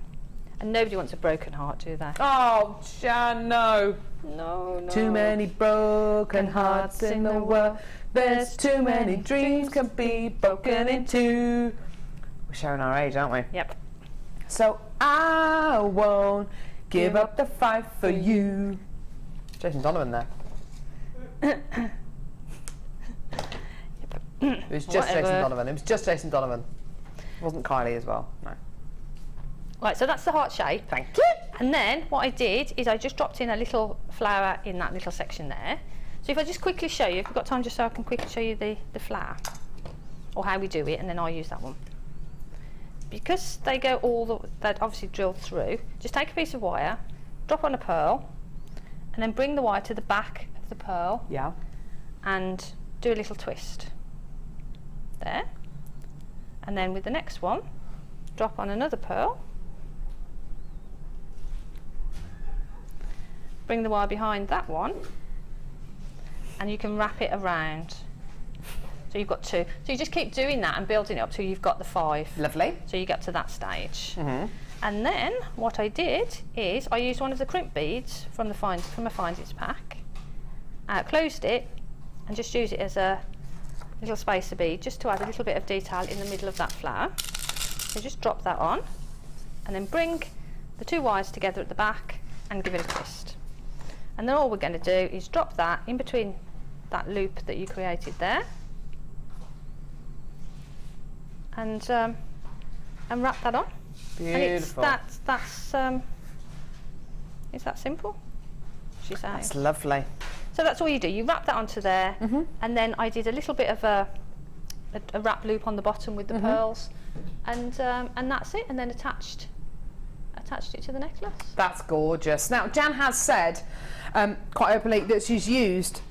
And nobody wants a broken heart, do they? Oh, Jan, no. No. Too many broken hearts in the world. There's too many dreams can be broken in two. We're showing our age, aren't we? Yep. So I won't give up the fight for you. Jason Donovan there. It was just Whatever. Jason Donovan. It was just Jason Donovan. It wasn't Kylie as well. No. Right, so that's the heart shape. Thank you. And then what I did is I just dropped in a little flower in that little section there. So if I just quickly show you, if you've got time just so I can quickly show you the flower, or how we do it, and then I'll use that one. Because they go they're obviously drilled through, just take a piece of wire, drop on a pearl, and then bring the wire to the back of the pearl. Yeah. And do a little twist. There. And then with the next one, drop on another pearl. Bring the wire behind that one and you can wrap it around. So you've got 2. So you just keep doing that and building it up till you've got the 5. Lovely. So you get to that stage. And then what I did is I used one of the crimp beads from a Find It's pack, closed it, and just use it as a little spacer bead just to add a little bit of detail in the middle of that flower. So just drop that on, and then bring the 2 wires together at the back and give it a twist. And then all we're going to do is drop that in between that loop that you created there, and wrap that on. Beautiful. And it's that simple, she says. That's lovely. So that's all you do. You wrap that onto there, and then I did a little bit of a wrap loop on the bottom with the pearls, and that's it. And then attached it to the necklace. That's gorgeous. Now, Jan has said quite openly that she's used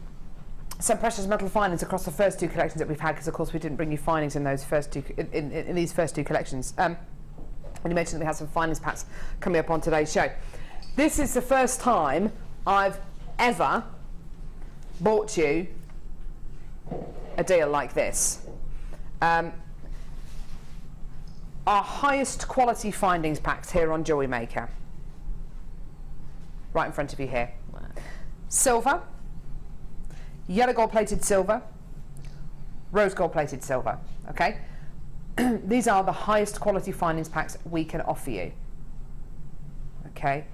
some precious metal findings across the first 2 collections that we've had, because of course we didn't bring you findings in those first 2 in these first 2 collections. And you mentioned that we have some findings packs coming up on today's show. This is the first time I've ever bought you a deal like this. Our highest quality findings packs here on Jewellery Maker. Right in front of you here. Wow. Silver, yellow gold plated silver, rose gold plated silver, okay? These are the highest quality findings packs we can offer you, okay?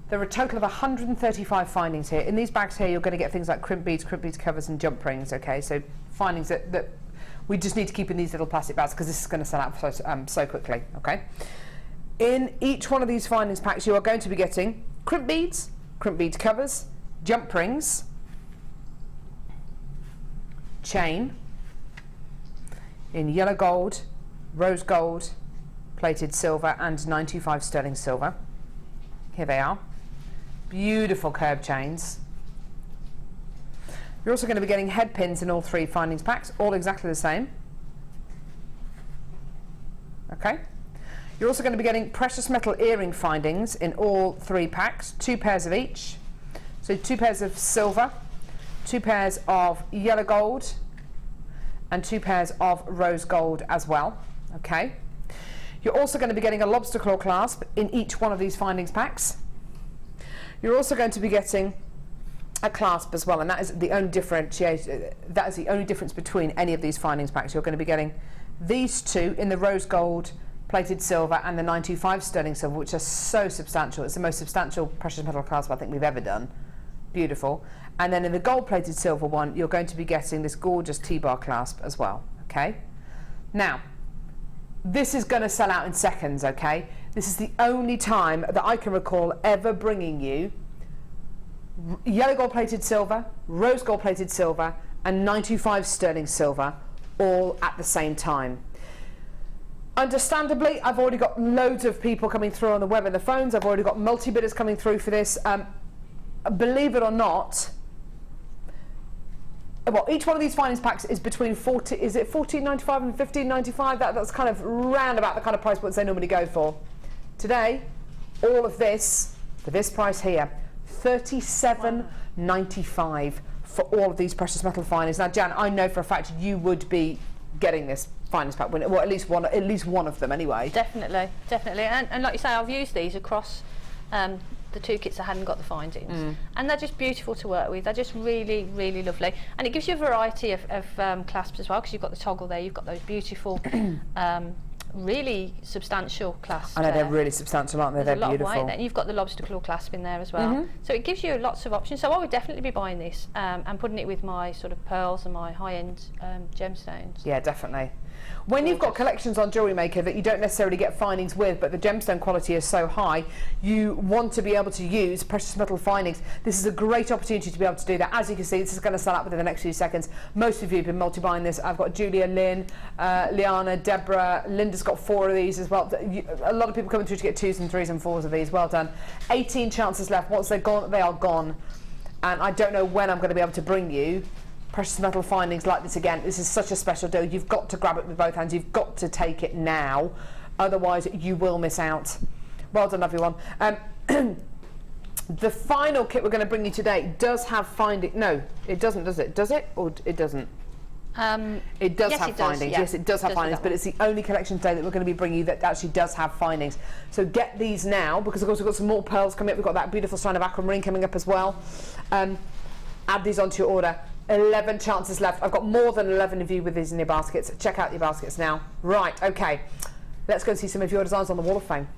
There are a total of 135 findings here. In these bags here, you're going to get things like crimp beads covers, and jump rings, okay? So findings that we just need to keep in these little plastic bags, because this is going to sell out so quickly, okay? In each one of these findings packs, you are going to be getting crimp beads covers, jump rings, chain in yellow gold, rose gold, plated silver, and 925 sterling silver. Here they are. Beautiful curb chains. You're also going to be getting head pins in all 3 findings packs, all exactly the same. Okay. You're also going to be getting precious metal earring findings in all 3 packs, 2 pairs of each. So 2 pairs of silver, 2 pairs of yellow gold, and 2 pairs of rose gold as well. Okay. You're also going to be getting a lobster claw clasp in each one of these findings packs. You're also going to be getting a clasp as well, and that is the only difference between any of these findings packs. You're going to be getting these 2 in the rose gold plated silver and the 925 sterling silver, which are so substantial. It's the most substantial precious metal clasp I think we've ever done. Beautiful. And then in the gold plated silver one, you're going to be getting this gorgeous T-bar clasp as well. Okay. Now, this is going to sell out in seconds, okay? This is the only time that I can recall ever bringing you yellow gold plated silver, rose gold plated silver, and 925 sterling silver all at the same time. Understandably, I've already got loads of people coming through on the web and the phones. I've already got multi-bidders coming through for this. Believe it or not, well, each one of these findings packs is between $14.95 and $15.95. That's kind of round about the kind of price points they normally go for. Today, all of this for this price here, $37.95 for all of these precious metal findings. Now, Jan, I know for a fact you would be getting this findings pack, well, at least one of them anyway. Definitely, and like you say, I've used these across the 2 kits that hadn't got the findings, and they're just beautiful to work with. They're just really, really lovely, and it gives you a variety of clasps as well, because you've got the toggle there, you've got those beautiful really substantial clasps. I know they're really substantial, aren't they? They're beautiful. Weight there. You've got the lobster claw clasp in there as well, so it gives you lots of options. So I would definitely be buying this and putting it with my sort of pearls and my high-end gemstones. Yeah, definitely. When you've got collections on Jewellery Maker that you don't necessarily get findings with, but the gemstone quality is so high, you want to be able to use precious metal findings. This is a great opportunity to be able to do that. As you can see, this is going to sell out within the next few seconds. Most of you have been multi-buying this. I've got Julia, Lynn, Liana, Deborah, Linda's got 4 of these as well. A lot of people coming through to get 2s and 3s and 4s of these. Well done. 18 chances left. Once they're gone, they are gone. And I don't know when I'm going to be able to bring you precious metal findings like this again. This is such a special deal. You've got to grab it with both hands. You've got to take it now, otherwise you will miss out. Well done, everyone. The final kit we're going to bring you today does have finding. No, it doesn't, does it? Does it? Or it doesn't? It does have findings. Yes, it does have findings, but it's the only collection today that we're going to be bringing you that actually does have findings. So get these now, because of course we've got some more pearls coming up. We've got that beautiful strand of aquamarine coming up as well. Add these onto your order. 11 chances left. I've got more than 11 of you with these in your baskets. Check out your baskets now. Right, okay. Let's go and see some of your designs on the Wall of Fame.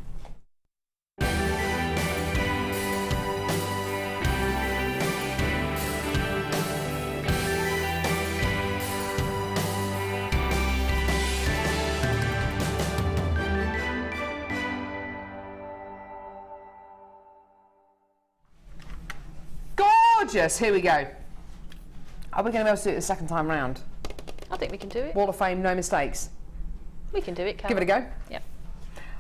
Gorgeous, here we go. Are we going to be able to do it the second time round? I think we can do it. Wall of Fame, no mistakes. We can do it, Carol. Give it a go. Yep.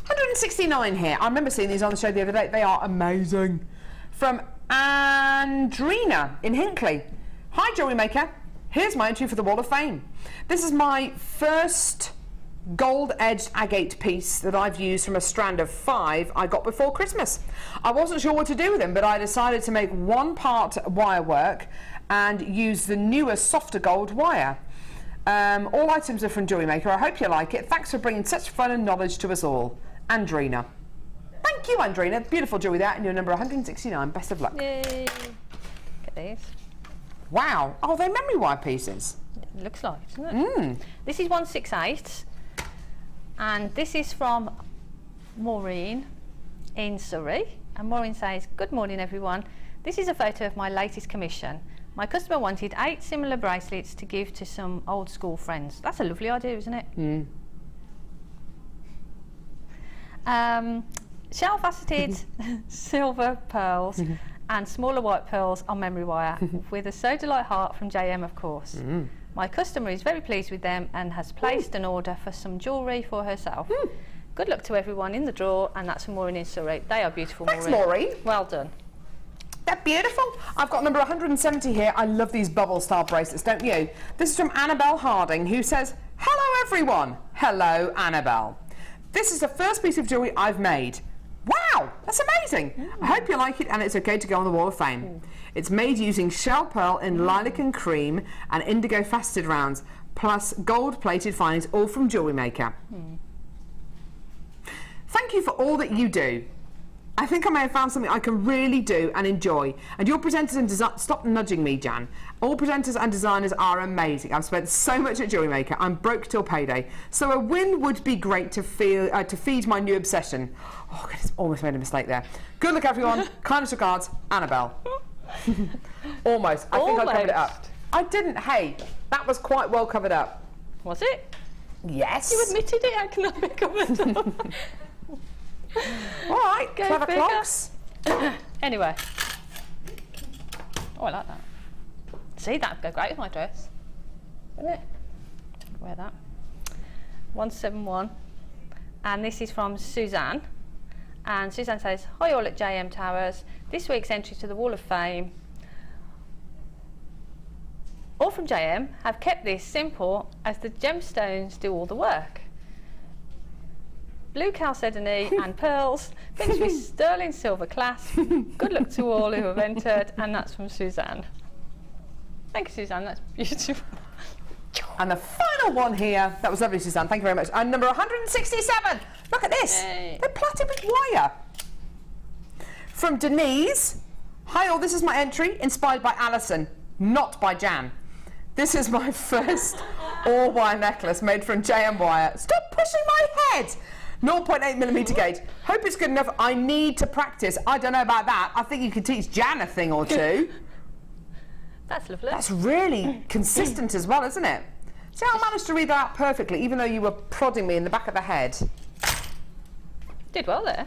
169 here. I remember seeing these on the show the other day. They are amazing. From Andrina in Hinckley. Hi, Jewellery Maker. Here's my entry for the Wall of Fame. This is my first gold-edged agate piece that I've used from a strand of 5 I got before Christmas. I wasn't sure what to do with them, but I decided to make one part wire work and use the newer, softer gold wire. All items are from Jewellery Maker. I hope you like it. Thanks for bringing such fun and knowledge to us all. Andrina. Thank you, Andrina. Beautiful jewellery there, and you're number 169. Best of luck. Yay. Look at these. Wow. Oh, they're memory wire pieces. It looks like, doesn't it? This is 168, and this is from Maureen in Surrey. And Maureen says, "Good morning, everyone. This is a photo of my latest commission. My customer wanted 8 similar bracelets to give to some old school friends." That's a lovely idea, isn't it? Shell faceted silver pearls and smaller white pearls on memory wire with a Rhodolite heart from JM, of course. My customer is very pleased with them and has placed an order for some jewellery for herself. Good luck to everyone in the draw, and that's from Maureen in Surrey. They are beautiful, Thanks, Maureen. Maureen. Well done. They're beautiful. I've got number 170 here. I love these bubble style bracelets, don't you? This is from Annabelle Harding, who says, "Hello, everyone." Hello, Annabelle. This is the first piece of jewellery I've made. Wow, that's amazing. I hope you like it, and it's okay to go on the Wall of Fame. It's made using shell pearl in lilac and cream and indigo faceted rounds, plus gold plated findings, all from Jewellery Maker. Thank you for all that you do. I think I may have found something I can really do and enjoy. And your presenters and stop nudging me, Jan. All presenters and designers are amazing. I've spent so much at Jewellery Maker. I'm broke till payday. So a win would be great to feed my new obsession. Oh, goodness, almost made a mistake there. Good luck, everyone. Kindest regards, Annabelle. Almost. I think I covered it up. I didn't. Hey, that was quite well covered up. Was it? Yes. You admitted it. How can I be covered up? All right, Go clever figure. clocks. Anyway. Oh, I like that. See, that'd go great with my dress. Wouldn't it? Wear that. 171. And this is from Suzanne. And Suzanne says, "Hi all at JM Towers. This week's entry to the Wall of Fame. All from JM have kept this simple as the gemstones do all the work. Blue chalcedony and pearls, finished with sterling silver clasp. Good luck to all who have entered," and that's from Suzanne. Thank you, Suzanne, that's beautiful. And the final one here, that was lovely, Suzanne, thank you very much. And number 167, look at this. Yay. They're plaited with wire. From Denise, "Hi all, this is my entry, inspired by Alison, not by Jan. This is my first all-wire necklace made from JM wire. Stop pushing my head. 0.8mm gauge. Hope it's good enough. I need to practice." I don't know about that. I think you could teach Jan a thing or two. That's lovely. That's really consistent as well, isn't it? See how I managed to read that out perfectly, even though you were prodding me in the back of the head. Did well there.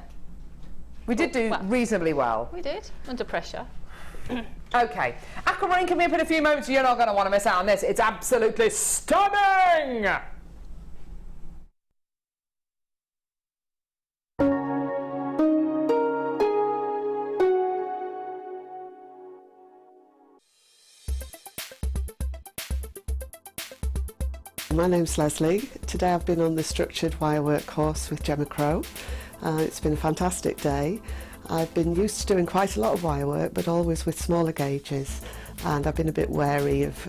We did do reasonably well. We did, under pressure. Okay, aquamarine coming up in a few moments. You're not going to want to miss out on this. It's absolutely stunning! My name's Leslie. Today I've been on the structured wirework course with Gemma Crow. It's been a fantastic day. I've been used to doing quite a lot of wire work, but always with smaller gauges, and I've been a bit wary of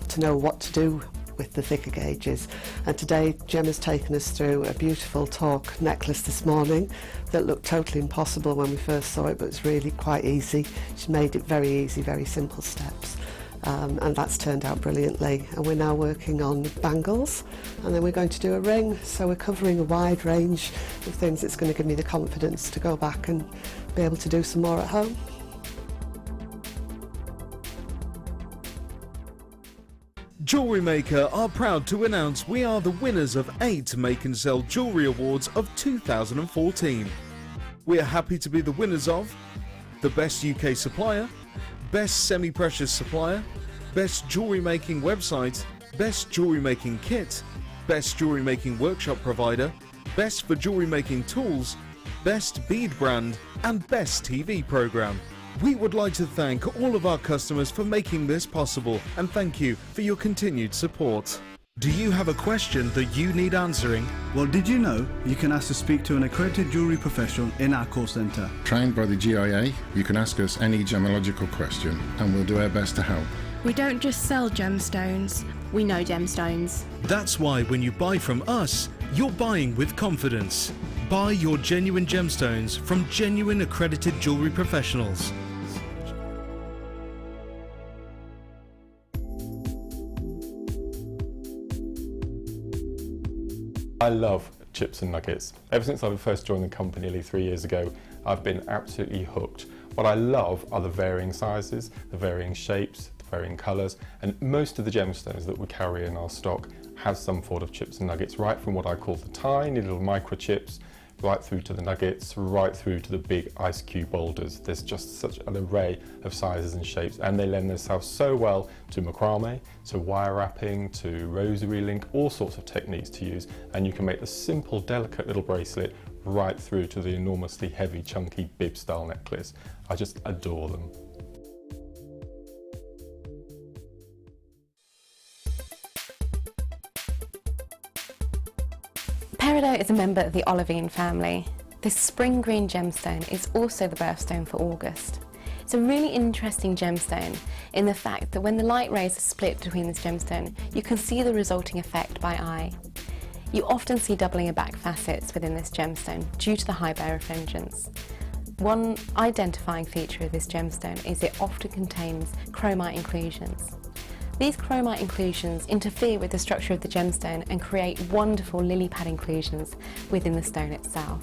to know what to do with the thicker gauges. And today Gem has taken us through a beautiful torque necklace this morning that looked totally impossible when we first saw it, but it's really quite easy. She made it very easy, very simple steps. And that's turned out brilliantly, and we're now working on bangles, and then we're going to do a ring, so we're covering a wide range of things that's going to give me the confidence to go back and be able to do some more at home. Jewellery Maker are proud to announce we are the winners of 8 Make and Sell Jewellery Awards of 2014. We are happy to be the winners of the Best UK Supplier, Best Semi-Precious Supplier, Best Jewellery Making Website, Best Jewellery Making Kit, Best Jewellery Making Workshop Provider, Best for Jewellery Making Tools, Best Bead Brand and Best TV Programme. We would like to thank all of our customers for making this possible, and thank you for your continued support. Do you have a question that you need answering? Well, did you know you can ask to speak to an accredited jewellery professional in our call centre? Trained by the GIA, you can ask us any gemological question and we'll do our best to help. We don't just sell gemstones, we know gemstones. That's why when you buy from us, you're buying with confidence. Buy your genuine gemstones from genuine accredited jewellery professionals. I love chips and nuggets. Ever since I first joined the company nearly 3 years ago, I've been absolutely hooked. What I love are the varying sizes, the varying shapes, the varying colours, and most of the gemstones that we carry in our stock have some form of chips and nuggets, right from what I call the tiny little microchips, right through to the nuggets, right through to the big ice cube boulders. There's just such an array of sizes and shapes, and they lend themselves so well to macrame, to wire wrapping, to rosary link, all sorts of techniques to use, and you can make the simple, delicate little bracelet right through to the enormously heavy, chunky bib style necklace. I just adore them. Peridot is a member of the olivine family. This spring green gemstone is also the birthstone for August. It's a really interesting gemstone in the fact that when the light rays are split between this gemstone, you can see the resulting effect by eye. You often see doubling of back facets within this gemstone due to the high birefringence. One identifying feature of this gemstone is it often contains chromite inclusions. These chromite inclusions interfere with the structure of the gemstone and create wonderful lily pad inclusions within the stone itself.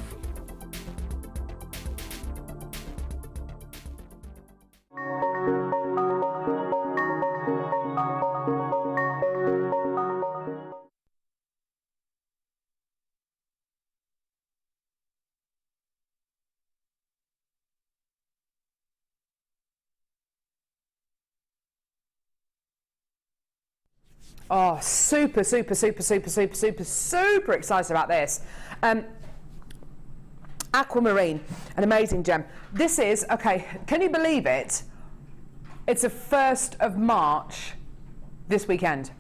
Oh, super, super, super, super, super, super, super excited about this. Aquamarine, an amazing gem. This is, okay, can you believe it? It's the 1st of March this weekend.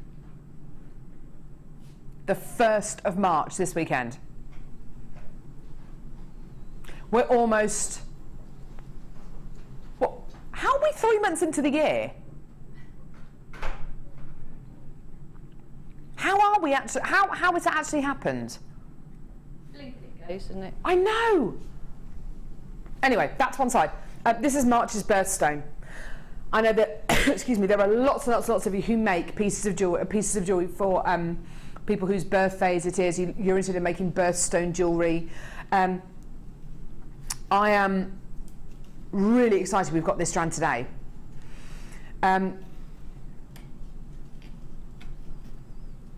The 1st of March this weekend. We're almost, what, how are we 3 months into the year? How are we actually, how has it actually happened? Blink it goes, isn't it? I know. Anyway, that's one side. This is March's birthstone. I know that, excuse me, there are lots and lots and lots of you who make pieces of jewellery for people whose birthdays it is. You're interested in making birthstone jewellery. I am really excited we've got this strand today.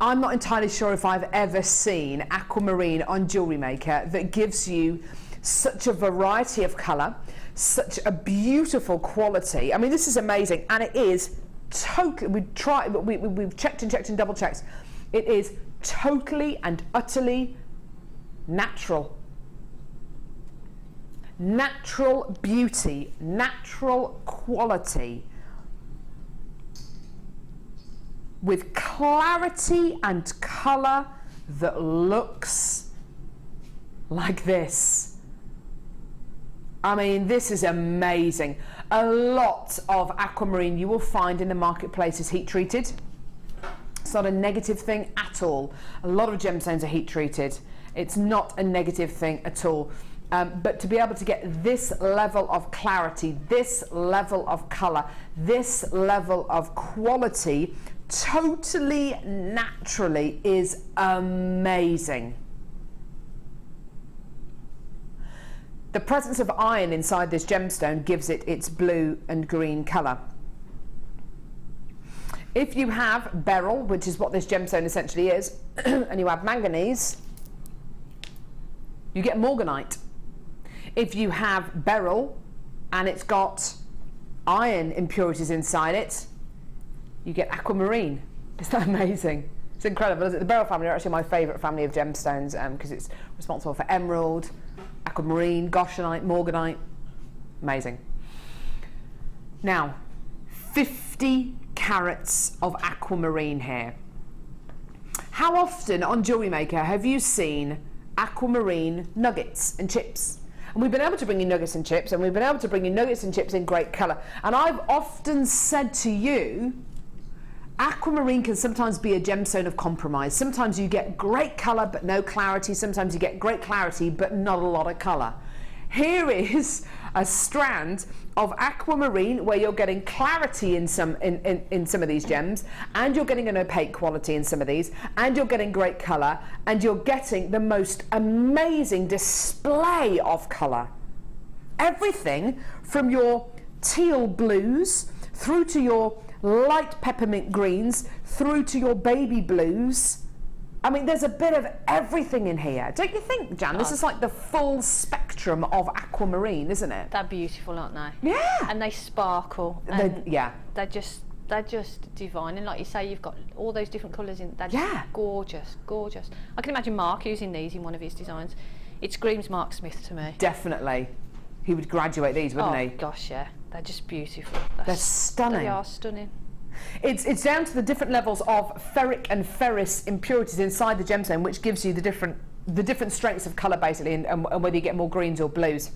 I'm not entirely sure if I've ever seen aquamarine on Jewellery Maker that gives you such a variety of colour, such a beautiful quality. I mean, this is amazing, and it is totally, we've checked and double checked. It is totally and utterly natural. Natural beauty, natural quality, with clarity and colour that looks like this. I mean, this is amazing. A lot of aquamarine you will find in the marketplace is heat treated. It's not a negative thing at all. A lot of gemstones are heat treated. It's not a negative thing at all. But to be able to get this level of clarity, this level of colour, this level of quality, totally naturally, is amazing. The presence of iron inside this gemstone gives it its blue and green colour. If you have beryl, which is what this gemstone essentially is, and you have manganese, you get morganite. If you have beryl and it's got iron impurities inside it, you get aquamarine. Isn't that amazing? It's incredible, isn't it? The beryl family are actually my favourite family of gemstones because it's responsible for emerald, aquamarine, goshenite, morganite. Amazing. Now, 50 carats of aquamarine here. How often on Jewellery Maker have you seen aquamarine nuggets and chips? And we've been able to bring you nuggets and chips, and we've been able to bring you nuggets and chips in great colour. And I've often said to you, aquamarine can sometimes be a gemstone of compromise. Sometimes you get great colour but no clarity. Sometimes you get great clarity but not a lot of colour. Here is a strand of aquamarine where you're getting clarity in some of these gems, and you're getting an opaque quality in some of these, and you're getting great colour, and you're getting the most amazing display of colour. Everything from your teal blues through to your light peppermint greens through to your baby blues. I mean, there's a bit of everything in here. Don't you think, Jan? This is like the full spectrum of aquamarine, isn't it? They're beautiful, aren't they? Yeah. And they sparkle. Yeah. They're just divine. And like you say, you've got all those different colours in. They're just gorgeous, gorgeous. I can imagine Mark using these in one of his designs. It screams Mark Smith to me. Definitely. He would graduate these, wouldn't he? Oh gosh, yeah. They're just beautiful. They're stunning. They are stunning. It's down to the different levels of ferric and ferrous impurities inside the gemstone, which gives you the different strengths of colour, basically, and whether you get more greens or blues.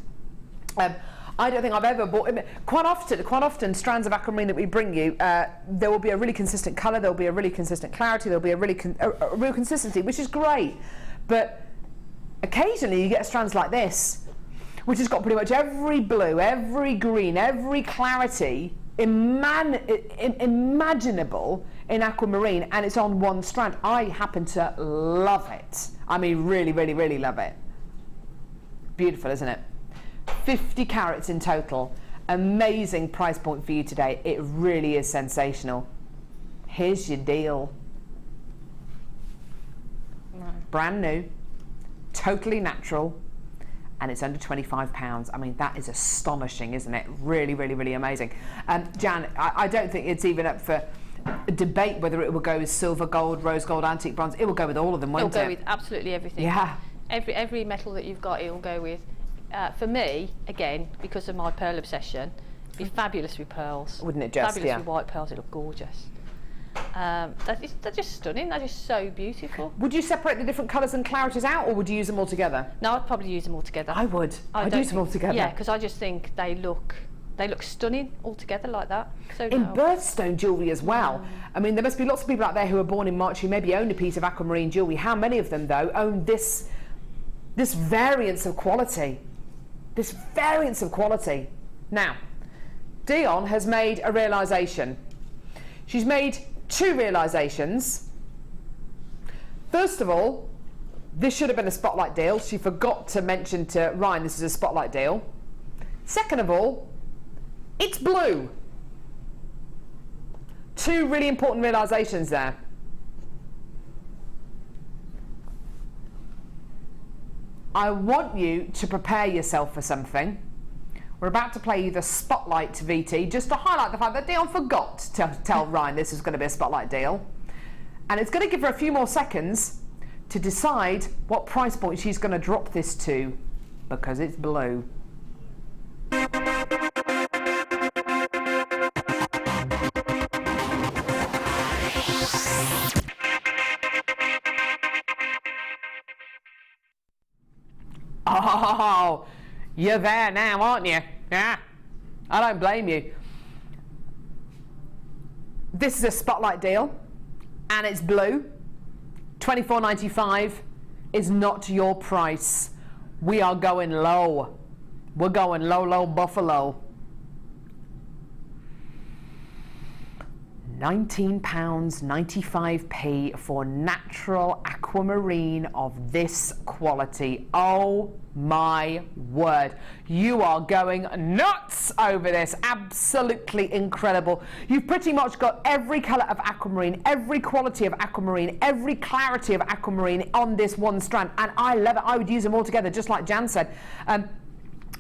I don't think I've ever bought. Quite often, strands of aquamarine that we bring you, there will be a really consistent colour, there will be a really consistent clarity, there will be a real consistency, which is great. But occasionally, you get strands like this, which has got pretty much every blue, every green, every clarity imaginable in aquamarine, and it's on one strand. I happen to love it. I mean, really, really, really love it. Beautiful, isn't it? 50 carats in total. Amazing price point for you today. It really is sensational. Here's your deal. Brand new, totally natural, and it's under £25. I mean, that is astonishing, isn't it? Really, really, really amazing. Jan, I don't think it's even up for a debate whether it will go with silver, gold, rose gold, antique bronze. It will go with all of them, won't it? It'll go with absolutely everything. Yeah. Every metal that you've got, it'll go with. For me, again, because of my pearl obsession, it'd be fabulous with pearls. Wouldn't it just? Fabulous with white pearls, it look gorgeous. They're just stunning, they're just so beautiful. Would you separate the different colours and clarities out, or would you use them all together? No, I'd probably use them all together. I would. I'd use them all together. Yeah, because I just think they look stunning all together like that. So in birthstone jewellery as well. I mean, there must be lots of people out there who are born in March who maybe own a piece of aquamarine jewellery. How many of them, though, own this variance of quality? This variance of quality. Now, Dion has made a realisation. She's made two realisations. First of all, this should have been a spotlight deal. She forgot to mention to Ryan this is a spotlight deal. Second of all, it's blue. Two really important realisations there. I want you to prepare yourself for something. We're about to play you the Spotlight VT, just to highlight the fact that Dion forgot to tell Ryan this was going to be a Spotlight deal. And it's going to give her a few more seconds to decide what price point she's going to drop this to, because it's blue. Oh, You're there now, aren't you? Yeah. I don't blame you. This is a spotlight deal, and it's blue. $24.95 is not your price. We are going low. We're going low, low buffalo. £19.95 for natural aquamarine of this quality. Oh my word. You are going nuts over this. Absolutely incredible. You've pretty much got every colour of aquamarine, every quality of aquamarine, every clarity of aquamarine on this one strand. And I love it. I would use them all together, just like Jan said.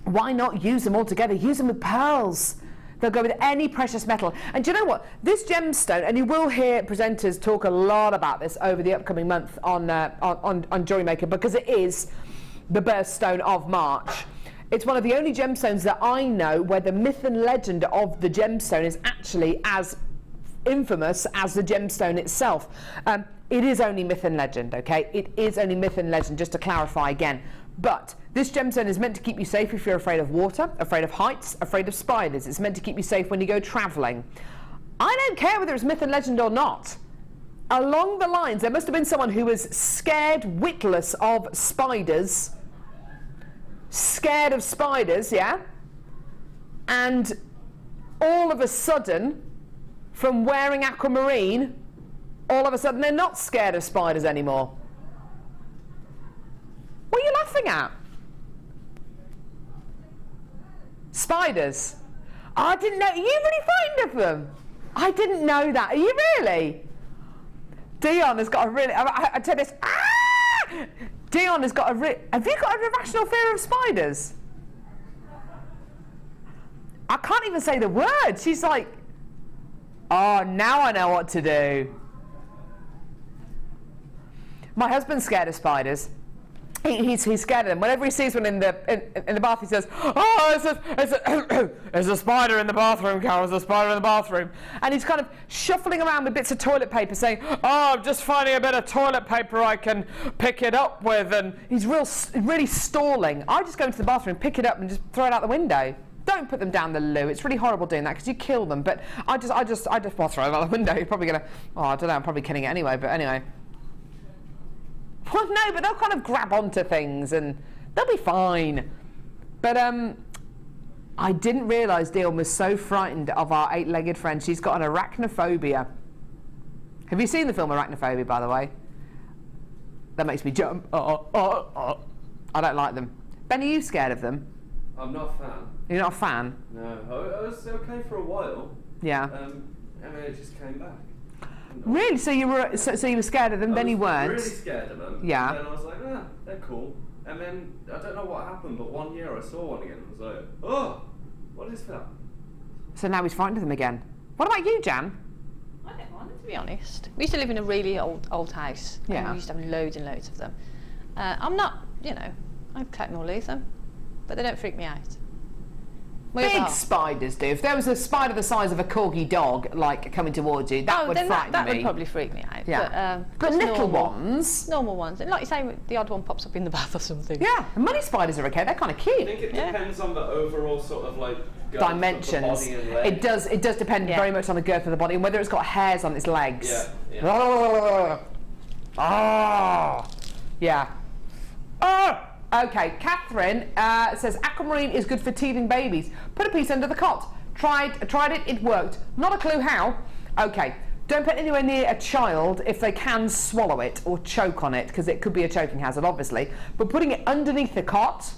Why not use them all together? Use them with pearls. They'll go with any precious metal. And do you know what? This gemstone, and you will hear presenters talk a lot about this over the upcoming month on Jewellery Maker, because it is the birthstone of March. It's one of the only gemstones that I know where the myth and legend of the gemstone is actually as infamous as the gemstone itself. It is only myth and legend, okay? It is only myth and legend, just to clarify again. But this gemstone is meant to keep you safe if you're afraid of water, afraid of heights, afraid of spiders. It's meant to keep you safe when you go travelling. I don't care whether it's myth and legend or not. Along the lines, there must have been someone who was scared witless of spiders. Scared of spiders, yeah? And all of a sudden, from wearing aquamarine, all of a sudden they're not scared of spiders anymore. What are you laughing at? Spiders. Oh, I didn't know. Are you really frightened of them? I didn't know that. Are you really? Dion has got a really... I tell you this. Ah! Dion has got a... Have you got an irrational fear of spiders? I can't even say the word. She's like... Oh, now I know what to do. My husband's scared of spiders. He's scared of them. Whenever he sees one in the bath, he says, "Oh, there's a spider in the bathroom, Carol. There's a spider in the bathroom." And he's kind of shuffling around with bits of toilet paper, saying, "Oh, I'm just finding a bit of toilet paper I can pick it up with." And he's really stalling. I just go into the bathroom, pick it up, and just throw it out the window. Don't put them down the loo. It's really horrible doing that because you kill them. But I just well, throw them out the window. You're probably gonna. Oh, I don't know. I'm probably killing it anyway. But anyway. Well, no, but they'll kind of grab onto things and they'll be fine. But I didn't realise Dion was so frightened of our eight-legged friend. She's got an arachnophobia. Have you seen the film Arachnophobia, by the way? That makes me jump. I don't like them. Ben, are you scared of them? I'm not a fan. You're not a fan? No, I was okay for a while. Yeah. And then it just came back. Really? So you were scared of them, then you weren't? I was really scared of them. Yeah. And then I was like, they're cool. And then I don't know what happened, but one year I saw one again and was like, oh, what is that? So now he's frightened of them again. What about you, Jan? I don't mind them, to be honest. We used to live in a really old house. Yeah. And we used to have loads and loads of them. I'm not, I'd collect them or leave them, but they don't freak me out. Big spiders do. If there was a spider the size of a corgi dog, like, coming towards you, that would frighten me. That would probably freak me out. Yeah. But little ones? Normal ones. And like you say, the odd one pops up in the bath or something. Yeah, and money spiders are okay. They're kind of cute. I think it depends on the overall sort of like dimensions. Of the body and legs. It does depend very much on the girth of the body and whether it's got hairs on its legs. Yeah. Yeah. Okay, Catherine says aquamarine is good for teething babies. Put a piece under the cot. Tried it, it worked. Not a clue how. Okay, don't put it anywhere near a child if they can swallow it or choke on it, because it could be a choking hazard, obviously. But putting it underneath the cot,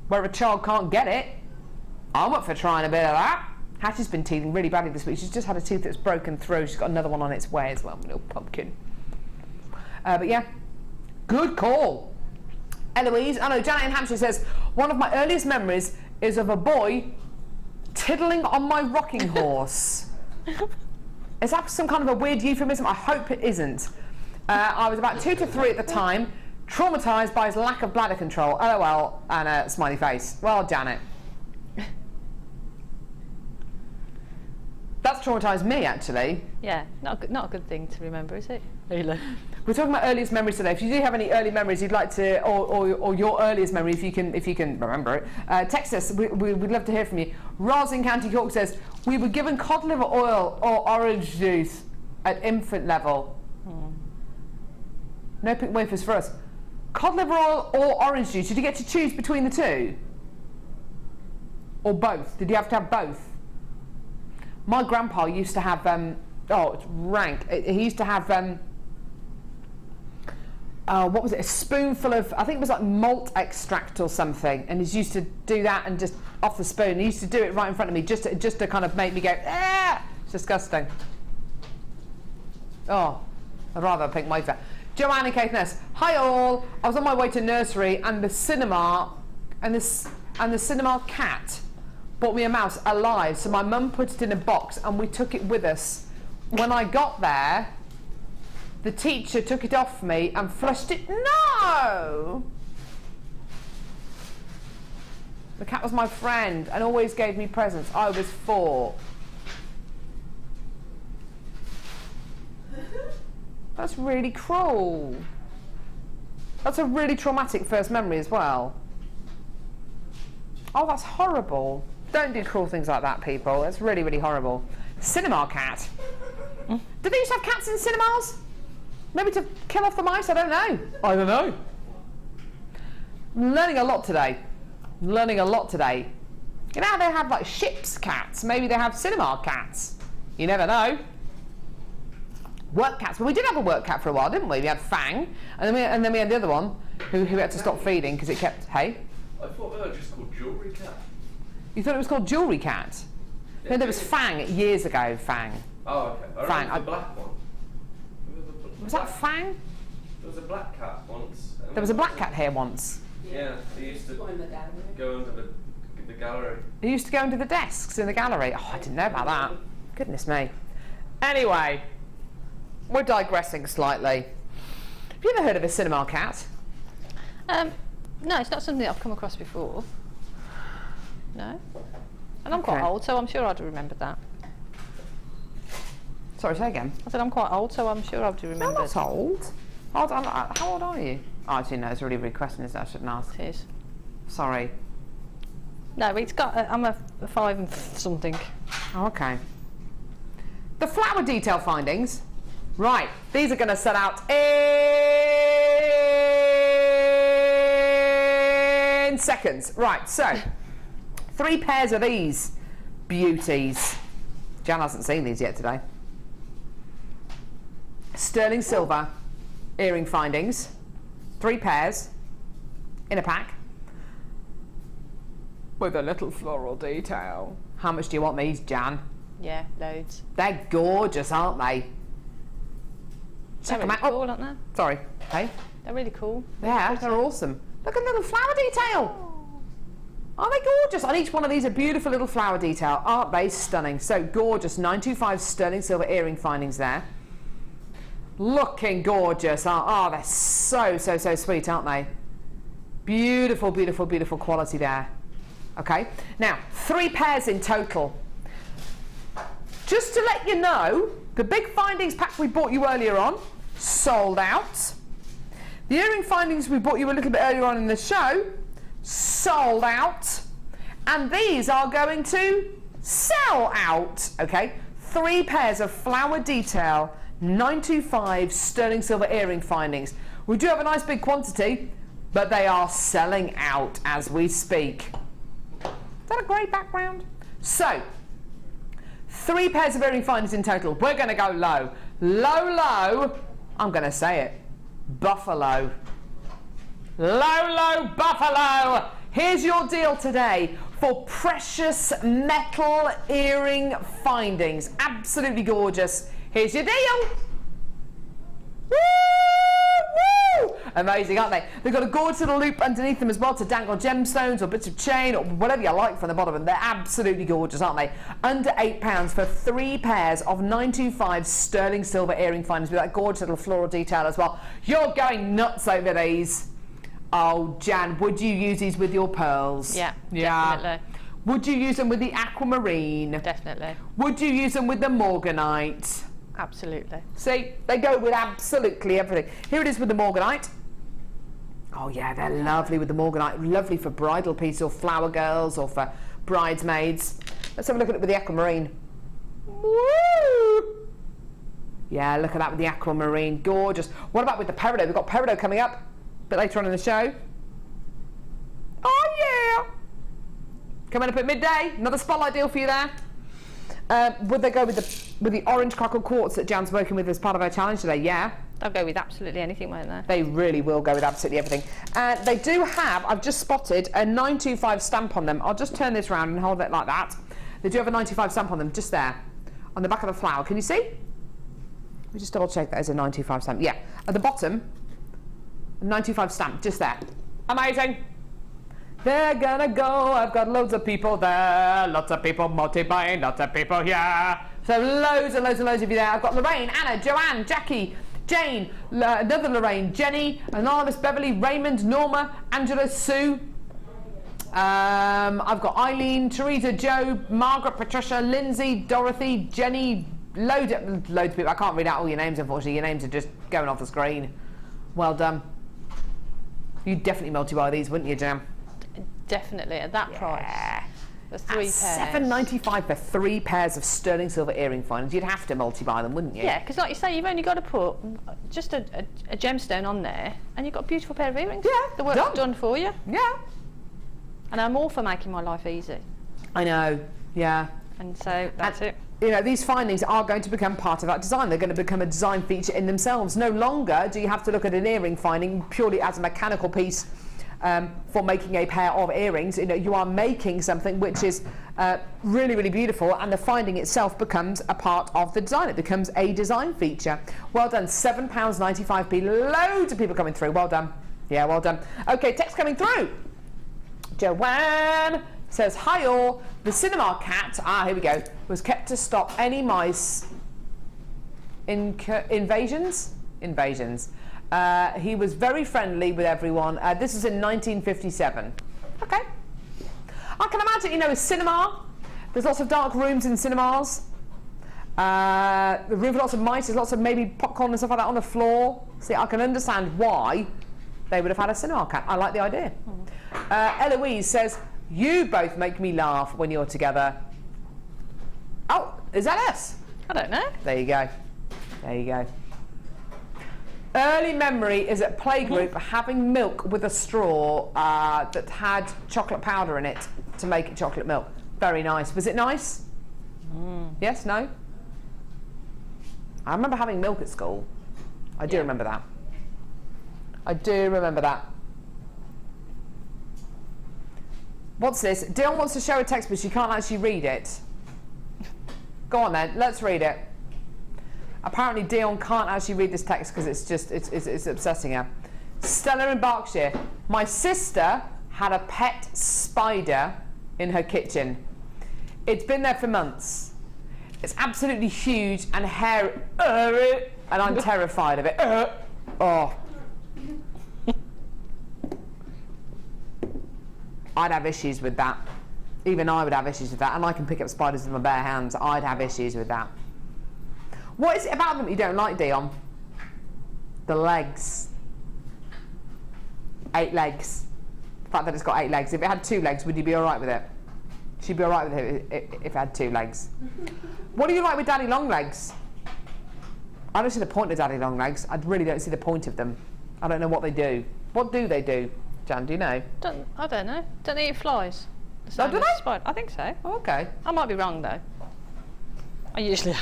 where a child can't get it, I'm up for trying a bit of that. Hattie's been teething really badly this week. She's just had a tooth that's broken through. She's got another one on its way as well, a little pumpkin. But yeah, good call. Eloise, Janet in Hampshire says, one of my earliest memories is of a boy tiddling on my rocking horse. Is that some kind of a weird euphemism? I hope it isn't. I was about 2 to 3 at the time, traumatised by his lack of bladder control. LOL, and a smiley face. Well, Janet. That's traumatised me, actually. Yeah, not a good thing to remember, is it? We're talking about earliest memories today. If you do have any early memories you'd like to, or your earliest memory, if you can remember it, text us. We'd love to hear from you. Roz in County Cork says, we were given cod liver oil or orange juice at infant level. No pink wafers for us. Cod liver oil or orange juice, did you get to choose between the two? Or both? Did you have to have both? My grandpa used to have, oh, it's rank. He used to have, what was it? A spoonful of, I think it was like malt extract or something, and he used to do that and just off the spoon. He used to do it right in front of me just to kind of make me go, ah! It's disgusting. Oh, I'd rather have a pink wafer. Joanne and Caithness, hi all. I was on my way to nursery and the cinema cat bought me a mouse alive, so my mum put it in a box and we took it with us. When I got there, the teacher took it off me and flushed it. No! The cat was my friend and always gave me presents. I was 4. That's really cruel. That's a really traumatic first memory as well. Oh, that's horrible. Don't do cruel things like that, people. That's really, really horrible. Cinema cat. Do they used to have cats in cinemas? Maybe to kill off the mice? I don't know. I don't know. I'm learning a lot today. Learning a lot today. You know how they have like ships cats? Maybe they have cinema cats. You never know. Work cats. Well, we did have a work cat for a while, didn't we? We had Fang, and then we had the other one who had to stop feeding because it kept. Hey. I thought they were just called Jewellery Cat. You thought it was called Jewellery Cat? No, there was Fang years ago. Fang. Oh, okay. Fang. The black one. Was that Fang? There was a black cat once. There was a black cat here once. Yeah, he used to go under the gallery. He used to go under the desks in the gallery. Oh, I didn't know about that. Goodness me. Anyway, we're digressing slightly. Have you ever heard of a cinema cat? No, it's not something that I've come across before. No. And I'm quite old, so I'm sure I'd remember that. Sorry, say again. I said I'm quite old, so I'm sure I'd remember. I'm not old. How old are you? Oh, actually, no, it's a really rude question, is that? I shouldn't ask. It is. Sorry. No, it's got. I'm a 5 and something. Oh, okay. The flower detail findings. Right, these are going to set out in seconds. Right, so 3 pairs of these beauties. Jan hasn't seen these yet today. Sterling silver earring findings. 3 pairs in a pack with a little floral detail. How much do you want these, Jan? Yeah, loads. They're gorgeous, aren't they? Check them out. Cool, aren't they? Sorry. Hey? They're really cool. Yeah, they're awesome. Look at the little flower detail. Aren't they gorgeous? On each one of these, a beautiful little flower detail. Aren't they stunning? So gorgeous. 925 sterling silver earring findings there. Looking gorgeous. Oh, they're so sweet, aren't they? Beautiful, beautiful, beautiful quality there. Okay. Now, 3 pairs in total. Just to let you know, the big findings pack we bought you earlier on, sold out. The earring findings we bought you a little bit earlier on in the show, sold out. And these are going to sell out. Okay. 3 pairs of flower detail 925 sterling silver earring findings. We do have a nice big quantity, but they are selling out as we speak. Is that a great background? So, 3 pairs of earring findings in total. We're going to go low. Low, I'm going to say it. Buffalo. Low, buffalo. Here's your deal today for precious metal earring findings. Absolutely gorgeous. Here's your deal. Woo! Woo! Amazing, aren't they? They've got a gorgeous little loop underneath them as well to dangle gemstones or bits of chain or whatever you like from the bottom, and they're absolutely gorgeous, aren't they? Under £8 for 3 pairs of 925 sterling silver earring findings with that gorgeous little floral detail as well. You're going nuts over these. Oh, Jan, would you use these with your pearls? Yeah, definitely. Would you use them with the aquamarine? Definitely. Would you use them with the Morganite? Absolutely. See, they go with absolutely everything. Here it is with the Morganite. Oh yeah, they're lovely with the Morganite. Lovely for bridal pieces or flower girls or for bridesmaids. Let's have a look at it with the aquamarine. Woo! Yeah, look at that with the aquamarine. Gorgeous. What about with the peridot? We've got peridot coming up a bit later on in the show. Oh yeah! Coming up at midday. Another spotlight deal for you there. Would they go with the orange crackle quartz that Jan's working with as part of our challenge today? Yeah. They'll go with absolutely anything, won't they? They really will go with absolutely everything. They do have, I've just spotted, a 925 stamp on them. I'll just turn this around and hold it like that. They do have a 925 stamp on them, just there, on the back of the flower. Can you see? Let me just double check that is a 925 stamp. Yeah, at the bottom, a 925 stamp, just there. Amazing. They're gonna go, I've got loads of people there, lots of people multiplying, lots of people here. So loads and loads and loads of you there. I've got Lorraine, Anna, Joanne, Jackie, Jane, another Lorraine, Jenny, Anonymous, Beverly, Raymond, Norma, Angela, Sue. I've got Eileen, Teresa, Joe, Margaret, Patricia, Lindsay, Dorothy, Jenny, loads of people. I can't read out all your names, unfortunately. Your names are just going off the screen. Well done. You'd definitely multiply these, wouldn't you, Jam? Definitely, at that price. For 3 pairs. $7.95 for 3 pairs of sterling silver earring finders. You'd have to multiply them, wouldn't you? Yeah, because like you say, you've only got to put just a gemstone on there and you've got a beautiful pair of earrings. Yeah, the work's done for you. Yeah. And I'm all for making my life easy. I know, yeah. And so that's it. You know, these findings are going to become part of that design. They're going to become a design feature in themselves. No longer do you have to look at an earring finding purely as a mechanical piece for making a pair of earrings. You know, you are making something which is really, really beautiful, and the finding itself becomes a part of the design. It becomes a design feature. Well done. £7.95p. Loads of people coming through. Well done. Yeah, well done. Okay, text coming through. Joanne says, hi all, the cinema cat, here we go, was kept to stop any mice invasions. He was very friendly with everyone. This is in 1957. Okay. I can imagine, you know, a cinema, there's lots of dark rooms in cinemas. The room for lots of mice, there's lots of maybe popcorn and stuff like that on the floor. See, I can understand why they would have had a cinema cat. I like the idea. Eloise says, you both make me laugh when you're together. Oh, is that us? I don't know. There you go. There you go. Early memory is at playgroup having milk with a straw that had chocolate powder in it to make it chocolate milk. Very nice. Was it nice? Yes? No? I remember having milk at school. I do remember that. I do remember that. What's this? Dion wants to show a text, but she can't actually read it. Go on then, let's read it. Apparently Dion can't actually read this text because it's obsessing her. Stella in Berkshire. My sister had a pet spider in her kitchen. It's been there for months. It's absolutely huge and hairy, and I'm terrified of it. Oh. I'd have issues with that. Even I would have issues with that. And I can pick up spiders with my bare hands. I'd have issues with that. What is it about them that you don't like, Dion? The legs. 8 legs. The fact that it's got 8 legs. If it had 2 legs, would you be alright with it? She'd be alright with it if it had 2 legs. What do you like with daddy long legs? I don't see the point of daddy long legs. I really don't see the point of them. I don't know what they do. What do they do? Jan, do you know? I don't know. Don't they eat flies? Oh, do they? Spider. I think so. Oh, okay. I might be wrong though. I usually am.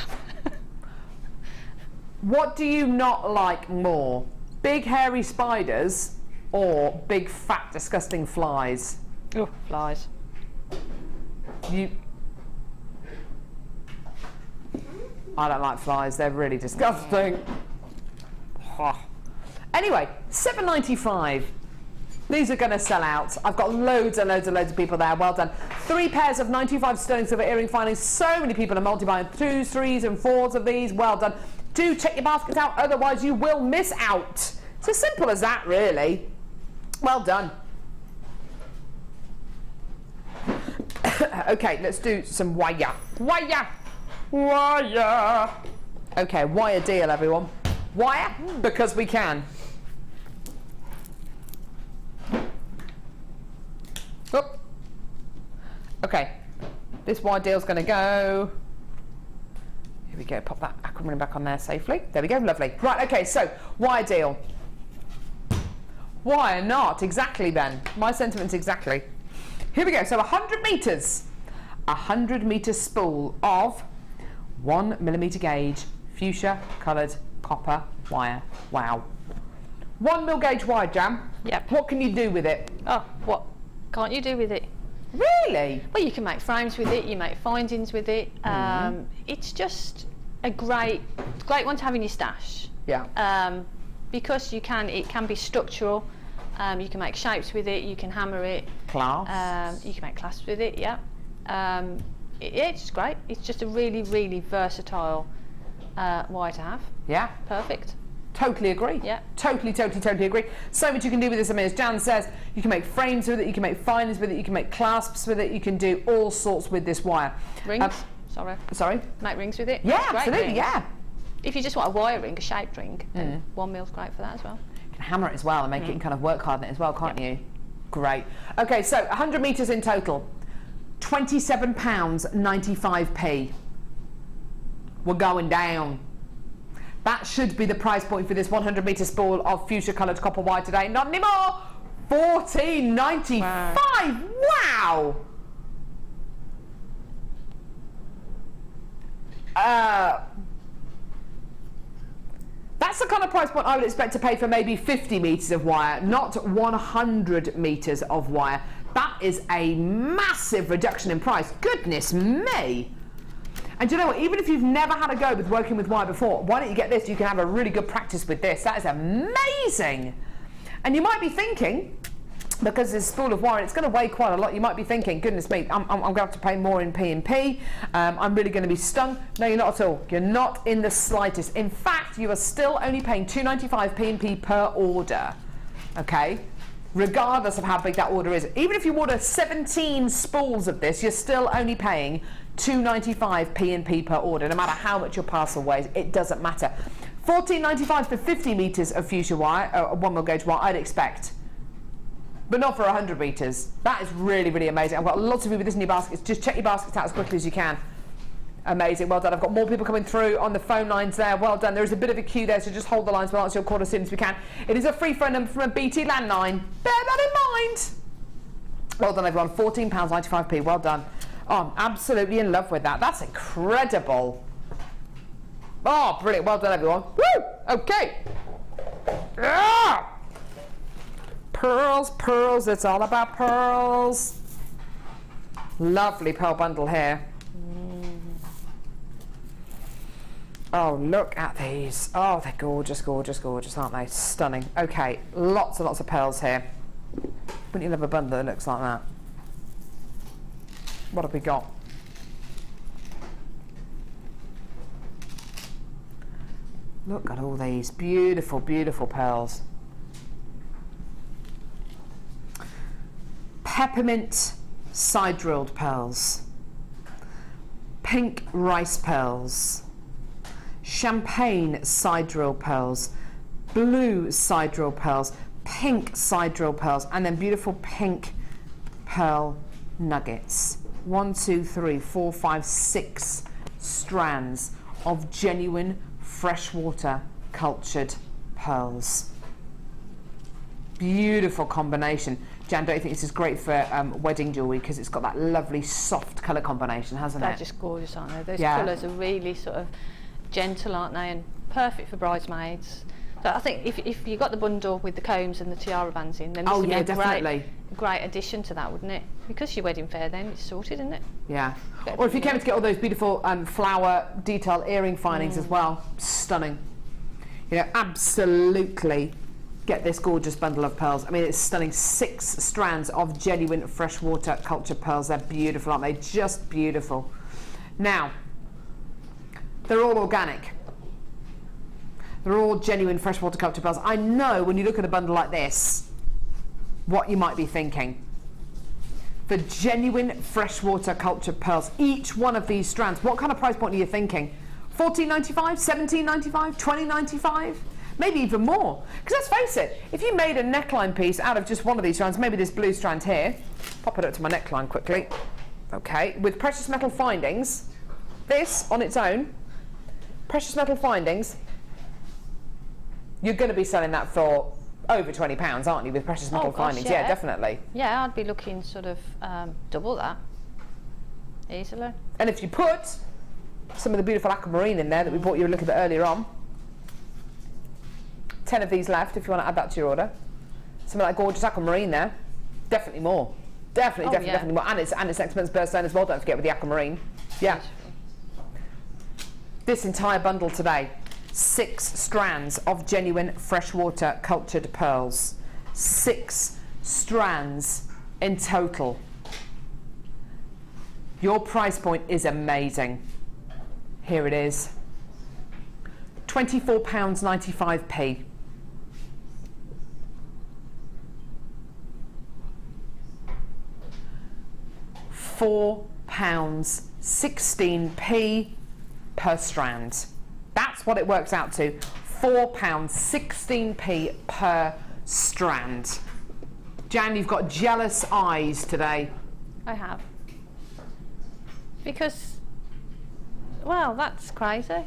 What do you not like more? Big hairy spiders or big fat disgusting flies? Oh, flies. I don't like flies, they're really disgusting. Anyway, $7.95. These are going to sell out. I've got loads and loads and loads of people there. Well done. 3 pairs of 95 sterling silver earring findings. So many people are multiplying 2s, 3s and 4s of these. Well done. Do check your baskets out, otherwise you will miss out. It's as simple as that, really. Well done. Okay, let's do some wire. Wire! Wire! Okay, wire deal, everyone. Wire, because we can. Oop. Okay, this wire deal's going to go. Here we go, pop that aquamarine back on there safely. There we go, lovely. Right, okay, so wire deal. Wire not, exactly then. My sentiments exactly. Here we go, so 100 metres. 100 metre spool of 1mm gauge fuchsia coloured copper wire. Wow. 1mm gauge wire, Jam. Yep. What can you do with it? Oh, what can't you do with it? Really? Well, you can make frames with it, you make findings with it. It's just a great one to have in your stash. Yeah. Because it can be structural. You can make shapes with it, you can hammer it. Clasps. You can make clasps with it, yeah. It's just great. It's just a really, really versatile wire to have. Yeah. Perfect. Totally agree. Yeah. Totally agree. So much you can do with this. I mean, as Jan says, you can make frames with it, you can make findings with it, you can make clasps with it, you can do all sorts with this wire. Rings. Sorry. Make rings with it. Yeah, absolutely, rings. Yeah. If you just want a wire ring, a shaped ring, then 1mm great for that as well. You can hammer it as well and make it and kind of work hard on it as well, can't you? Great. Okay, so 100 metres in total. £27.95p. We're going down. That should be the price point for this 100 metre spool of fuchsia coloured copper wire today. Not anymore. £14.95. Wow. That's the kind of price point I would expect to pay for maybe 50 metres of wire, not 100 metres of wire. That is a massive reduction in price. Goodness me. And do you know what, even if you've never had a go with working with wire before, why don't you get this? You can have a really good practice with this. That is amazing. And you might be thinking, because this spool of wire, it's going to weigh quite a lot, you might be thinking, goodness me, I'm going to have to pay more in P&P. I'm really going to be stung. No, you're not at all. You're not in the slightest. In fact, you are still only paying £2.95 P&P per order. Okay? Regardless of how big that order is. Even if you order 17 spools of this, you're still only paying £2.95 P&P per order, no matter how much your parcel weighs. It doesn't matter. £14.95 for 50 metres of fuchsia wire, 1mm gauge wire, I'd expect. But not for 100 metres. That is really, really amazing. I've got lots of you with this in your baskets. Just check your baskets out as quickly as you can. Amazing, well done. I've got more people coming through on the phone lines there. Well done. There is a bit of a queue there, so just hold the lines. We'll answer your call as soon as we can. It is a free phone number from a BT landline. Bear that in mind. Well done, everyone. £14.95p. Well done. Oh, I'm absolutely in love with that. That's incredible. Oh, brilliant. Well done, everyone. Woo! Okay. Ah! Pearls, pearls. It's all about pearls. Lovely pearl bundle here. Oh, look at these. Oh, they're gorgeous, gorgeous, gorgeous, aren't they? Stunning. Okay, lots and lots of pearls here. Wouldn't you love a bundle that looks like that? What have we got? Look at all these beautiful, beautiful pearls. Peppermint side drilled pearls. Pink rice pearls. Champagne side drill pearls, blue side drill pearls, pink side drill pearls, and then beautiful pink pearl nuggets. 1, 2, 3, 4, 5, 6 strands of genuine freshwater cultured pearls. Beautiful combination. Jan, don't you think this is great for wedding jewellery, because it's got that lovely soft colour combination, hasn't it? They're just gorgeous, aren't they? Those colours are really sort of gentle, aren't they, and perfect for bridesmaids. So I think if you got the bundle with the combs and the tiara bands in, then this would be a great addition to that, wouldn't it? Because your wedding fair then it's sorted, isn't it? Yeah. Or if you came to get all those beautiful flower detail earring findings as well, stunning. You know, absolutely get this gorgeous bundle of pearls. I mean, it's stunning. 6 strands of genuine freshwater cultured pearls. They're beautiful, aren't they? Just beautiful. Now, they're all organic. They're all genuine freshwater cultured pearls. I know when you look at a bundle like this, what you might be thinking. For genuine freshwater cultured pearls, each one of these strands, what kind of price point are you thinking? $14.95, $17.95, $20.95, maybe even more. Because let's face it, if you made a neckline piece out of just one of these strands, maybe this blue strand here, pop it up to my neckline quickly, okay, with precious metal findings, this on its own, precious metal findings, you're going to be selling that for over £20, aren't you, with precious metal findings? Yeah, definitely. Yeah, I'd be looking sort of double that, easily. And if you put some of the beautiful aquamarine in there that we bought you a little bit earlier on, 10 of these left if you want to add that to your order. Some of that gorgeous aquamarine there, definitely more. Definitely more. And it's next month's birthstone as well, don't forget, with the aquamarine. Yeah. This entire bundle today, 6 strands of genuine freshwater cultured pearls. 6 strands in total. Your price point is amazing. Here it is. £24.95p. £4.16p per strand. That's what it works out to. £4.16p per strand. Jan, you've got jealous eyes today. I have. Because, well, that's crazy.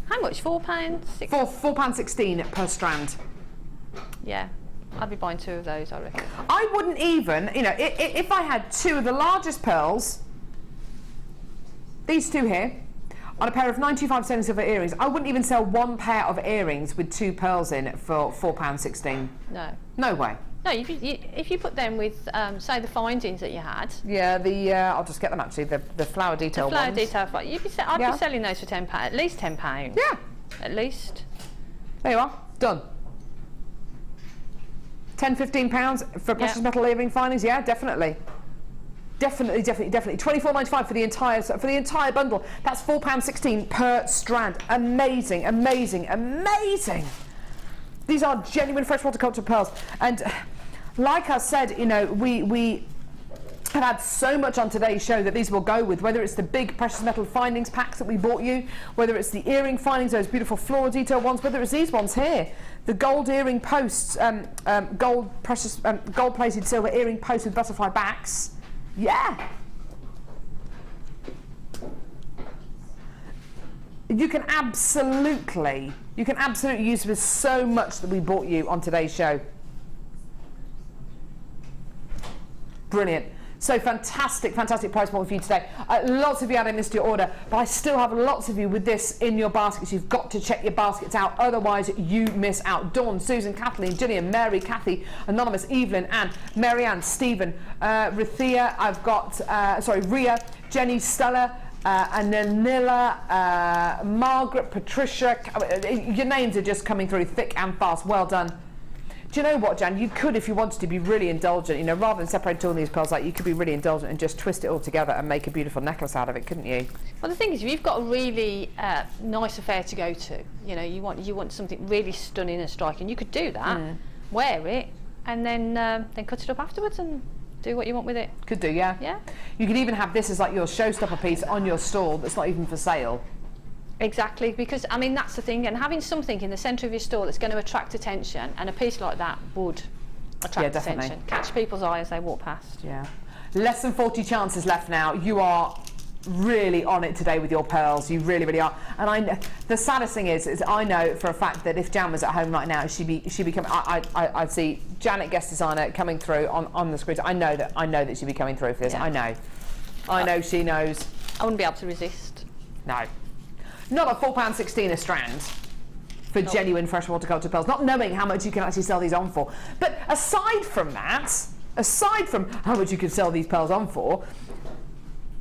How much? £4? £4.16 per strand. Yeah, I'd be buying 2 of those, I reckon. I wouldn't even, you know, if I had 2 of the largest pearls, these 2 here, on a pair of 95 sterling silver earrings, I wouldn't even sell 1 pair of earrings with 2 pearls in it for £4.16. No. No way. No, if you put them with, say, the findings that you had. Yeah, I'll just get them actually, the flower detail ones. The flower detail, I'd be selling those for £10, at least £10. Yeah. At least. There you are, done. £10–15 for precious metal earring findings, yeah, definitely. Definitely. £24.95 for the entire bundle. That's £4.16 per strand. Amazing. These are genuine freshwater cultured pearls. And like I said, you know, we have had so much on today's show that these will go with, whether it's the big precious metal findings packs that we bought you, whether it's the earring findings, those beautiful floral detail ones, whether it's these ones here, the gold earring posts, gold plated silver earring posts with butterfly backs. Yeah. You can absolutely use with so much that we bought you on today's show. Brilliant. So fantastic price point for you today. Lots of you adding this to your order, but I still have lots of you with this in your baskets. You've got to check your baskets out, otherwise you miss out. Dawn, Susan, Kathleen, Gillian, Mary, Kathy, Anonymous, Evelyn, Anne, Marianne, Stephen, Rithia, I've got, Ria, Jenny, Stella, Anila, Margaret, Patricia. Your names are just coming through thick and fast. Well done. Do you know what, Jan? You could, if you wanted to, be really indulgent. You know, rather than separate all these pearls, like, you could be really indulgent and just twist it all together and make a beautiful necklace out of it, couldn't you? Well, the thing is, if you've got a really nice affair to go to, you know, you want something really stunning and striking, you could do that, wear it, and then cut it up afterwards and do what you want with it. Could do, yeah. Yeah. You could even have this as like your showstopper piece on your stall that's not even for sale. Exactly, because I mean that's the thing, and having something in the centre of your store that's going to attract attention, and a piece like that would attract attention, catch people's eye as they walk past. Yeah. Less than 40 chances left now. You are really on it today with your pearls. You really are. And the saddest thing is I know for a fact that if Jan was at home right now, she'd be coming. I'd see Janet, guest designer, coming through on the screen. I know that she'd be coming through for this. Yeah. I know she knows. I wouldn't be able to resist. No. Not at £4.16 a strand for genuine freshwater cultured pearls, not knowing how much you can actually sell these on for. But aside from how much you can sell these pearls on for,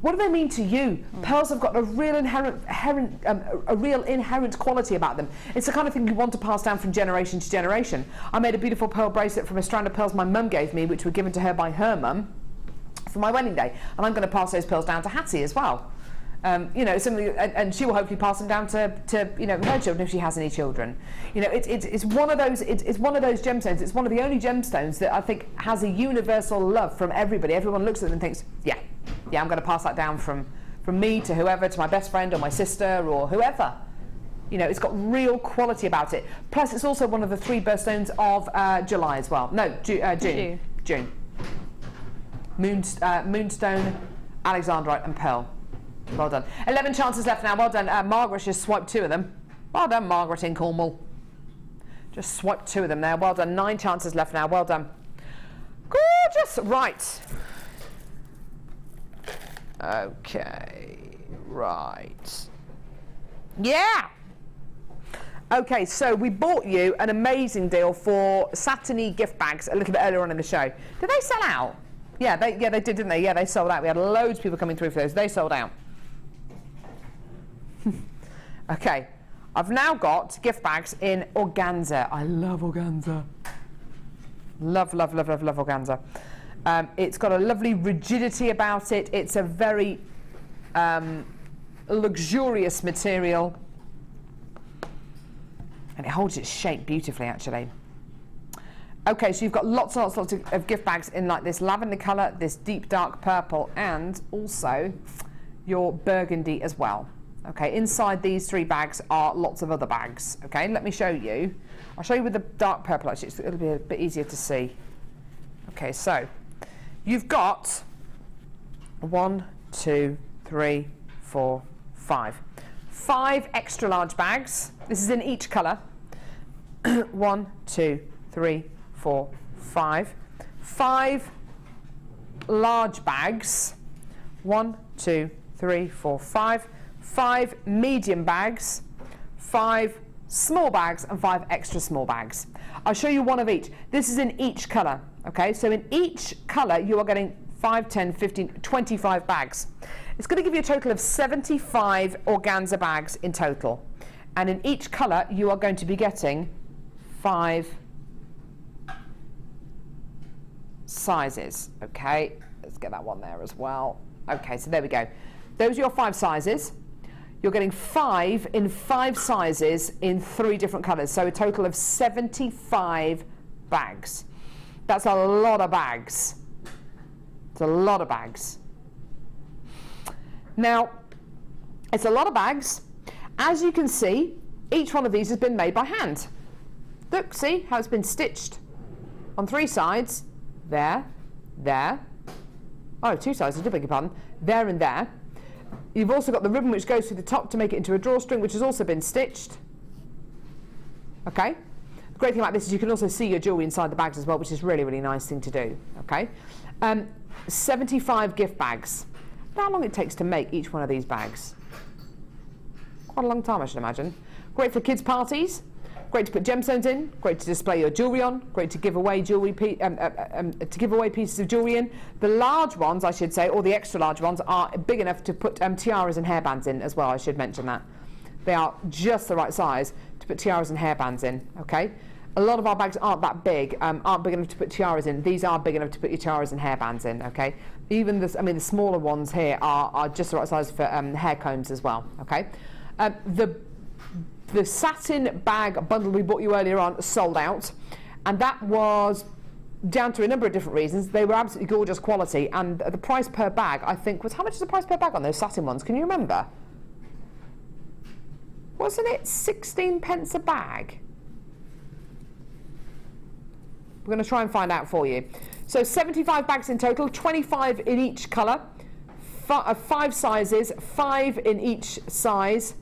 what do they mean to you? Pearls have got a real inherent quality about them. It's the kind of thing you want to pass down from generation to generation. I made a beautiful pearl bracelet from a strand of pearls my mum gave me, which were given to her by her mum for my wedding day, and I'm going to pass those pearls down to Hattie as well. You know, and she will hopefully pass them down to you know, her children if she has any children. You know, it's one of those gemstones. It's one of the only gemstones that I think has a universal love from everybody. Everyone looks at them and thinks, yeah, I'm going to pass that down from me to whoever, to my best friend or my sister or whoever. You know, it's got real quality about it. Plus, it's also one of the 3 birthstones of July as well. No, June. June. Moonstone, Alexandrite and Pearl. Well done. 11 chances left now. Well done. Margaret just swiped 2 of them. Well done, Margaret in Cornwall. Just swiped 2 of them there. Well done. 9 chances left now. Well done. Gorgeous. Right. Okay. Right. Yeah. Okay, so we bought you an amazing deal for satiny gift bags a little bit earlier on in the show. Did they sell out? Yeah, they did, didn't they? Yeah, they sold out. We had loads of people coming through for those. They sold out. Okay, I've now got gift bags in organza. I love organza. Love, love, love, love, love organza. It's got a lovely rigidity about it. It's a very luxurious material. And it holds its shape beautifully, actually. Okay, so you've got lots and lots and lots of gift bags in like this lavender colour, this deep dark purple, and also your burgundy as well. Okay, inside these 3 bags are lots of other bags. Okay, let me show you. I'll show you with the dark purple, actually. It'll be a bit easier to see. Okay, so you've got 1, 2, 3, 4, 5. 5 extra large bags. This is in each colour. 1, 2, 3, 4, 5. 5 large bags. 1, 2, 3, 4, 5. 5 medium bags. 5 small bags and 5 extra small bags. I'll show you one of each. This is in each colour. Okay, so in each colour you are getting 5, 10, 15, 25 bags. It's going to give you a total of 75 organza bags in total. And in each colour, you are going to be getting 5 sizes. Okay, let's get that one there as well. Okay, so there we go. Those are your 5 sizes. You're getting 5 in 5 sizes in 3 different colours. So a total of 75 bags. That's a lot of bags. It's a lot of bags. Now, it's a lot of bags. As you can see, each one of these has been made by hand. Look, see how it's been stitched on 3 sides. There, there. Oh, 2 sides, I do beg your pardon. There and there. You've also got the ribbon which goes through the top to make it into a drawstring, which has also been stitched. Okay. The great thing about this is you can also see your jewellery inside the bags as well, which is really, really nice thing to do. Okay. 75 gift bags. How long it takes to make each one of these bags? Quite a long time, I should imagine. Great for kids' parties. Great to put gemstones in. Great to display your jewellery on. Great to give away jewellery, to give away pieces of jewellery in. The large ones, I should say, or the extra large ones, are big enough to put tiaras and hairbands in as well. I should mention that. They are just the right size to put tiaras and hairbands in. Okay. A lot of our bags aren't that big, aren't big enough to put tiaras in. These are big enough to put your tiaras and hairbands in, okay? Even the, the smaller ones here are just the right size for hair combs as well, okay? The satin bag bundle we bought you earlier on sold out, and that was down to a number of different reasons. They were absolutely gorgeous quality, and the price per bag, I think, was, how much is the price per bag on those satin ones? Can you remember? Wasn't it 16 pence a bag? We're going to try and find out for you. So 75 bags in total, 25 in each colour, 5 sizes, 5 in each size,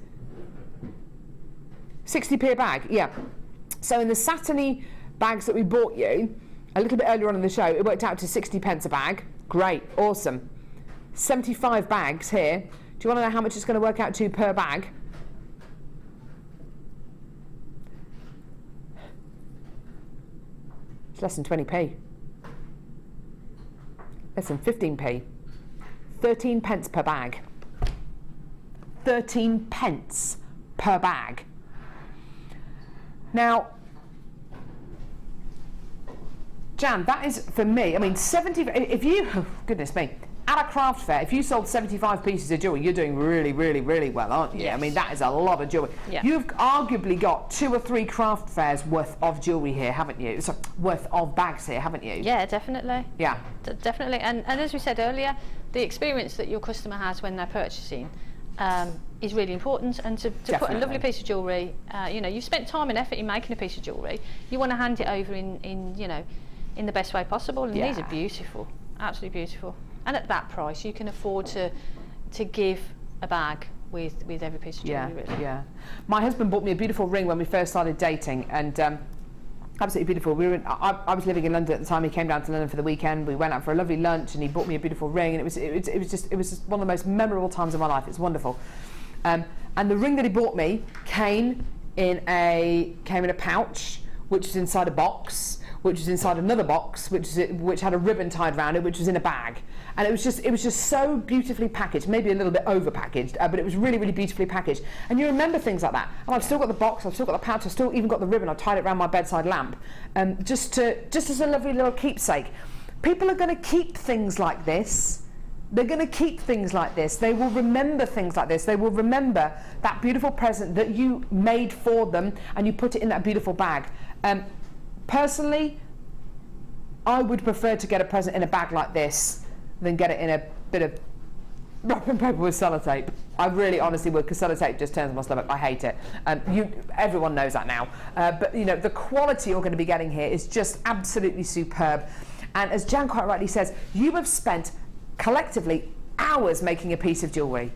60p a bag, yeah. So in the satiny bags that we bought you a little bit earlier on in the show, it worked out to 60 pence a bag. Great, awesome. 75 bags here. Do you want to know how much it's going to work out to per bag? It's less than 20p. Less than 15p. 13 pence per bag. 13 pence per bag. Now, Jan, that is for me. I mean, 70. If you, oh, goodness me, at a craft fair, if you sold 75 pieces of jewellery, you're doing really, really, really well, aren't you? Yes. I mean, that is a lot of jewellery. Yeah. You've arguably got 2 or 3 craft fairs worth of jewellery here, haven't you? So, worth of bags here, haven't you? Yeah, definitely. Yeah. Definitely. And as we said earlier, the experience that your customer has when they're purchasing is really important, and to put a lovely piece of jewellery, you know, you've spent time and effort in making a piece of jewellery, you want to hand it over in you know, in the best way possible, and these are beautiful, absolutely beautiful, and at that price you can afford to give a bag with every piece of jewellery, really. Yeah. My husband bought me a beautiful ring when we first started dating, and absolutely beautiful. We were I was living in London at the time. He came down to London for the weekend. We went out for a lovely lunch, and he bought me a beautiful ring, and it was just one of the most memorable times of my life. It's wonderful. And the ring that he bought me came in a pouch, which was inside a box, which was inside another box, which had a ribbon tied around it, which was in a bag. And it was just so beautifully packaged, maybe a little bit over packaged, but it was really, really beautifully packaged. And you remember things like that. And I've still got the box, I've still got the pouch, I've still even got the ribbon. I've tied it around my bedside lamp, just as a lovely little keepsake. People are going to keep things like this. They're going to keep things like this. They will remember things like this. They will remember that beautiful present that you made for them, and you put it in that beautiful bag. Personally, I would prefer to get a present in a bag like this than get it in a bit of wrapping paper with sellotape. I really honestly would, because sellotape just turns my stomach. I hate it. Everyone knows that now. But you know, the quality you're going to be getting here is just absolutely superb. And as Jan quite rightly says, you have spent collectively hours making a piece of jewellery.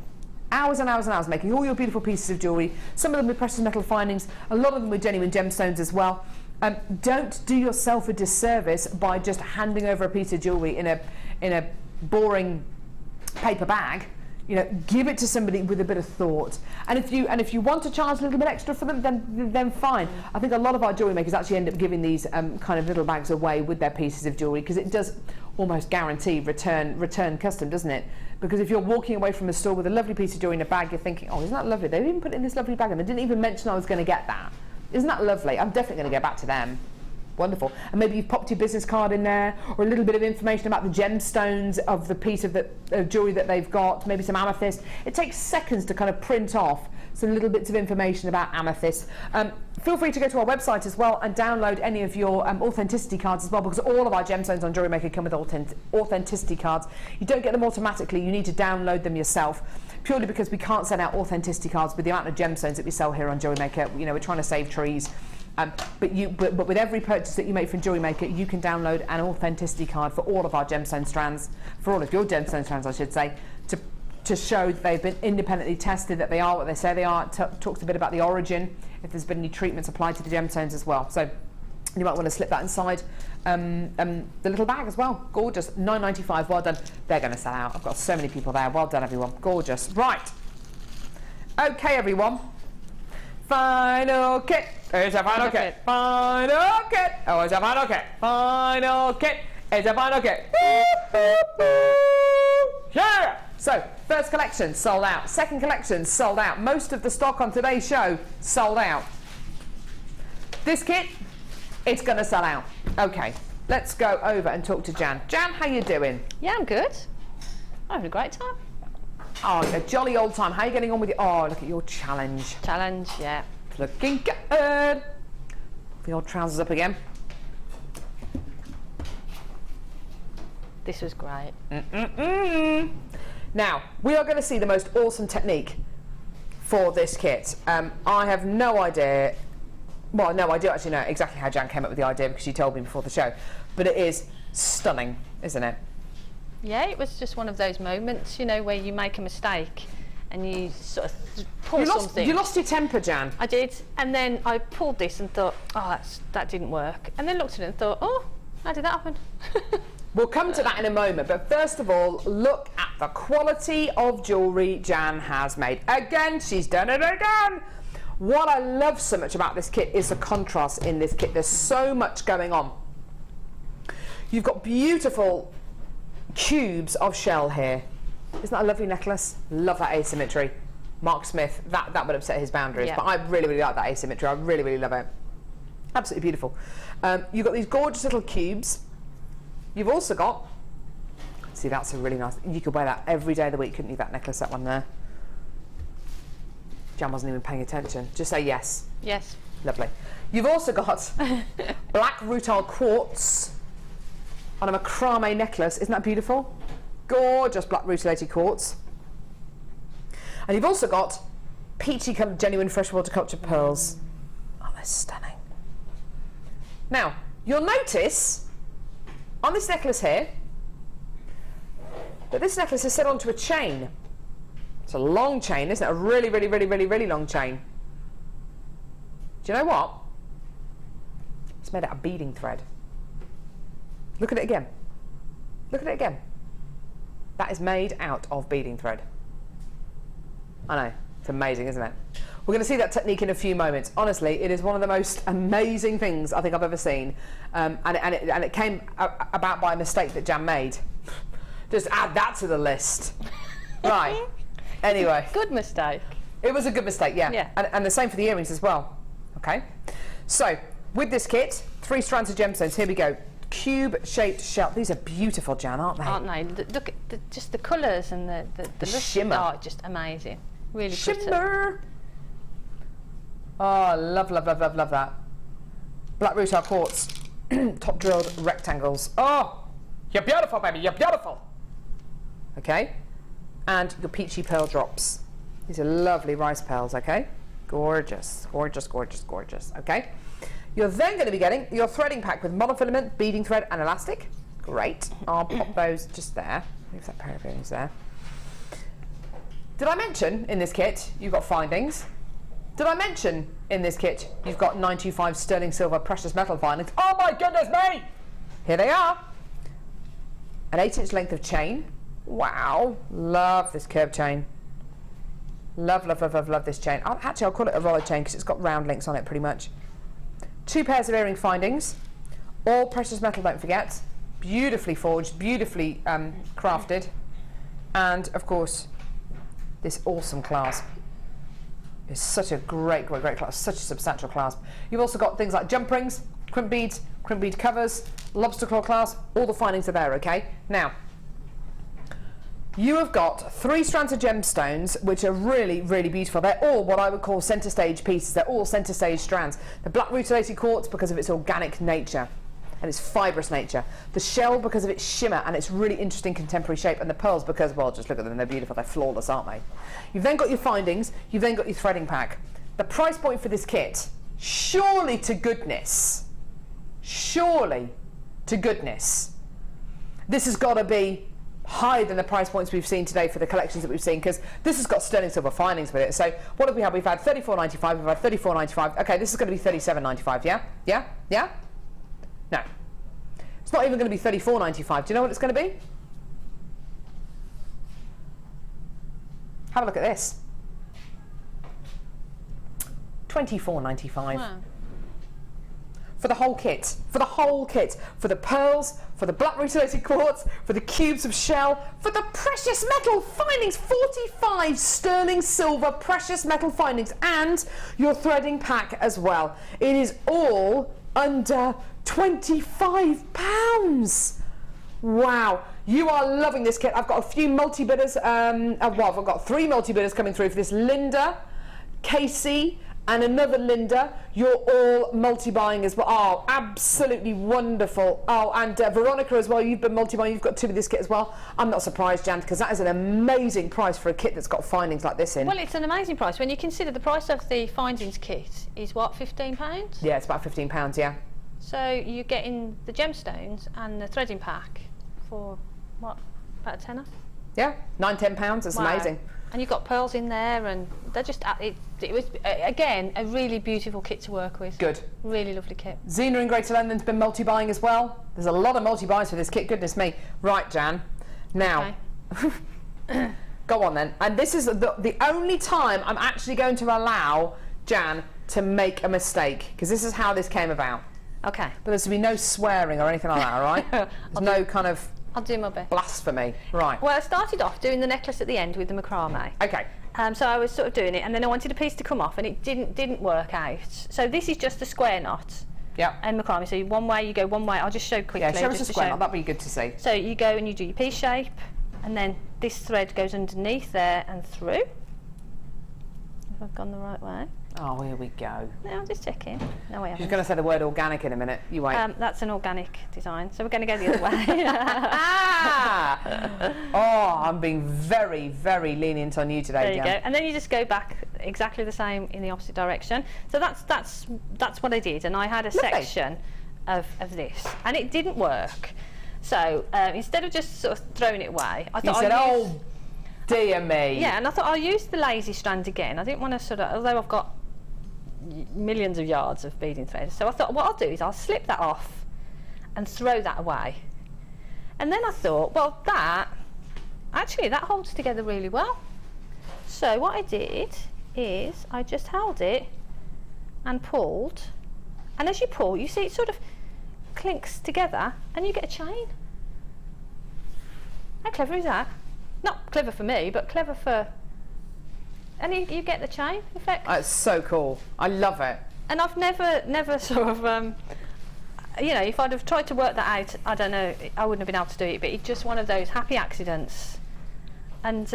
Hours and hours and hours making all your beautiful pieces of jewellery. Some of them with precious metal findings, a lot of them with genuine gemstones as well. Don't do yourself a disservice by just handing over a piece of jewellery in a boring paper bag. You know, give it to somebody with a bit of thought. And if you want to charge a little bit extra for them, then fine. I think a lot of our jewellery makers actually end up giving these kind of little bags away with their pieces of jewellery, because it does almost guarantee return custom, doesn't it? Because if you're walking away from a store with a lovely piece of jewellery in a bag, you're thinking, oh, isn't that lovely? They've even put it in this lovely bag, and they didn't even mention I was going to get that. Isn't that lovely? I'm definitely going to go back to them. Wonderful. And maybe you've popped your business card in there, or a little bit of information about the gemstones of the piece of jewellery that they've got, maybe some amethyst. It takes seconds to kind of print off some little bits of information about amethyst. Feel free to go to our website as well and download any of your authenticity cards as well, because all of our gemstones on Jewellery Maker come with authenticity cards. You don't get them automatically, you need to download them yourself, purely because we can't send out authenticity cards with the amount of gemstones that we sell here on Jewellery Maker. You know, we're trying to save trees. But with every purchase that you make from Jewellery Maker, you can download an authenticity card for all of our gemstone strands, for all of your gemstone strands, I should say, to show that they've been independently tested, that they are what they say they are. It talks a bit about the origin, if there's been any treatments applied to the gemstones as well. So you might want to slip that inside the little bag as well. Gorgeous. $9.95. Well done. They're going to sell out. I've got so many people there. Well done, everyone. Gorgeous. Right. Okay, everyone. Final kit. It's a final kit. Final kit. Oh, it's a final kit. Final kit. It's a final kit. Yeah. So, first collection sold out. Second collection sold out. Most of the stock on today's show sold out. This kit, it's going to sell out. Okay, let's go over and talk to Jan. Jan, how you doing? Yeah, I'm good. I'm having a great time. Oh, a jolly old time. How are you getting on with your... Oh, look at your challenge. Challenge, yeah. It's looking good. The old trousers up again. This was great. Now, we are going to see the most awesome technique for this kit. I have no idea... Well, no, I do actually know exactly how Jan came up with the idea, because she told me before the show. But it is stunning, isn't it? Yeah, it was just one of those moments, you know, where you make a mistake and you sort of pull something. You lost your temper, Jan. I did, and then I pulled this and thought, oh, that didn't work. And then looked at it and thought, oh, how did that happen? We'll come to that in a moment, but first of all, look at the quality of jewellery Jan has made. Again, she's done it again. What I love so much about this kit is the contrast in this kit. There's so much going on. You've got beautiful cubes of shell here. Isn't that a lovely necklace? Love that asymmetry. Mark Smith, that would upset his boundaries, but I really, really like that asymmetry. I really, really love it. Absolutely beautiful. You've got these gorgeous little cubes. You've also got, see, that's a really nice, you could wear that every day of the week, couldn't you, that necklace, that one there? Jan wasn't even paying attention. Just say yes. Yes. Lovely. You've also got black Rhodolite quartz on a macrame necklace. Isn't that beautiful? Gorgeous black rutilated quartz. And you've also got peachy coloured genuine freshwater cultured pearls. Oh, they're stunning. Now, you'll notice on this necklace here that this necklace is set onto a chain. It's a long chain, isn't it? A really, really, really, really, really long chain. Do you know what? It's made out of beading thread. Look at it again. Look at it again. That is made out of beading thread. I know, it's amazing, isn't it? We're going to see that technique in a few moments. Honestly, it is one of the most amazing things I think I've ever seen. And it came about by a mistake that Jan made. Just add that to the list. Right. Anyway. Good mistake. It was a good mistake, yeah. Yeah. And the same for the earrings as well. Okay. So, with this kit, 3 strands of gemstones. Here we go. Cube-shaped shell. These are beautiful, Jan, aren't they? Aren't they? Look at just the colours and the shimmer. Oh, just amazing. Really pretty. Shimmer. Oh, love, love, love, love, love that. Black Rhodolite quartz. Top drilled rectangles. Oh, you're beautiful, baby. You're beautiful. Okay. And your peachy pearl drops. These are lovely rice pearls, okay? Gorgeous, gorgeous, gorgeous, gorgeous, okay? You're then going to be getting your threading pack with monofilament, beading thread and elastic. Great. I'll pop those just there. Move that pair of earrings there. Did I mention in this kit you've got findings? Did I mention in this kit you've got 925 sterling silver precious metal findings? Oh my goodness me! Here they are. An 8-inch length of chain. Wow. Love this curved chain. Love, love, love, love, love this chain. Actually, I'll call it a roller chain because it's got round links on it pretty much. 2 pairs of earring findings. All precious metal, don't forget. Beautifully forged, beautifully crafted. And, of course, this awesome clasp. It's such a great, great, great clasp. Such a substantial clasp. You've also got things like jump rings, crimp beads, crimp bead covers, lobster claw clasp. All the findings are there, okay? Now, you have got 3 strands of gemstones, which are really, really beautiful. They're all what I would call centre stage pieces. They're all centre stage strands. The black rutilated quartz because of its organic nature and its fibrous nature. The shell because of its shimmer and its really interesting contemporary shape. And the pearls because, well, just look at them. They're beautiful. They're flawless, aren't they? You've then got your findings. You've then got your threading pack. The price point for this kit, surely to goodness, surely to goodness, this has got to be higher than the price points we've seen today for the collections that we've seen, because this has got sterling silver findings with it. So what have we had? We've had $34.95, we've had $34.95. Okay, this is going to be $37.95, yeah? Yeah? Yeah? No. It's not even going to be $34.95. Do you know what it's going to be? Have a look at this. $24.95. Wow. For the whole kit, for the whole kit, for the pearls, for the black rutilated quartz, for the cubes of shell, for the precious metal findings, 45 sterling silver precious metal findings, and your threading pack as well. It is all under £25. Wow, you are loving this kit. I've got a few multi-bidders, well, I've got 3 multi-bidders coming through for this. Linda, Casey, and another Linda. You're all multi-buying as well. Oh, absolutely wonderful. Oh, and Veronica as well, you've been multi-buying. You've got 2 of this kit as well. I'm not surprised, Jan, because that is an amazing price for a kit that's got findings like this in. Well, it's an amazing price. When you consider the price of the findings kit is, what, £15? Yeah, it's about £15, yeah. So you're getting the gemstones and the threading pack for, what, about a tenner? Yeah, £9–10. It's wow. Amazing. And you've got pearls in there, and they're just, it was, again, a really beautiful kit to work with. Good. Really lovely kit. Zena in Greater London's been multi-buying as well. There's a lot of multi-buys for this kit, goodness me. Right, Jan. Now, okay. Go on then. And this is the only time I'm actually going to allow Jan to make a mistake, because this is how this came about. Okay. But there's to be no swearing or anything like that, all right? There's no kind of... I'll do my best. Blasphemy. Right. Well, I started off doing the necklace at the end with the macrame. Okay. So I was sort of doing it, and then I wanted a piece to come off, and it didn't work out. So this is just a square knot. Yeah. And macrame. So one way, you go one way. I'll just show quickly. Yeah, show us a square knot. That'd be good to see. So you go and you do your piece shape, and then this thread goes underneath there and through. If I've gone the right way. Oh, here we go. No, I'm just checking. No, I haven't. She's going to say the word organic in a minute. You wait. That's an organic design, so we're going to go the other way. Oh, I'm being very, very lenient on you today, There you Jen. go. And then you just go back exactly the same in the opposite direction. So that's what I did, and I had a section of this, and it didn't work. So instead of just sort of throwing it away, I thought oh dear me. Yeah, and I thought I'll use the lazy strand again. I didn't want to sort of, although I've got millions of yards of beading thread, so I thought what I'll do is I'll slip that off and throw that away. And then I thought, well, that holds together really well. So what I did is I just held it and pulled, and as you pull, you see it sort of clinks together and you get a chain. How clever is that? Not clever for me, but clever for... And you get the chain effect. That's so cool. I love it. And I've never sort of, you know, if I'd have tried to work that out, I don't know, I wouldn't have been able to do it, but it's just one of those happy accidents. And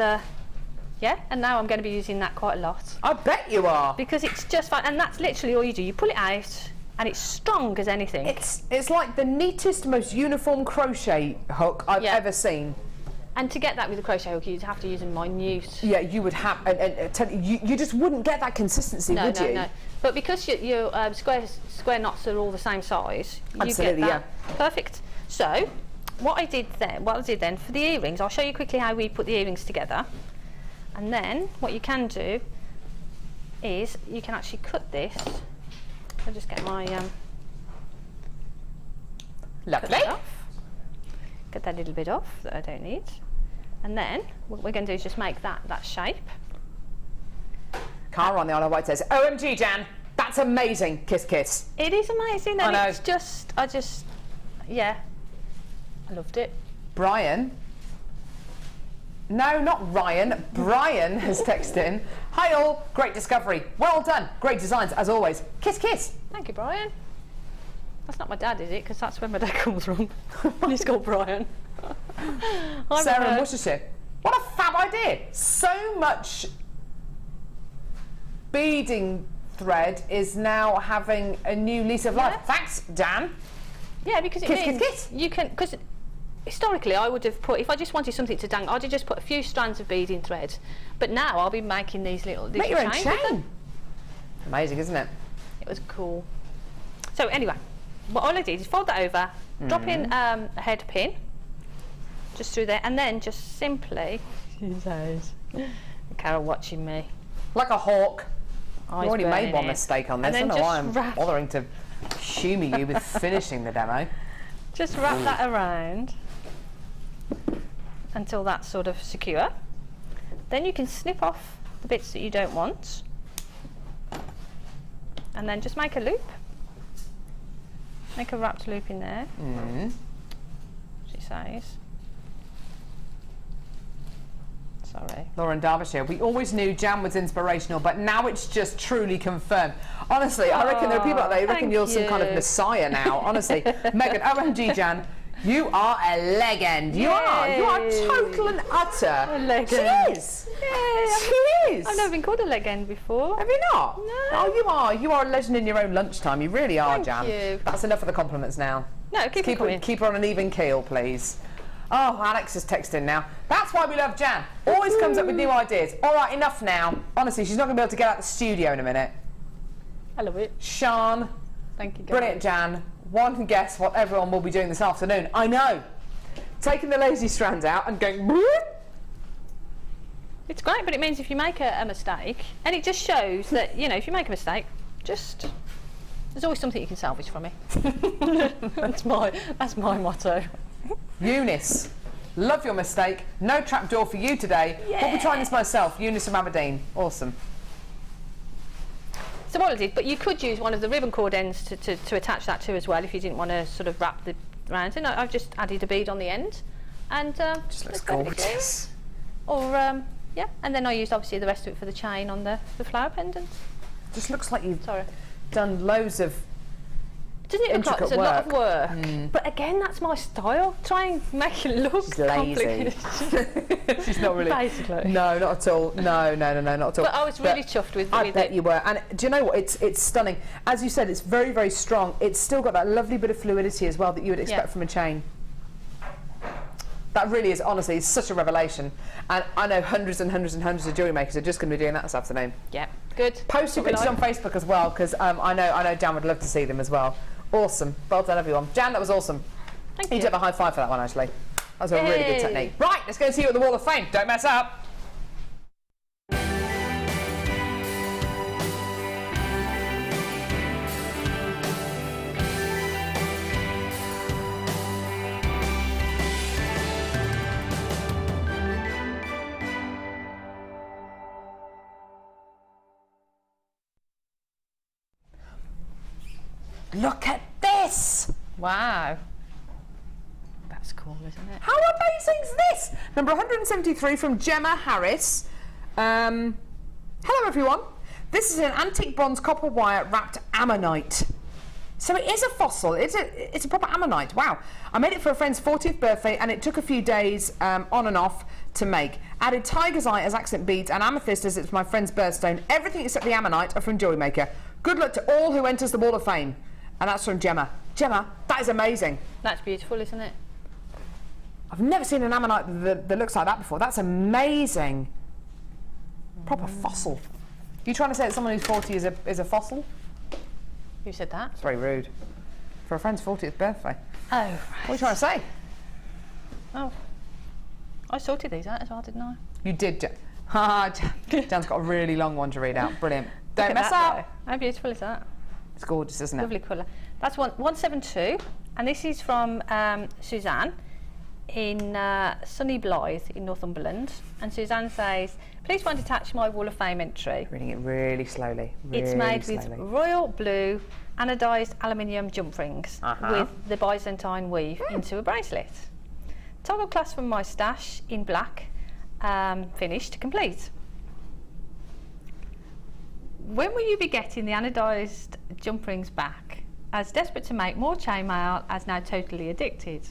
yeah, and now I'm going to be using that quite a lot. I bet you are. Because it's just fun, and that's literally all you do. You pull it out, and it's strong as anything. It's like the neatest, most uniform crochet hook I've ever seen. And to get that with a crochet hook, you'd have to use a minute. Yeah, you would have, you just wouldn't get that consistency, would you? No. But because your square knots are all the same size, absolutely, you get that perfect. So, what I did then for the earrings, I'll show you quickly how we put the earrings together. And then what you can do is you can actually cut this. I'll just get my lovely. Get that little bit off that I don't need. And then what we're going to do is just make that shape. Cara on the Isle of Wight says, OMG, Jan, that's amazing. Kiss, kiss. It is amazing, and I know. it's just, yeah, I loved it. Brian? No, not Ryan. Brian has texted in. Hi all, great discovery. Well done. Great designs, as always. Kiss, kiss. Thank you, Brian. That's not my dad, is it? Because that's where my dad comes from. He's called Brian. Sarah in Worcestershire. What a fab idea. So much beading thread is now having a new lease of life. Thanks, Dan. Yeah, because it means you can, because historically I would have put, if I just wanted something to dangle, I'd have just put a few strands of beading thread. But now I'll be making these little Make your own chains chain. Amazing, isn't it? It was cool. So anyway, what all I did is fold that over, drop in a head pin, just through there, and then just simply, she says, Carol watching me. Like a hawk. You already made one it. mistake on this. I don't know why I'm bothering to humour you with finishing the demo. Just wrap that around until that's sort of secure. Then you can snip off the bits that you don't want, and then just make a loop. Make a wrapped loop in there. She says. Sorry. Laura in Derbyshire, we always knew Jan was inspirational, but now it's just truly confirmed. Honestly, I reckon there are people out there who reckon you're some kind of messiah now. Honestly, Megan, OMG, Jan, you are a legend. You are total and utter. A legend. She is. Yeah, she is. I've never been called a legend before. Have you not? No. Oh, you are. You are a legend in your own lunchtime. You really are, Thank Jan. you. That's enough of the compliments now. No, keep her on an even keel, please. Oh, Alex is texting now. That's why we love Jan. Always comes up with new ideas. All right, enough now. Honestly, she's not going to be able to get out of the studio in a minute. I love it. Sean. Thank you, guys. Brilliant, Jan. One can guess what everyone will be doing this afternoon. I know. Taking the lazy strands out and going... It's great, but it means if you make a mistake, and it just shows that, you know, if you make a mistake, just... There's always something you can salvage from it. That's my motto. Eunice, love your mistake. No trapdoor for you today. Yeah. We'll be trying this myself. Eunice from Aberdeen. Awesome. So what I did, but you could use one of the ribbon cord ends to attach that to as well if you didn't want to sort of wrap the round. And I've just added a bead on the end, and just looks gorgeous. Or yeah, and then I used obviously the rest of it for the chain on the flower pendant. Just looks like you've done loads of Doesn't it look like intricate there's a lot of work? Mm. But again, that's my style. Try and make it look She's lazy. complicated. She's not really. Basically. No, not at all. No, not at all. But I was really chuffed with I with bet it. you were. And do you know what? It's stunning. As you said, it's very, very strong. It's still got that lovely bit of fluidity as well that you would expect from a chain. That really is, honestly, it's such a revelation. And I know hundreds and hundreds and hundreds of jewellery makers are just going to be doing that this afternoon. Yeah, good. Post your pictures on Facebook as well, because I know Jan would love to see them as well. Awesome. Well done, everyone. Jan, that was awesome. Thank you. you. You deserve a high five for that one, actually. That was a really good technique. Right, let's go and see you at the Wall of Fame. Don't mess up. Look at this! Wow. That's cool, isn't it? How amazing is this? Number 173 from Gemma Harris. Hello everyone. This is an antique bronze copper wire wrapped ammonite. So it is a fossil. It's a proper ammonite. Wow. I made it for a friend's 40th birthday and it took a few days on and off to make. Added tiger's eye as accent beads and amethyst as it's my friend's birthstone. Everything except the ammonite are from Jewellery Maker. Good luck to all who enters the Wall of Fame. And that's from Gemma. Gemma, that is amazing. That's beautiful, isn't it? I've never seen an ammonite that looks like that before. That's amazing. Proper fossil. You trying to say that someone who's 40 is a fossil? Who said that? It's very rude. For a friend's 40th birthday. Oh, right. What are you trying to say? Oh, I sorted these out as well, didn't I? You did. Jan's got a really long one to read out. Brilliant. Don't Look mess at up. that, though. How beautiful is that? It's gorgeous, isn't it? Lovely colour. That's 172, and this is from Suzanne in sunny Blythe in Northumberland. And Suzanne says, please find attached my Wall of Fame entry. Reading it really slowly. It's made with royal blue anodised aluminium jump rings with the Byzantine weave into a bracelet. Toggle clasp from my stash in black, finished, complete. When will you be getting the anodised jump rings back? As desperate to make more chainmail as now totally addicted.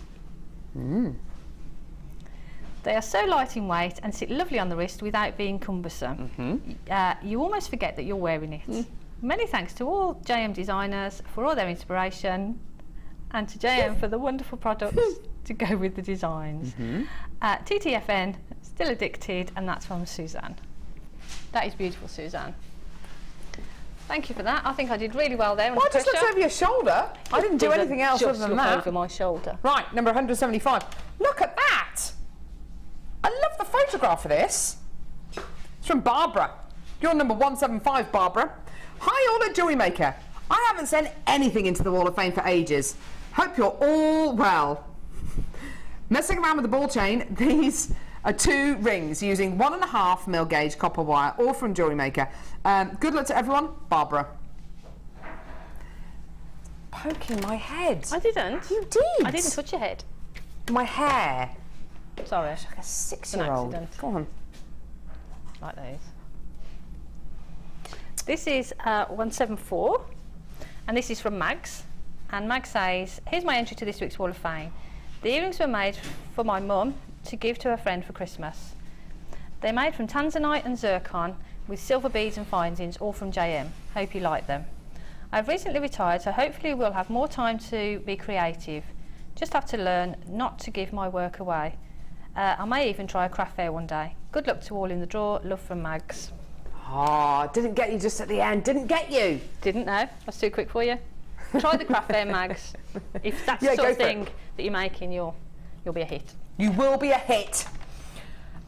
They are so light in weight and sit lovely on the wrist without being cumbersome. You almost forget that you're wearing it. Many thanks to all JM designers for all their inspiration and to JM for the wonderful products to go with the designs. TTFN, still addicted, and that's from Suzanne. That is beautiful, Suzanne. Thank you for that. I think I did really well there. Well, I just looked over your shoulder. I didn't do anything else other than that. Over my shoulder. Right, number 175. Look at that! I love the photograph of this. It's from Barbara. You're number 175, Barbara. Hi, all at Jewellery Maker. I haven't sent anything into the Wall of Fame for ages. Hope you're all well. Messing around with the ball chain, these are 2 rings using 1.5mm gauge copper wire, all from Jewellery Maker. Good luck to everyone, Barbara. Poking my head. I didn't. You did. I didn't touch your head. My hair. Sorry. Like a 6-year-old. Go on. Like those. This is 174, and this is from Mags. And Mags says, here's my entry to this week's Wall of Fame. The earrings were made for my mum to give to her friend for Christmas. They're made from tanzanite and zircon with silver beads and findings, all from JM. Hope you like them. I've recently retired, so hopefully we'll have more time to be creative. Just have to learn not to give my work away. I may even try a craft fair one day. Good luck to all in the draw. Love from Mags. Oh, didn't get you just at the end. Didn't get you. Didn't know. That's too quick for you. Try the craft fair, Mags. If that's the sort of thing that you're making, you'll be a hit. You will be a hit.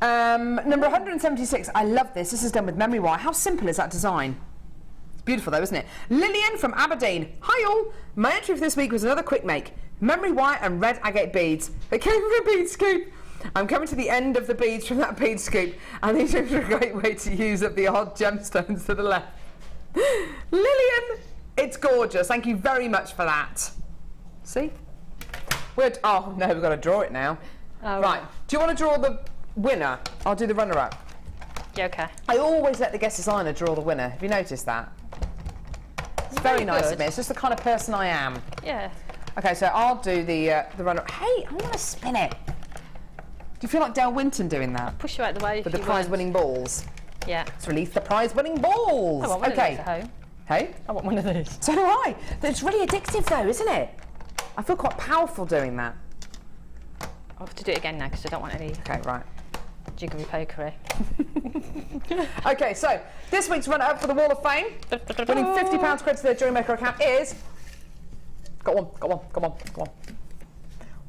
Number 176. I love this. This is done with memory wire. How simple is that design? It's beautiful though, isn't it? Lillian from Aberdeen. Hi all. My entry for this week was another quick make. Memory wire and red agate beads. They came from a bead scoop. I'm coming to the end of the beads from that bead scoop, and these are a great way to use up the odd gemstones to the left. Lillian, it's gorgeous. Thank you very much for that. See? Oh no, we've got to draw it now. Oh, right. Do you want to draw the winner? I'll do the runner-up. Yeah, okay. I always let the guest designer draw the winner. Have you noticed that? It's very nice good. of me. It's just the kind of person I am. Yeah. Okay, so I'll do the runner. Hey, I want to spin it. Do you feel like Dale Winton doing that? Push you out the way. With the prize-winning balls. Yeah. Let's release the prize-winning balls. I want one okay. of these at home. Hey? I want one of these. So do I. It's really addictive though, isn't it? I feel quite powerful doing that. I'll have to do it again now because I don't want any. Okay, right. Jiggery pokery. Okay, so this week's runner-up for the Wall of Fame, winning £50 credit to their Jewellery Maker account is. Got one. Come on.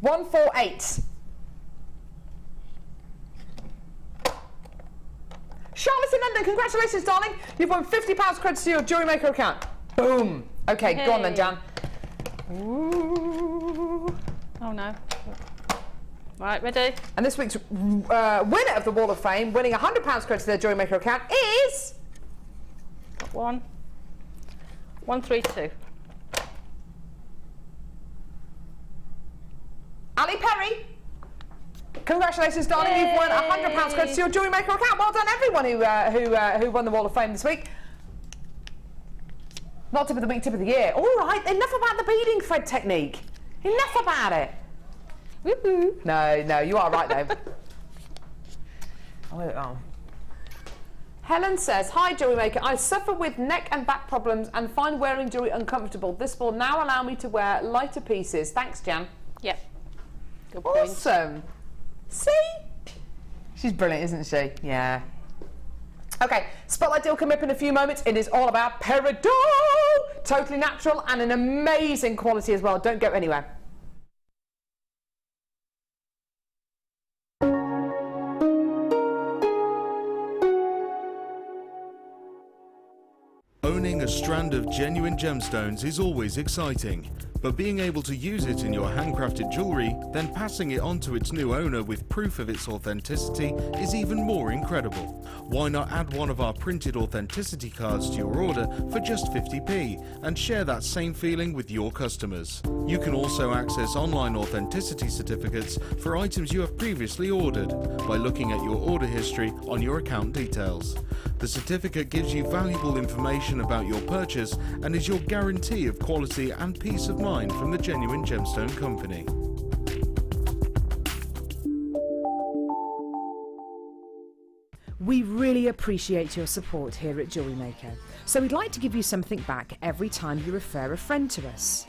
148. Charlotte's in London, congratulations, darling. You've won £50 credit to your Jewellery Maker account. Boom. Okay, go on then, Jan. Ooh. Oh no. Right, ready? And this week's winner of the Wall of Fame, winning £100 credit to their Jewellery Maker account is. Got one. 132. Ali Perry. Congratulations, darling. Yay. You've won £100 credit to your Jewellery Maker account. Well done, everyone who won the Wall of Fame this week. Not tip of the week, tip of the year. All right, enough about the beading thread technique. Enough about it. Woo-hoo. No, you are right though. Oh. Helen says, hi Jewellery Maker, I suffer with neck and back problems and find wearing jewellery uncomfortable. This will now allow me to wear lighter pieces. Thanks, Jan. Yep. Good point. Awesome. See? She's brilliant, isn't she? Yeah. Okay, Spotlight deal coming up in a few moments. It is all about peridot. Totally natural and an amazing quality as well. Don't go anywhere. Owning a strand of genuine gemstones is always exciting, but being able to use it in your handcrafted jewellery, then passing it on to its new owner with proof of its authenticity is even more incredible. Why not add one of our printed authenticity cards to your order for just 50p and share that same feeling with your customers? You can also access online authenticity certificates for items you have previously ordered by looking at your order history on your account details. The certificate gives you valuable information about your purchase and is your guarantee of quality and peace of mind from the genuine gemstone company. We really appreciate your support here at Jewellery Maker, so we'd like to give you something back every time you refer a friend to us.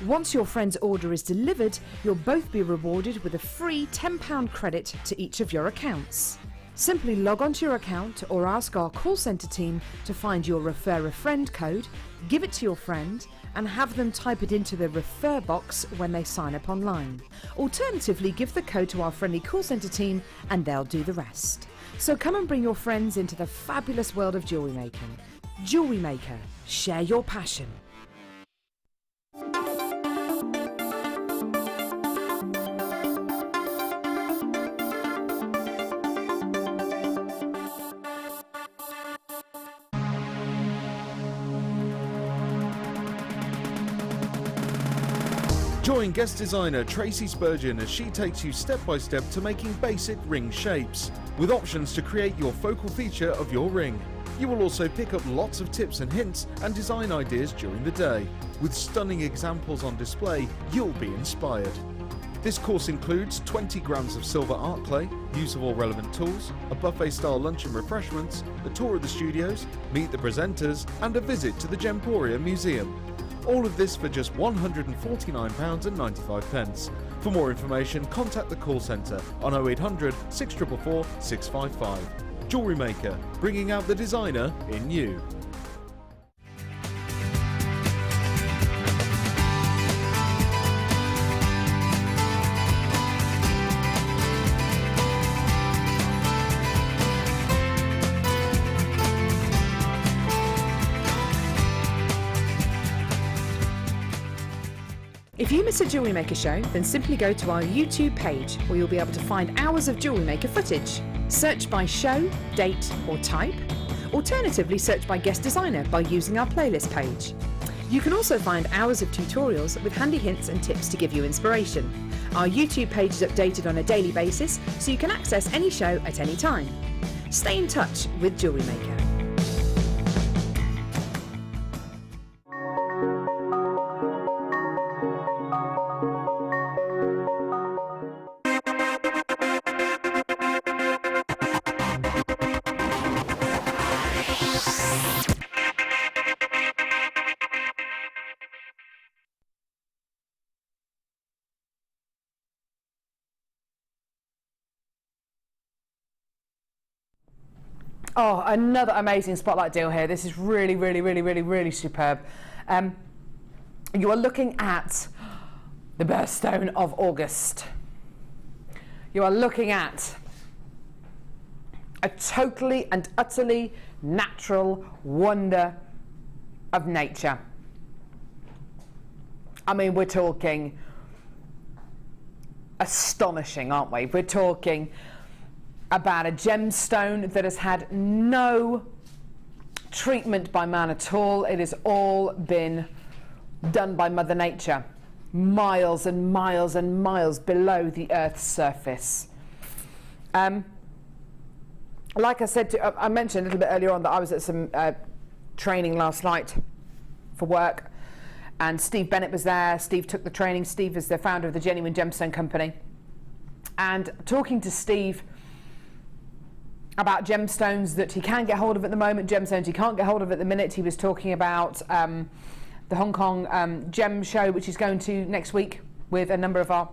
Once your friend's order is delivered, you'll both be rewarded with a free £10 credit to each of your accounts. Simply log onto your account or ask our call centre team to find your Refer a Friend code, give it to your friend and have them type it into the refer box when they sign up online. Alternatively, give the code to our friendly call centre team and they'll do the rest. So come and bring your friends into the fabulous world of jewellery making. Jewellery Maker, share your passion. Join guest designer Tracy Spurgeon as she takes you step by step to making basic ring shapes, with options to create your focal feature of your ring. You will also pick up lots of tips and hints and design ideas during the day. With stunning examples on display, you'll be inspired. This course includes 20 grams of silver art clay, use of all relevant tools, a buffet-style lunch and refreshments, a tour of the studios, meet the presenters, and a visit to the Gemporia Museum. All of this for just £149.95. For more information, contact the call centre on 0800 644 655. Jewellery Maker, bringing out the designer in you. If you miss a Jewellery Maker show, then simply go to our YouTube page where you'll be able to find hours of Jewellery Maker footage. Search by show, date or type. Alternatively, search by guest designer by using our playlist page. You can also find hours of tutorials with handy hints and tips to give you inspiration. Our YouTube page is updated on a daily basis, so you can access any show at any time. Stay in touch with Jewellery Maker. Oh, another amazing spotlight deal here. This is really, really, really, really, really superb. You are looking at the birthstone of August. You are looking at a totally and utterly natural wonder of nature. I mean, we're talking astonishing, aren't we? We're talking about a gemstone that has had no treatment by man at all. It has all been done by Mother Nature, miles and miles and miles below the Earth's surface. Like I said, I mentioned a little bit earlier on that I was at some training last night for work, and Steve Bennett was there. Steve took the training. Steve is the founder of the Genuine Gemstone Company. And talking to Steve about gemstones that he can get hold of at the moment, gemstones he can't get hold of at the minute, he was talking about the Hong Kong gem show, which is going to next week with a number of our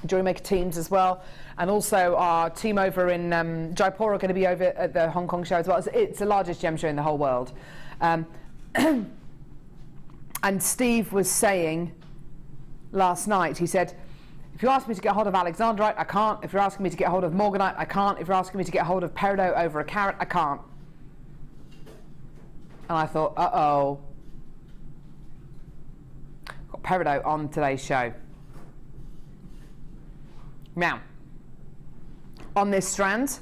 Jewellery Maker teams as well, and also our team over in Jaipur are going to be over at the Hong Kong show as well. It's the largest gem show in the whole world. And Steve was saying last night, he said, if you ask me to get hold of alexandrite, I can't. If you're asking me to get hold of morganite, I can't. If you're asking me to get hold of peridot over a carat, I can't. And I thought, uh-oh. Got peridot on today's show. Now, on this strand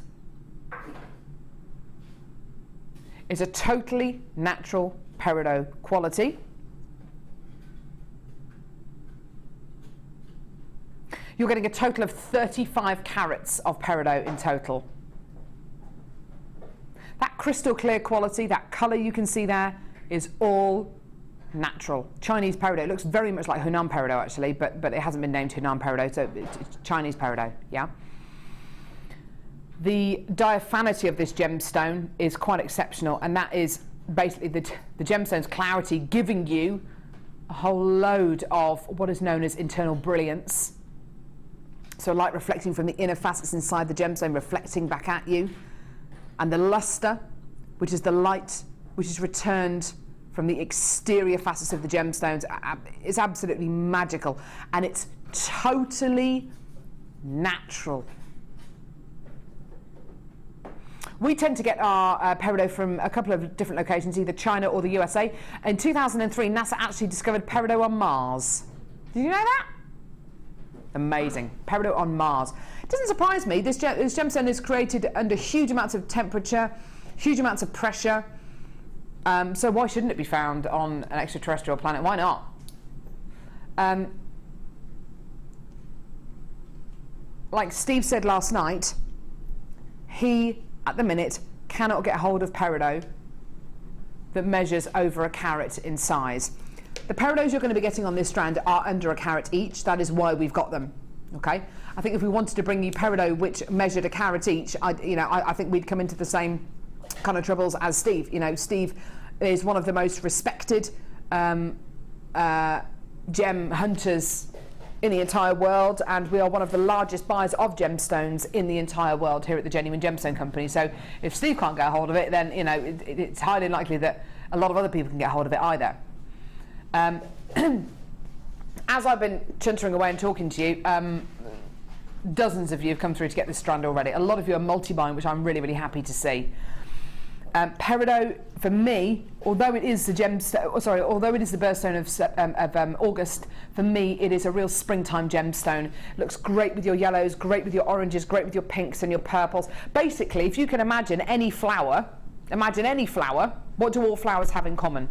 is a totally natural peridot quality. You're getting a total of 35 carats of peridot in total. That crystal clear quality, that colour you can see there, is all natural. Chinese peridot. It looks very much like Hunan peridot actually, but it hasn't been named Hunan peridot, so it's Chinese peridot, yeah? The diaphanity of this gemstone is quite exceptional, and that is basically the gemstone's clarity giving you a whole load of what is known as internal brilliance. So light reflecting from the inner facets inside the gemstone reflecting back at you, and the luster, which is the light which is returned from the exterior facets of the gemstones, is absolutely magical, and it's totally natural. We tend to get our peridot from a couple of different locations, either China or the USA. In 2003, NASA actually discovered peridot on Mars. Did you know that? Amazing. Peridot on Mars. It doesn't surprise me. This gemstone is created under huge amounts of temperature, huge amounts of pressure. So why shouldn't it be found on an extraterrestrial planet? Why not? Like Steve said last night, he, at the minute, cannot get hold of peridot that measures over a carat in size. The peridots you're going to be getting on this strand are under a carat each. That is why we've got them. Okay. I think if we wanted to bring you peridot which measured a carat each, I think we'd come into the same kind of troubles as Steve. You know, Steve is one of the most respected gem hunters in the entire world, and we are one of the largest buyers of gemstones in the entire world here at the Genuine Gemstone Company. So if Steve can't get a hold of it, then it's highly likely that a lot of other people can get hold of it either. As I've been chuntering away and talking to you, dozens of you have come through to get this strand already. A lot of you are multi-buying, which I'm really, really happy to see. Peridot, for me, although it is the birthstone of August, for me it is a real springtime gemstone. Looks great with your yellows, great with your oranges, great with your pinks and your purples. Basically, if you can imagine any flower, what do all flowers have in common?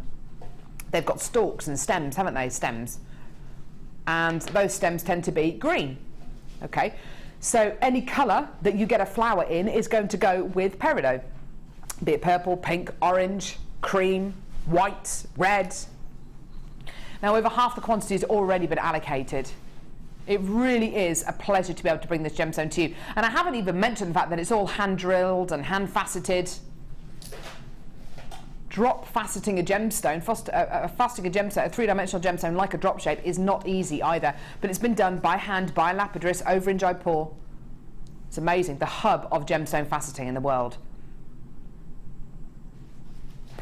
They've got stalks and stems, haven't they? Stems. And those stems tend to be green. Okay? So any colour that you get a flower in is going to go with peridot. Be it purple, pink, orange, cream, white, red. Now, over half the quantity has already been allocated. It really is a pleasure to be able to bring this gemstone to you. And I haven't even mentioned the fact that it's all hand-drilled and hand-faceted. Drop faceting a gemstone, faceting a gemstone, a three-dimensional gemstone like a drop shape is not easy either. But it's been done by hand by a lapidress over in Jaipur. It's amazing. The hub of gemstone faceting in the world.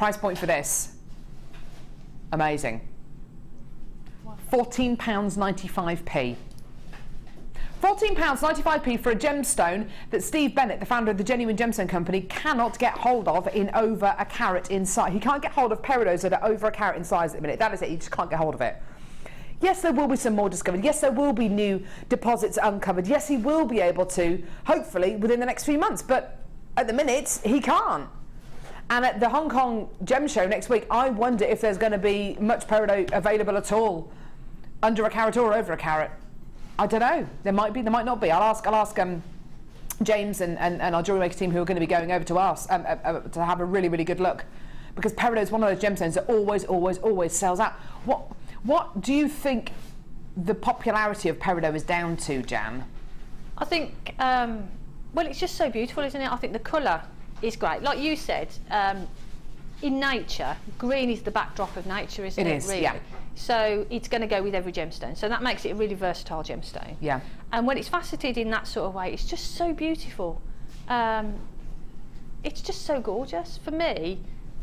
Price point for this. Amazing. £14.95p. £14.95p for a gemstone that Steve Bennett, the founder of the Genuine Gemstone Company, cannot get hold of in over a carat in size. He can't get hold of peridots that are over a carat in size at the minute. That is it. He just can't get hold of it. Yes, there will be some more discovered. Yes, there will be new deposits uncovered. Yes, he will be able to, hopefully, within the next few months. But at the minute, he can't. And at the Hong Kong Gem Show next week, I wonder if there's going to be much peridot available at all, under a carat or over a carat. I don't know. There might be, there might not be. I'll ask James and our Jewellery Maker team who are going to be going over to us to have a really, really good look, because peridot is one of those gemstones that always sells out. What do you think the popularity of peridot is down to, Jan? I think, well, it's just so beautiful, isn't it? I think the colour is great. Like you said, in nature, green is the backdrop of nature, isn't it? It is, really? Yeah. So it's going to go with every gemstone. So that makes it a really versatile gemstone. Yeah. And when it's faceted in that sort of way, it's just so beautiful. It's just so gorgeous. For me,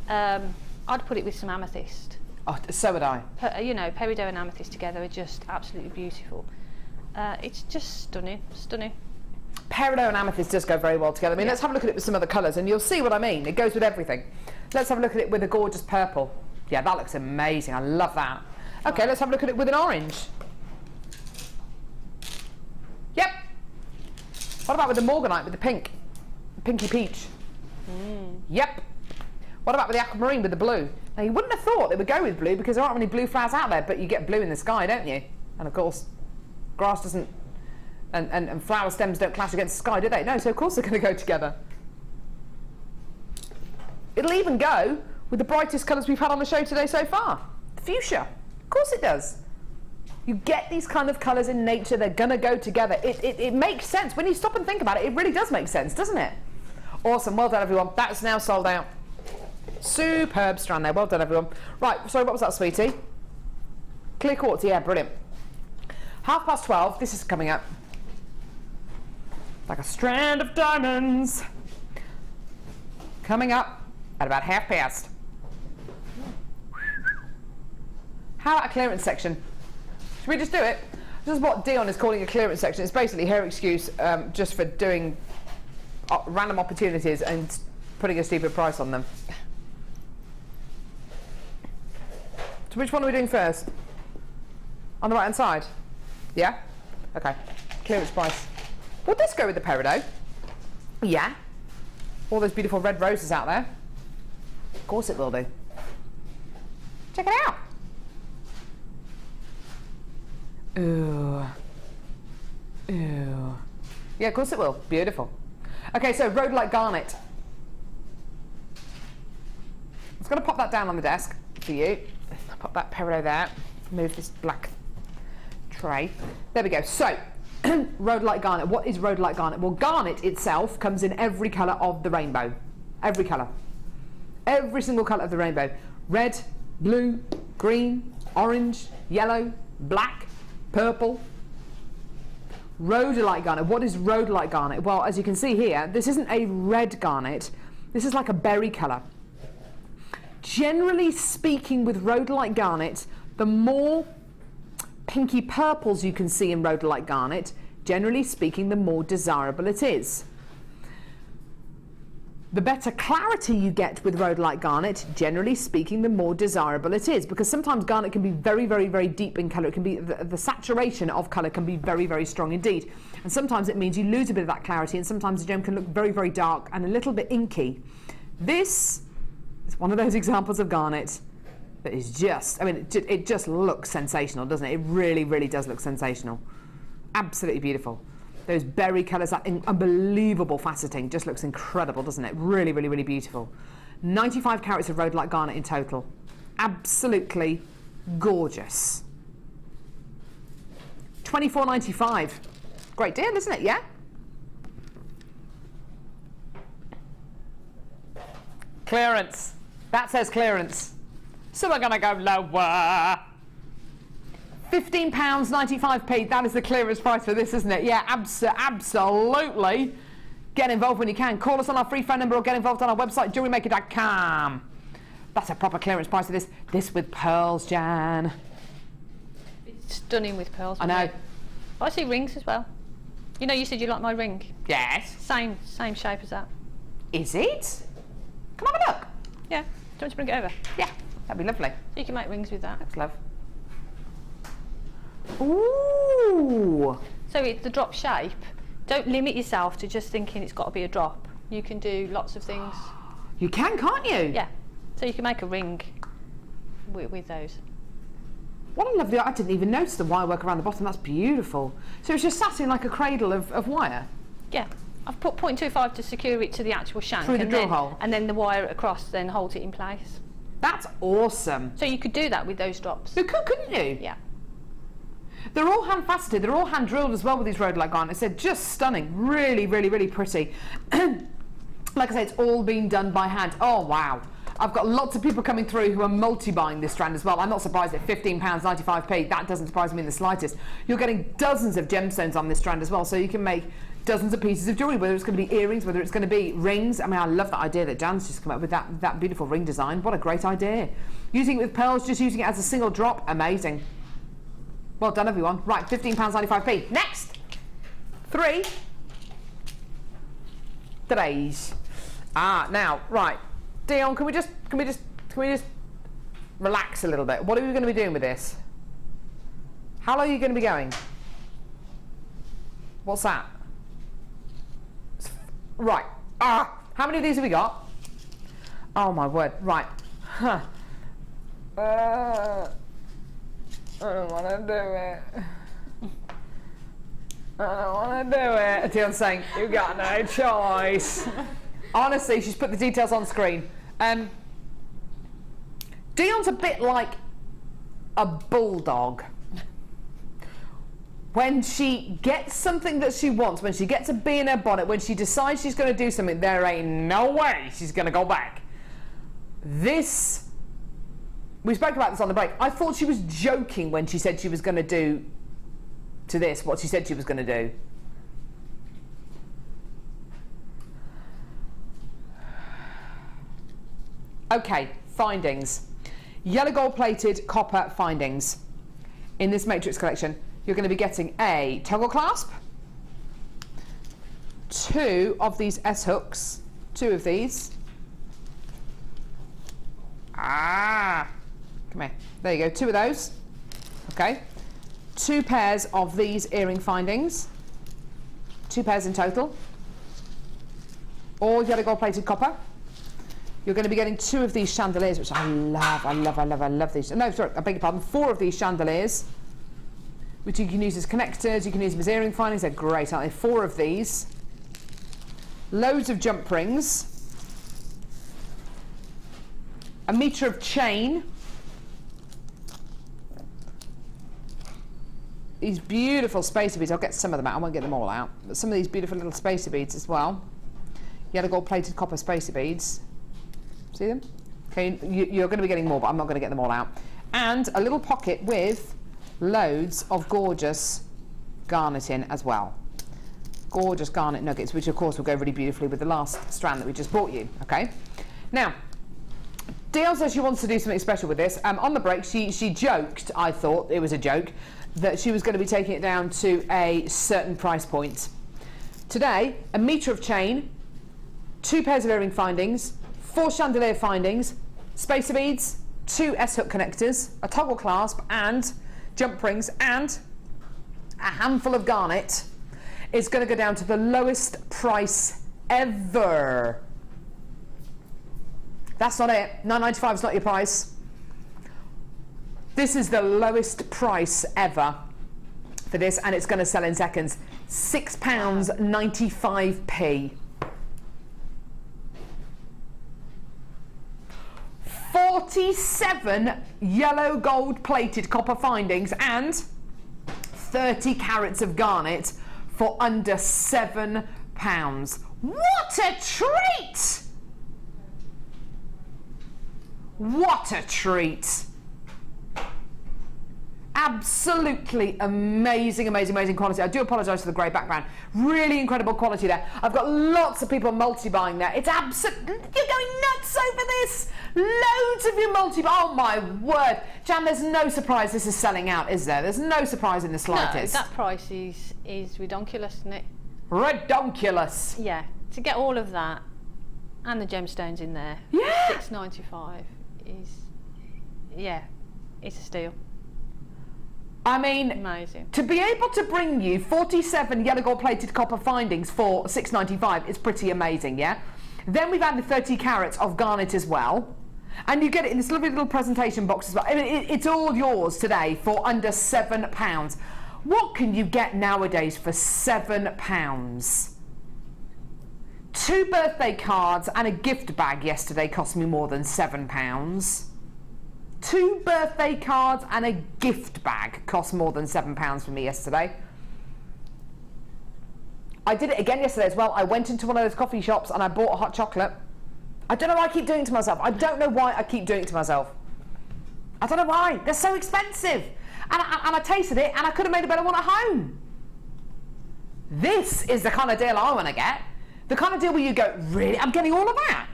I'd put it with some amethyst. Oh, so would I. You know, peridot and amethyst together are just absolutely beautiful. It's just stunning, stunning. Peridot and amethyst just go very well together. I mean, let's have a look at it with some other colours and you'll see what I mean. It goes with everything. Let's have a look at it with a gorgeous purple. Yeah, that looks amazing. I love that. Okay, let's have a look at it with an orange. Yep. What about with the Morganite, with the pink? Pinky peach. Yep. What about with the aquamarine, with the blue? Now, you wouldn't have thought they would go with blue because there aren't many blue flowers out there, but you get blue in the sky, don't you? And of course, grass doesn't, and flower stems don't clash against the sky, do they? No, so of course they're going to go together. It'll even go with the brightest colours we've had on the show today so far. The fuchsia. Of course it does. You get these kind of colours in nature, they're going to go together. It makes sense. When you stop and think about it, it really does make sense, doesn't it? Awesome. Well done, everyone. That's now sold out. Superb strand there. Well done, everyone. Right, sorry, what was that, sweetie? Clear quartz. Yeah, brilliant. 12:30. This is coming up. Like a strand of diamonds. Coming up at about past. How about a clearance section? Should we just do it? This is what Dion is calling a clearance section. It's basically her excuse just for doing random opportunities and putting a stupid price on them. So which one are we doing first? On the right hand side? Yeah? Okay. Clearance price. Will this go with the peridot? Yeah. All those beautiful red roses out there. Of course it will do. Check it out. Ooh. Ooh. Yeah, of course it will. Beautiful. Okay, so Rhodolite Garnet. I'm just going to pop that down on the desk for you. Pop that peridot there. Move this black tray. There we go. So, Rhodolite Garnet. What is Rhodolite Garnet? Well, garnet itself comes in every colour of the rainbow. Every colour. Every single colour of the rainbow. Red, blue, green, orange, yellow, black, purple. Rhodolite Garnet. What is Rhodolite Garnet? Well, as you can see here, this isn't a red garnet. This is like a berry colour. Generally speaking, with Rhodolite Garnet, the more pinky purples you can see in Rhodolite Garnet, generally speaking, the more desirable it is. The better clarity you get with Rhodolite Garnet, generally speaking, the more desirable it is, because sometimes garnet can be very, very, very deep in colour. It can be the saturation of colour can be very, very strong indeed, and sometimes it means you lose a bit of that clarity, and sometimes the gem can look very, very dark and a little bit inky. This is one of those examples of garnet that is just, I mean, it just looks sensational, doesn't it? It really, really does look sensational. Absolutely beautiful. Those berry colours, that unbelievable faceting, just looks incredible, doesn't it? Really, really, really beautiful. 95 carats of Rhodolite Garnet in total. Absolutely gorgeous. $24.95. Great deal, isn't it? Yeah? Clearance. That says clearance. So we're going to go lower. £15.95p, that is the clearance price for this, isn't it? Yeah, absolutely. Get involved when you can. Call us on our free phone number or get involved on our website, JewelleryMaker.com. That's a proper clearance price of this. This with pearls, Jan. It's stunning with pearls. I know. I see rings as well. You know, you said you like my ring. Yes. Same shape as that. Is it? Come have a look. Yeah. Do you want to bring it over? Yeah, that'd be lovely. You can make rings with that. That's love. Ooh. So it's the drop shape. Don't limit yourself to just thinking it's got to be a drop. You can do lots of things. You can, can't you? Yeah. So you can make a ring with those. What a lovely, I didn't even notice the wire work around the bottom. That's beautiful. So it's just sat in like a cradle of wire? Yeah. I've put 0.25 to secure it to the actual shank. Through the drill hole? And then the wire across then holds it in place. That's awesome. So you could do that with those drops. You could, couldn't you? Yeah. They're all hand faceted, they're all hand drilled as well with these Rhodolite garnets. They're just stunning. Really, really, really pretty. Like I say, it's all been done by hand. Oh, wow. I've got lots of people coming through who are multi-buying this strand as well. I'm not surprised at £15.95p. That doesn't surprise me in the slightest. You're getting dozens of gemstones on this strand as well, so you can make dozens of pieces of jewellery, whether it's going to be earrings, whether it's going to be rings. I mean, I love that idea that Jan's just come up with that beautiful ring design. What a great idea. Using it with pearls, just using it as a single drop, amazing. Well done, everyone. Right, £15.95p. Next. 3 today's. Now, right. Dion, can we just relax a little bit? What are we going to be doing with this? How long are you going to be going? What's that? Right. How many of these have we got? Oh my word. Right. Huh. I don't want to do it. I don't want to do it. Dion's saying, you've got no choice. Honestly, she's put the details on screen. Dion's a bit like a bulldog. When she gets something that she wants, when she gets a bee in her bonnet, when she decides she's going to do something, there ain't no way she's going to go back. This, we spoke about this on the break. I thought she was joking when she said she was going to do to this what she said she was going to do. Okay, findings. Yellow gold plated copper findings. In this matrix collection, you're going to be getting a toggle clasp, 2 of these S-hooks, 2 of these. Come here. There you go, 2 of those. Okay. 2 pairs of these earring findings. 2 pairs in total. All yellow gold plated copper. You're going to be getting 2 of these chandeliers, which I love these. No, sorry, I beg your pardon. 4 of these chandeliers, which you can use as connectors, you can use them as earring findings. They're great, aren't they? 4 of these. Loads of jump rings. A metre of chain. These beautiful spacer beads. I'll get some of them out. I won't get them all out. But some of these beautiful little spacer beads as well. Yellow gold plated copper spacer beads. See them? Okay, you're going to be getting more, but I'm not going to get them all out. And a little pocket with loads of gorgeous garnet in as well. Gorgeous garnet nuggets, which of course will go really beautifully with the last strand that we just bought you. Okay. Now, Dion says she wants to do something special with this. On the break, she joked, I thought it was a joke, that she was going to be taking it down to a certain price point. Today, a metre of chain, 2 pairs of earring findings, 4 chandelier findings, spacer beads, 2 S-hook connectors, a toggle clasp and jump rings and a handful of garnet is going to go down to the lowest price ever. That's not it. £9.95 is not your price. This is the lowest price ever for this, and it's going to sell in seconds. £6.95p. 47 yellow gold plated copper findings and 30 carats of garnet for under £7. What a treat! What a treat! Absolutely amazing, amazing, amazing quality. I do apologise for the grey background. Really incredible quality there. I've got lots of people multi-buying there. It's absolutely, you're going nuts over this. Loads of your oh my word. Jan, there's no surprise this is selling out, is there? There's no surprise in the slightest. No, that price is redonkulous, isn't it? Redonkulous. Yeah, to get all of that and the gemstones in there, yeah, $6.95 is, yeah, it's a steal. I mean, amazing. To be able to bring you 47 yellow gold plated copper findings for $6.95 is pretty amazing, yeah? Then we've added 30 carats of garnet as well. And you get it in this lovely little presentation box as well. I mean, it's all yours today for under £7. What can you get nowadays for £7? 2 birthday cards and a gift bag yesterday cost me more than £7. 2 birthday cards and a gift bag cost more than £7 for me yesterday. I did it again yesterday as well. I went into one of those coffee shops and I bought a hot chocolate. I don't know why I keep doing it to myself. I don't know why I keep doing it to myself. I don't know why. They're so expensive. And I tasted it and I could have made a better one at home. This is the kind of deal I want to get. The kind of deal where you go, really? I'm getting all of that?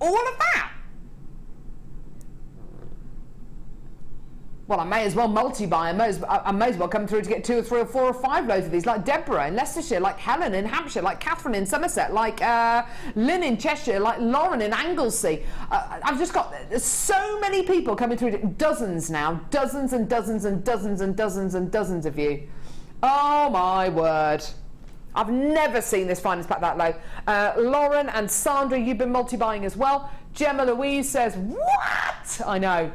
All of that? Well, I may as well multi-buy. I may as well come through to get 2 or 3 or 4 or 5 loads of these, like Deborah in Leicestershire, like Helen in Hampshire, like Catherine in Somerset, like Lynn in Cheshire, like Lauren in Anglesey. I've just got so many people coming through, dozens now, dozens and dozens and dozens and dozens and dozens of you. Oh my word. I've never seen this finance pack that low. Lauren and Sandra, you've been multi-buying as well. Gemma Louise says, what? I know.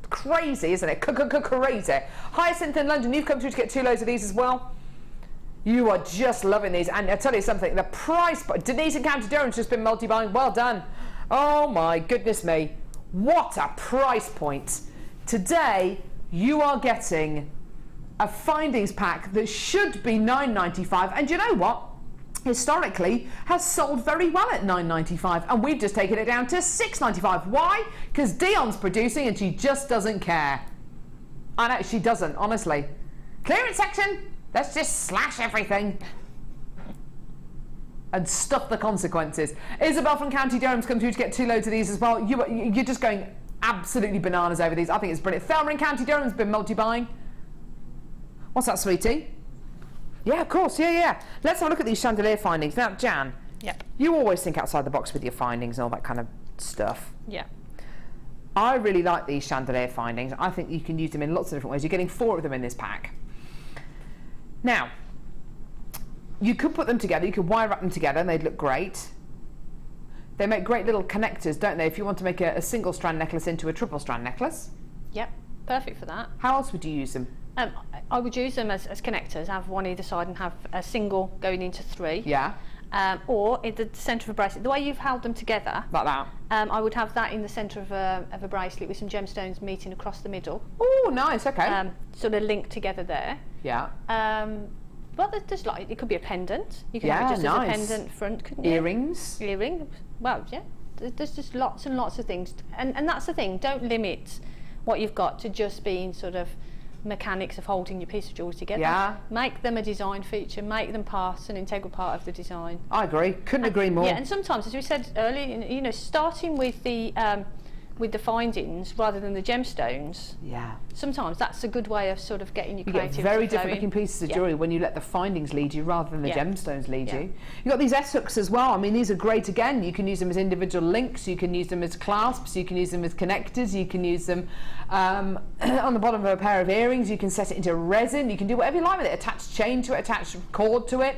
Crazy, isn't it? Crazy. Hyacinth in London, you've come through to get 2 loads of these as well. You are just loving these. And I'll tell you something, the price... Denise in County Durham's just been multi-buying. Well done. Oh my goodness me. What a price point. Today, you are getting a findings pack that should be $9.95. And you know what? Historically has sold very well at $9.95 and we've just taken it down to $6.95. Why? Because Dion's producing and she just doesn't care. I know, she doesn't, honestly. Clearance section, let's just slash everything and stuff the consequences. Isabel from County Durham's come through to get 2 loads of these as well. You're just going absolutely bananas over these. I think it's brilliant. Thelma in County Durham's been multi-buying. What's that, sweetie? Yeah, of course, yeah. Let's have a look at these chandelier findings. Now, Jan, yep, you always think outside the box with your findings and all that kind of stuff. Yeah. I really like these chandelier findings. I think you can use them in lots of different ways. You're getting 4 of them in this pack. Now, you could put them together, you could wire wrap them together and they'd look great. They make great little connectors, don't they, if you want to make a single strand necklace into a triple strand necklace? Yep, perfect for that. How else would you use them? I would use them as connectors, have one either side and have a single going into 3. Yeah. Or in the centre of a bracelet. The way you've held them together, like that. I would have that in the centre of a bracelet with some gemstones meeting across the middle. Oh, nice. Okay. Sort of linked together there. Yeah. Well, there's like it could be a pendant. You can have it just as a pendant front, couldn't you? Earrings. Well, yeah. There's just lots and lots of things, and that's the thing. Don't limit what you've got to just being sort of mechanics of holding your piece of jewellery together. Yeah. Make them a design feature, make them an integral part of the design. I agree, couldn't agree more. Yeah, and sometimes, as we said earlier, starting with the findings rather than the gemstones. Yeah. Sometimes that's a good way of sort of getting your creativity. You get very different looking pieces of jewellery when you let the findings lead you rather than the gemstones lead you. You've got these S-hooks as well. I mean, these are great again. You can use them as individual links, you can use them as clasps, you can use them as connectors, you can use them on the bottom of a pair of earrings, you can set it into resin, you can do whatever you like with it. Attach chain to it, attach cord to it.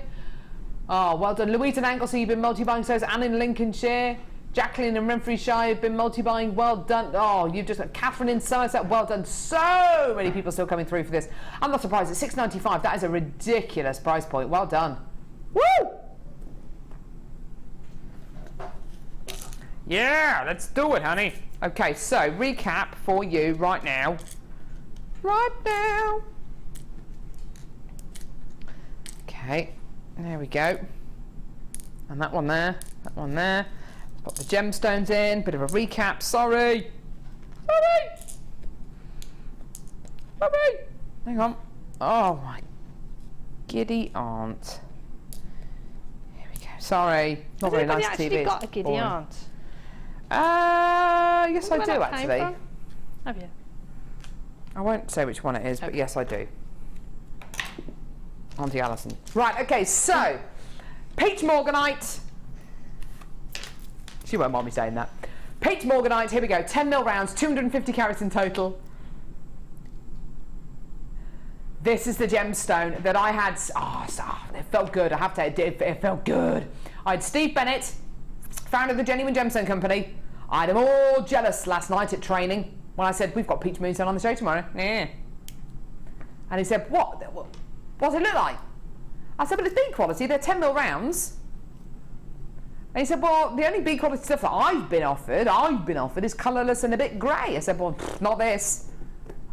Oh, well done. Louise in Anglesey, you've been multi-buying, so has Anne in Lincolnshire. Jacqueline in Renfrewshire have been multi-buying, well done. Oh, you've just got Catherine in Somerset, well done. So many people still coming through for this. I'm not surprised, at $6.95, that is a ridiculous price point, well done. Woo! Yeah, let's do it, honey. Okay, so recap for you right now. Okay, there we go. And that one there, that one there. Put the gemstones in, bit of a recap, sorry. Hang on. Oh my giddy aunt. Here we go, sorry. Not very nice TV. Has anybody actually got a giddy aunt? Yes, I Where do that came actually. from? Have you? I won't say which one it is, but yes, I do. Auntie Alison. Right, okay, so peach morganite. She won't mind me saying that. Peach morganite, here we go. 10mm rounds, 250 carats in total. This is the gemstone that I had. It felt good. I have to say, it felt good. I had Steve Bennett, founder of the Genuine Gemstone Company. I had him all jealous last night at training when I said, we've got peach moonstone on the show tomorrow. Yeah. And he said, what does it look like? I said, well, it's B quality. They're 10mm rounds. And he said, well, the only B quality stuff that I've been offered is colourless and a bit grey. I said, well, not this.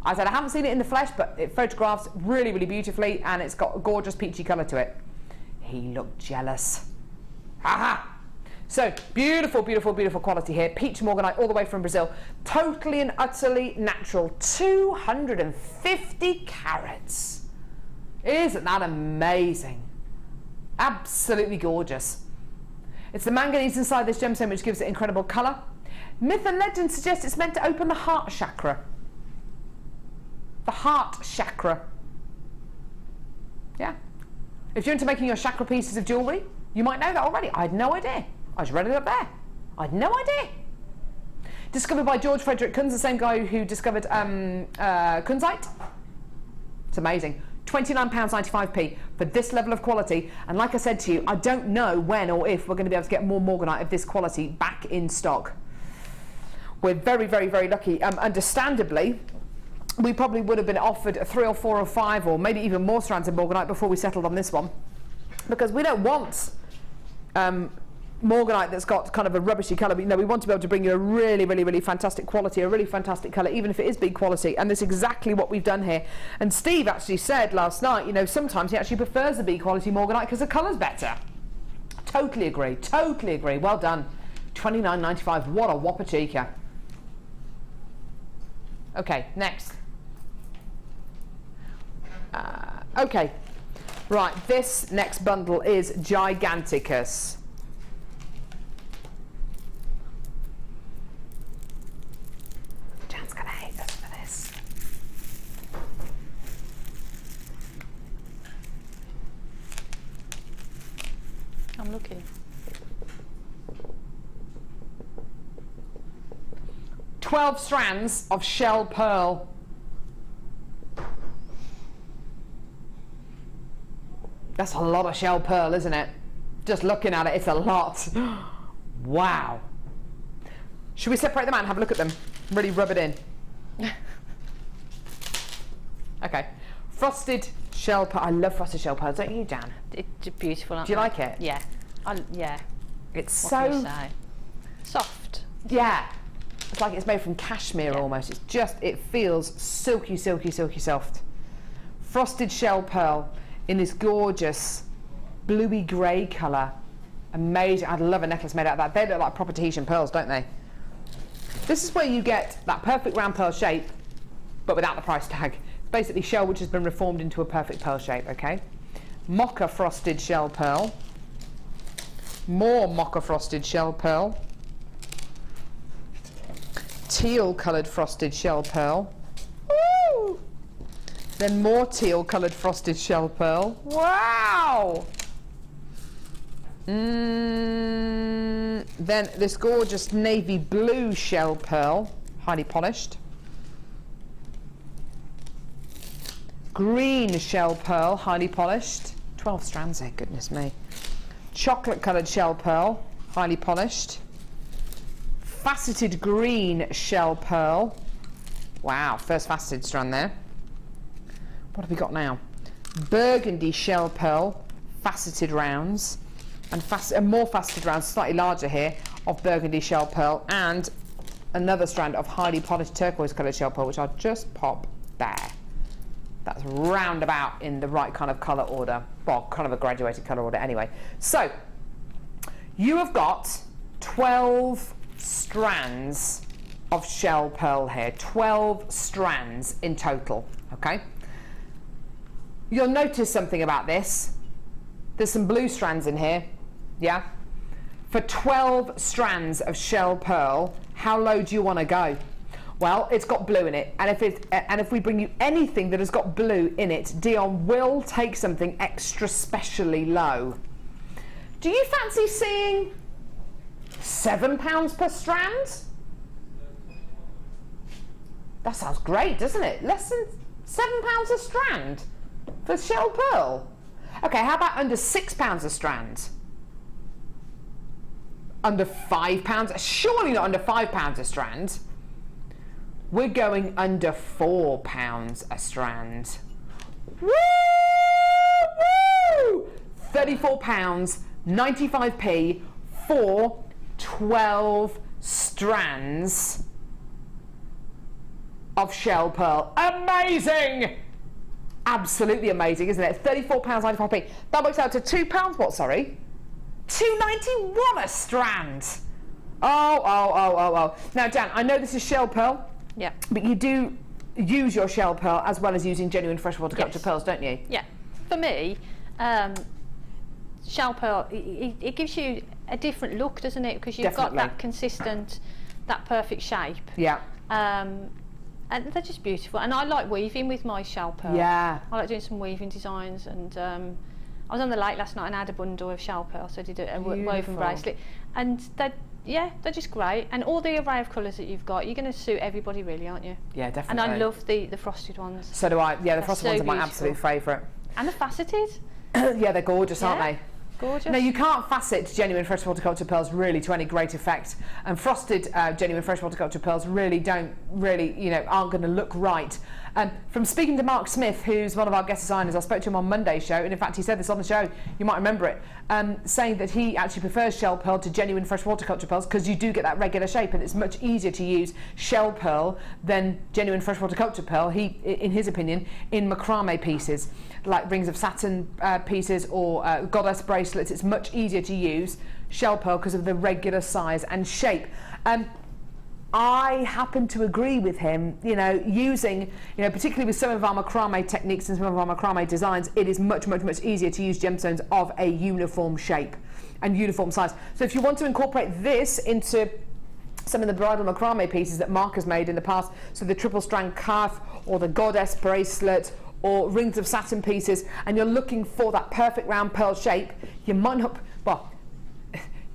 I said, I haven't seen it in the flesh, but it photographs really, really beautifully, and it's got a gorgeous peachy colour to it. He looked jealous. Ha! So, beautiful, beautiful, beautiful quality here. Peach morganite all the way from Brazil. Totally and utterly natural. 250 carats. Isn't that amazing? Absolutely gorgeous. It's the manganese inside this gemstone which gives it incredible colour. Myth and legend suggest it's meant to open the heart chakra. The heart chakra. Yeah. If you're into making your chakra pieces of jewellery, you might know that already. I had no idea. I just read it up there. I had no idea. Discovered by George Frederick Kunz, the same guy who discovered kunzite. It's amazing. £29.95p for this level of quality. And like I said to you, I don't know when or if we're going to be able to get more morganite of this quality back in stock. We're very, very, very lucky. Understandably, we probably would have been offered 3 or 4 or 5 or maybe even more strands of morganite before we settled on this one, because we don't want morganite that's got kind of a rubbishy colour. But, we want to be able to bring you a really, really, really fantastic quality, a really fantastic colour, even if it is big quality. And that's exactly what we've done here. And Steve actually said last night, sometimes he actually prefers the big quality morganite because the colour's better. Totally agree. Totally agree. Well done. £29.95. What a whopper cheeker. Okay, next. Okay, right, this next bundle is Giganticus. Jan's gonna hate us for this. I'm looking. "12 strands of shell pearl." That's a lot of shell pearl, isn't it? Just looking at it, it's a lot. Wow. Should we separate them out and have a look at them? Really rub it in. Okay. Frosted shell pearl. I love frosted shell pearls, don't you, Jan? It's beautiful, aren't Do you they? like it? Yeah. Yeah. It's What so... can you say? Soft. Yeah. It's like it's made from cashmere almost. It's just, it feels silky, silky, silky soft. Frosted shell pearl in this gorgeous bluey grey colour. Amazing. I'd love a necklace made out of that. They look like proper Tahitian pearls, don't they? This is where you get that perfect round pearl shape, but without the price tag. It's basically shell which has been reformed into a perfect pearl shape, okay? Mocha frosted shell pearl. More mocha frosted shell pearl. Teal coloured frosted shell pearl. Woo! Then more teal coloured frosted shell pearl. Wow! Then this gorgeous navy blue shell pearl, highly polished. Green shell pearl, highly polished. 12 strands there, goodness me. Chocolate coloured shell pearl, highly polished. Faceted green shell pearl. Wow, first faceted strand there. What have we got now? Burgundy shell pearl, faceted rounds, and more faceted rounds, slightly larger here, of burgundy shell pearl, and another strand of highly polished turquoise coloured shell pearl, which I'll just pop there. That's roundabout in the right kind of colour order. Well, kind of a graduated colour order anyway. So, you have got 12 strands of shell pearl here. 12 strands in total, okay? You'll notice something about this. There's some blue strands in here, yeah? For 12 strands of shell pearl, how low do you want to go? Well, it's got blue in it, and if we bring you anything that has got blue in it, Dion will take something extra specially low. Do you fancy seeing £7 per strand? That sounds great, doesn't it? Less than £7 a strand for shell pearl. Okay, how about under £6 a strand? Under £5? Surely not under £5 a strand. We're going under £4 a strand. Woo! Woo! £34, 95p for 12 strands of shell pearl. Amazing! Absolutely amazing, isn't it? £34, 95p. That works out to £2 what, sorry? £2.91 a strand. Oh. Now, Dan, I know this is shell pearl. Yeah. But you do use your shell pearl as well as using genuine freshwater culture pearls, don't you? Yeah. For me, shell pearl, it gives you a different look, doesn't it? Because you've got that consistent, that perfect shape. Yeah. And they're just beautiful. And I like weaving with my shell pearl. Yeah. I like doing some weaving designs. And I was on the lake last night and I had a bundle of shell pearl, so I did a woven bracelet. And they're just great. And all the array of colours that you've got, you're going to suit everybody really, aren't you? Yeah, definitely. And I love the frosted ones. So do I. Yeah, the They're frosted so ones are my beautiful. absolute favourite. And the faceted. Yeah, they're gorgeous, aren't they? Gorgeous. No, you can't facet genuine freshwater culture pearls really to any great effect, and frosted genuine freshwater culture pearls really aren't going to look right. From speaking to Mark Smith, who's one of our guest designers, I spoke to him on Monday's show, and in fact he said this on the show, you might remember it, saying that he actually prefers shell pearl to genuine freshwater culture pearls because you do get that regular shape, and it's much easier to use shell pearl than genuine freshwater culture pearl, in his opinion, in macrame pieces, like rings of satin pieces or goddess bracelets. It's much easier to use shell pearl because of the regular size and shape. I happen to agree with him, using, particularly with some of our macrame techniques and some of our macrame designs, it is much easier to use gemstones of a uniform shape and uniform size. So if you want to incorporate this into some of the bridal macrame pieces that Mark has made in the past, so the triple strand cuff or the goddess bracelet or rings of satin pieces, and you're looking for that perfect round pearl shape, you might not, well,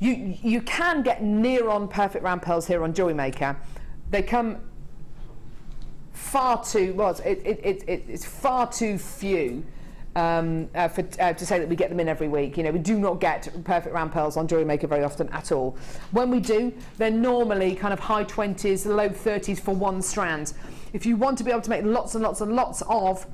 you can get near on perfect round pearls here on Jewellery Maker. They come far too, it's far too few to say that we get them in every week. We do not get perfect round pearls on Jewellery Maker very often at all. When we do, they're normally kind of high 20s, low 30s for one strand. If you want to be able to make lots and lots and lots of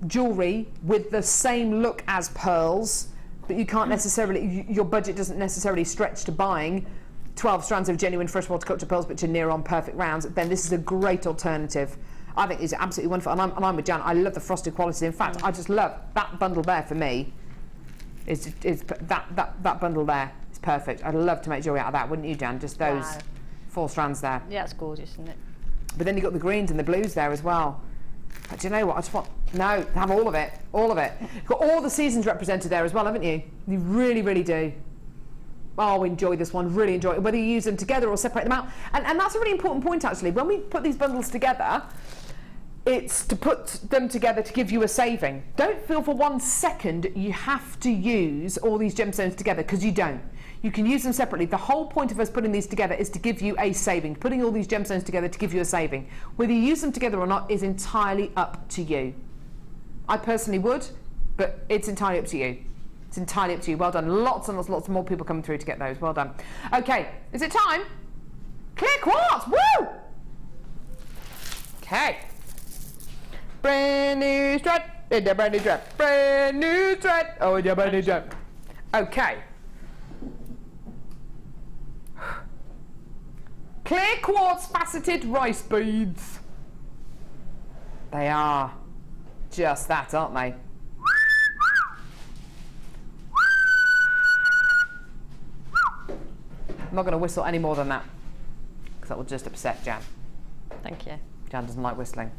jewellery with the same look as pearls, but you can't necessarily, your budget doesn't necessarily stretch to buying 12 strands of genuine freshwater culture pearls which are near on perfect rounds, then this is a great alternative. I think it's absolutely wonderful, and I'm with Jan. I love the frosted quality. In fact, I just love that bundle there. For me, is that bundle there is perfect. I'd love to make jewellery out of that, wouldn't you, Jan? Just those 4 strands there. Yeah, it's gorgeous, isn't it? But then you've got the greens and the blues there as well. But do you know what? I just want, no, have all of it. You've got all the seasons represented there as well, haven't you? You really do. Oh, enjoy this one, really enjoy it. Whether you use them together or separate them out. And that's a really important point, actually. When we put these bundles together, it's to put them together to give you a saving. Don't feel for 1 second you have to use all these gemstones together, because you don't. You can use them separately. The whole point of us putting these together is to give you a saving. Putting all these gemstones together to give you a saving. Whether you use them together or not is entirely up to you. I personally would, but it's entirely up to you. It's entirely up to you. Well done. Lots and lots more people coming through to get those. Well done. Okay, is it time? Clear quartz! Woo! Okay. Brand new strut. In the brand new strut. Brand new strut. Oh, in the brand new strut. Okay. Clear quartz faceted rice beads. They are just that, aren't they? I'm not going to whistle any more than that, because that will just upset Jan. Thank you. Jan doesn't like whistling.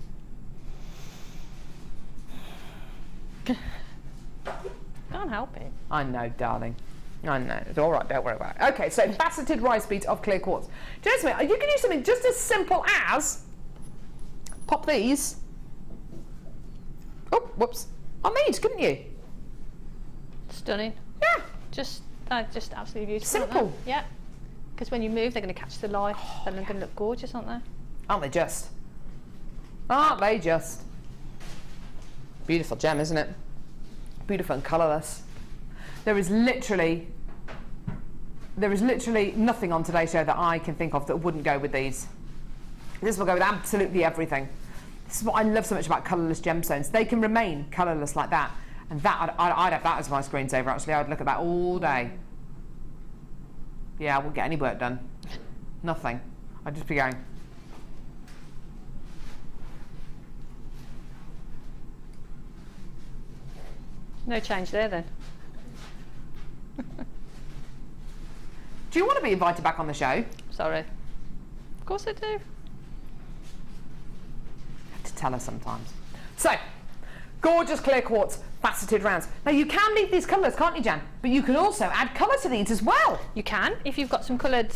Can't help it. I know, darling. I know, it's all right, don't worry about it. Okay, so faceted rice beads of clear quartz. Just a minute, you can use something just as simple as pop these. Oh, whoops. On these, couldn't you? Stunning. Yeah. Just absolutely beautiful. Simple. Yeah. Because when you move, they're going to catch the light. They're going to look gorgeous, aren't they? Aren't they just? Aren't they just? Beautiful gem, isn't it? Beautiful and colourless. There is literally nothing on today's show that I can think of that wouldn't go with these. This will go with absolutely everything. This is what I love so much about colourless gemstones. They can remain colourless like that. And that, I'd have that as my screensaver, actually. I'd look at that all day. Yeah, I wouldn't get any work done. Nothing. I'd just be going. No change there, then. Do you want to be invited back on the show? Sorry. Of course I do. You have to tell us sometimes. So, gorgeous clear quartz faceted rounds. Now you can leave these colours, can't you, Jan? But you can also add colour to these as well. You can, if you've got some coloured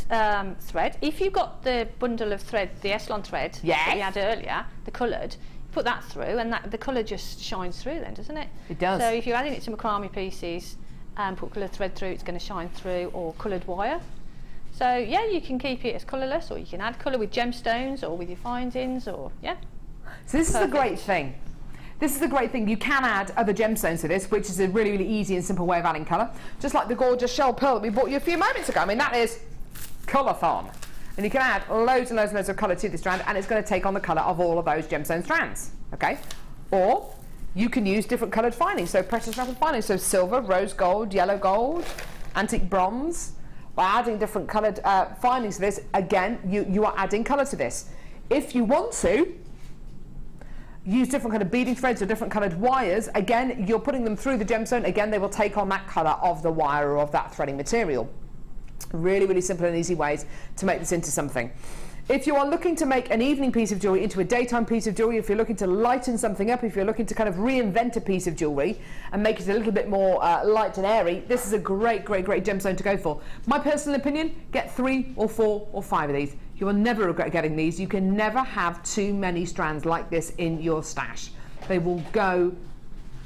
thread. If you've got the bundle of thread, the Eselon thread that we had earlier, the coloured, put that through and the colour just shines through then, doesn't it? It does. So if you're adding it to macrame pieces and put coloured thread through, it's going to shine through, or coloured wire. So yeah, you can keep it as colourless, or you can add colour with gemstones or with your findings, or yeah. So this is the great thing. This is the great thing. You can add other gemstones to this, which is a really, really easy and simple way of adding colour. Just like the gorgeous shell pearl that we bought you a few moments ago. I mean, that is colour-thon. And you can add loads and loads and loads of colour to this strand, and it's going to take on the colour of all of those gemstone strands, okay? Or you can use different coloured findings, so precious metal findings, so silver, rose gold, yellow gold, antique bronze. By adding different coloured findings to this, again, you are adding colour to this. If you want to use different kind of beading threads or different coloured wires, again, you're putting them through the gemstone, again, they will take on that colour of the wire or of that threading material. Really, really simple and easy ways to make this into something. If you are looking to make an evening piece of jewellery into a daytime piece of jewellery, if you're looking to lighten something up, if you're looking to kind of reinvent a piece of jewellery and make it a little bit more light and airy, this is a great, great, great gemstone to go for. My personal opinion, get 3 or 4 or 5 of these. You will never regret getting these. You can never have too many strands like this in your stash. They will go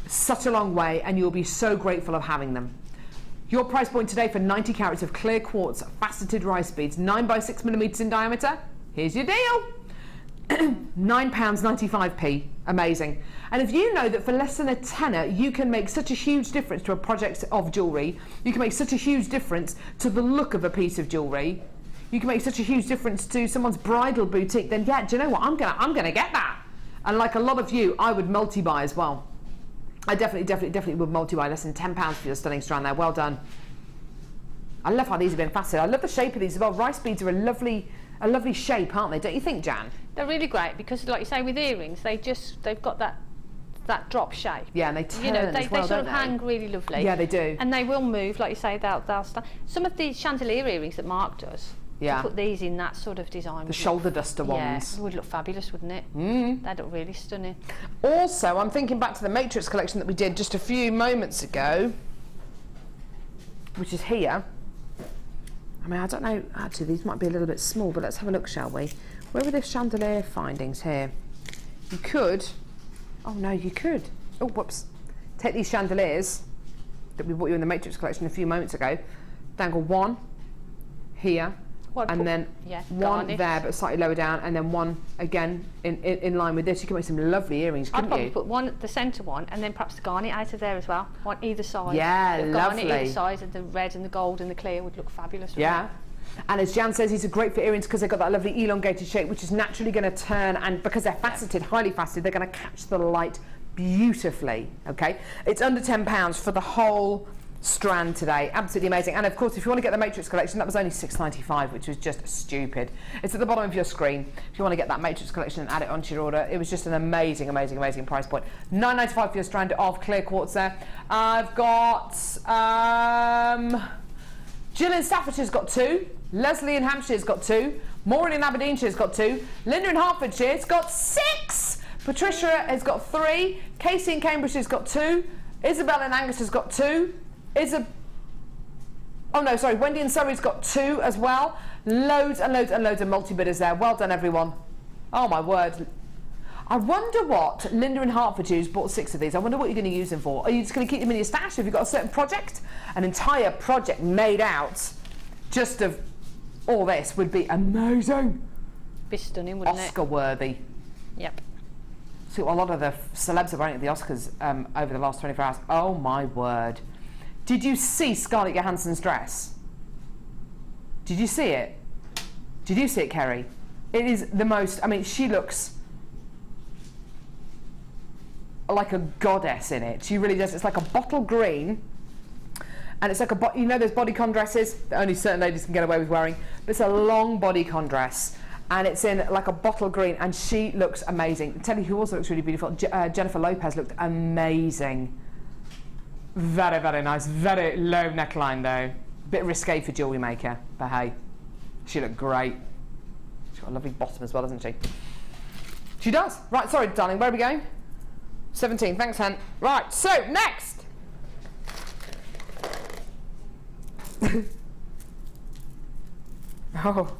such a long way and you'll be so grateful of having them. Your price point today for 90 carats of clear quartz faceted rice beads, 9 by 6 millimetres in diameter. Here's your deal. £9.95p. Amazing. And if you know that for less than a tenner you can make such a huge difference to a project of jewellery, you can make such a huge difference to the look of a piece of jewellery, you can make such a huge difference to someone's bridal boutique, then yeah, do you know what? I'm gonna get that. And like a lot of you, I would multi-buy as well. I definitely would multi-buy. Less than £10 for your stunning strand there. Well done. I love how these have been faceted. I love the shape of these as well. Rice beads are a lovely shape, aren't they? Don't you think, Jan? They're really great because, like you say, with earrings, they've got that drop shape. Yeah, and they turn, you know, they sort of hang really lovely. Yeah, they do. And they will move, like you say. They'll stand. Some of the chandelier earrings that Mark does. Yeah. To put these in that sort of design. The shoulder duster ones. Yeah, would look fabulous, wouldn't it? They'd look really stunning. Also, I'm thinking back to the Matrix collection that we did just a few moments ago, which is here. I mean, I don't know, actually these might be a little bit small, but let's have a look, shall we? Where were the chandelier findings here? You could, oh no, you could. Oh, whoops. Take these chandeliers that we bought you in the Matrix collection a few moments ago, dangle one here, and then one there but slightly lower down, and then one again in line with this. You can make some lovely earrings, couldn't you? I'd probably put one at the centre one, and then perhaps the garnet out of there as well, on either side. Yeah, lovely. Garnet either side, and the red and the gold and the clear would look fabulous. Yeah. And as Jan says, these are great for earrings because they've got that lovely elongated shape, which is naturally going to turn, and because they're faceted, highly faceted, they're going to catch the light beautifully. Okay, it's under £10 for the whole strand today. Absolutely amazing. And of course, if you want to get the Matrix collection, that was only £6.95, which was just stupid. It's at the bottom of your screen if you want to get that Matrix collection and add it onto your order. It was just an amazing price point. £9.95 for your strand of clear quartz there. I've got Jill in Staffordshire's got 2, Leslie in Hampshire's got 2, Maureen in Aberdeenshire's got 2, Linda in Hertfordshire's got 6, Patricia has got 3, Casey in Cambridgeshire's got 2, Isabel in Angus's got 2, Oh no, sorry, Wendy and Surrey's got 2 as well. Loads and loads and loads of multi-bidders there. Well done, everyone. Oh my word. I wonder what Linda in Hertfordshire's bought 6 of these. I wonder what you're going to use them for. Are you just going to keep them in your stash? Have you got a certain project? An entire project made out just of all this would be amazing. Be stunning, wouldn't it? Oscar worthy. Yep. See what a lot of the celebs are wearing at the Oscars over the last 24 hours. Oh my word. Did you see Scarlett Johansson's dress? Did you see it? Did you see it, Kerry? It is the most, I mean, she looks like a goddess in it. She really does. It's like a bottle green, and it's like a, you know those bodycon dresses that only certain ladies can get away with wearing, but it's a long bodycon dress, and it's in like a bottle green, and she looks amazing. I'll tell you who also looks really beautiful. Jennifer Lopez looked amazing. Very, very nice. Very low neckline though. Bit risque for Jewellery Maker, but hey, she looked great. She's got a lovely bottom as well, doesn't she? She does. Right, sorry, darling, where are we going? 17, thanks, Han. Right, so next. Oh.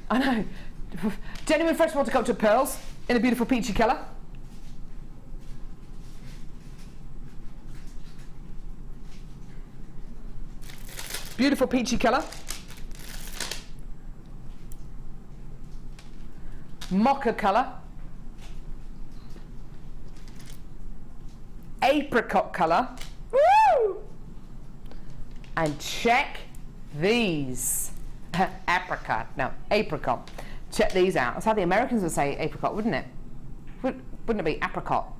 I know. Genuine freshwater cultured pearls in a beautiful peachy colour. Beautiful peachy colour. Mocha colour. Apricot colour. Woo! And check these. Apricot. No, apricot. Check these out. That's how the Americans would say apricot, wouldn't it? Wouldn't it be apricot?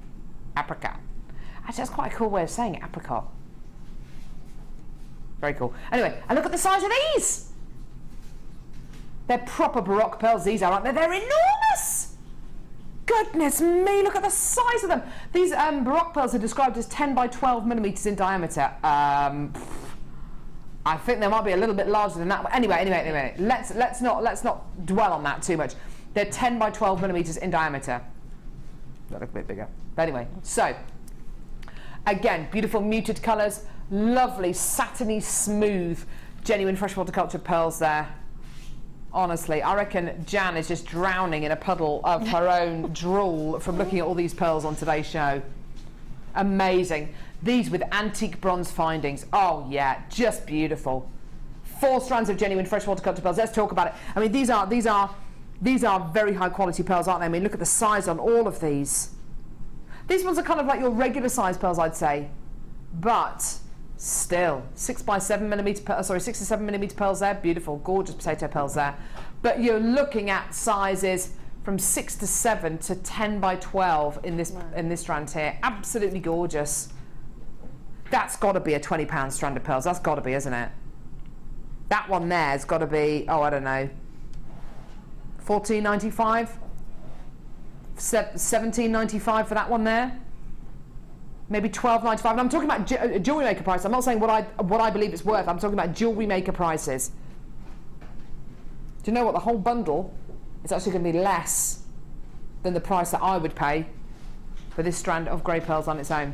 Apricot. Actually, that's quite a cool way of saying it, apricot. Very cool. Anyway, and look at the size of these. They're proper baroque pearls, these are, aren't they? They're enormous! Goodness me, look at the size of them. These baroque pearls are described as 10 by 12 millimetres in diameter. I think they might be a little bit larger than that. Anyway, let's not dwell on that too much. They're 10 by 12 millimetres in diameter. They look a bit bigger. But anyway, so again, beautiful muted colours, lovely satiny smooth genuine freshwater cultured pearls there. Honestly, I reckon Jan is just drowning in a puddle of her own drool from looking at all these pearls on today's show. Amazing. These with antique bronze findings. Oh yeah, just beautiful. 4 strands of genuine freshwater cultured pearls. Let's talk about it. I mean, these are very high quality pearls, aren't they? I mean, look at the size on all of these. These ones are kind of like your regular size pearls, I'd say, but still 6 by 7 millimeter, 6 to 7 millimeter pearls there. Beautiful, gorgeous potato pearls there. But you're looking at sizes from 6 to 7 to 10 by 12 in this strand here. Absolutely gorgeous. That's got to be a £20 strand of pearls. That's got to be, isn't it? That one there's got to be, oh, I don't know, $14.95, $17.95 for that one there. Maybe $12.95. And I'm talking about Jewellery Maker price. I'm not saying what I believe it's worth. I'm talking about Jewellery Maker prices. Do you know what? The whole bundle is actually going to be less than the price that I would pay for this strand of grey pearls on its own.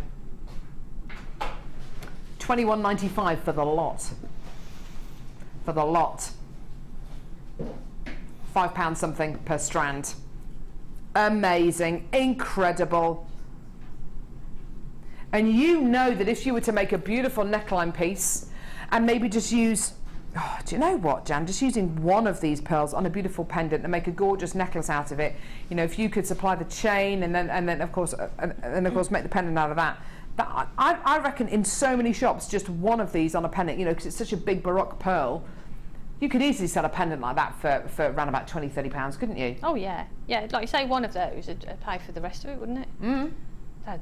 $21.95 for the lot. For the lot. £5 something per strand. Amazing, incredible. And you know that if you were to make a beautiful neckline piece and maybe just use, oh, do you know what, Jan? Just using one of these pearls on a beautiful pendant and make a gorgeous necklace out of it. You know, if you could supply the chain and then of course make the pendant out of that. But I reckon in so many shops, just one of these on a pendant, you know, because it's such a big baroque pearl, you could easily sell a pendant like that for around about £20–30, couldn't you? Oh yeah, yeah. Like you say, one of those would pay for the rest of it, wouldn't it? Mm.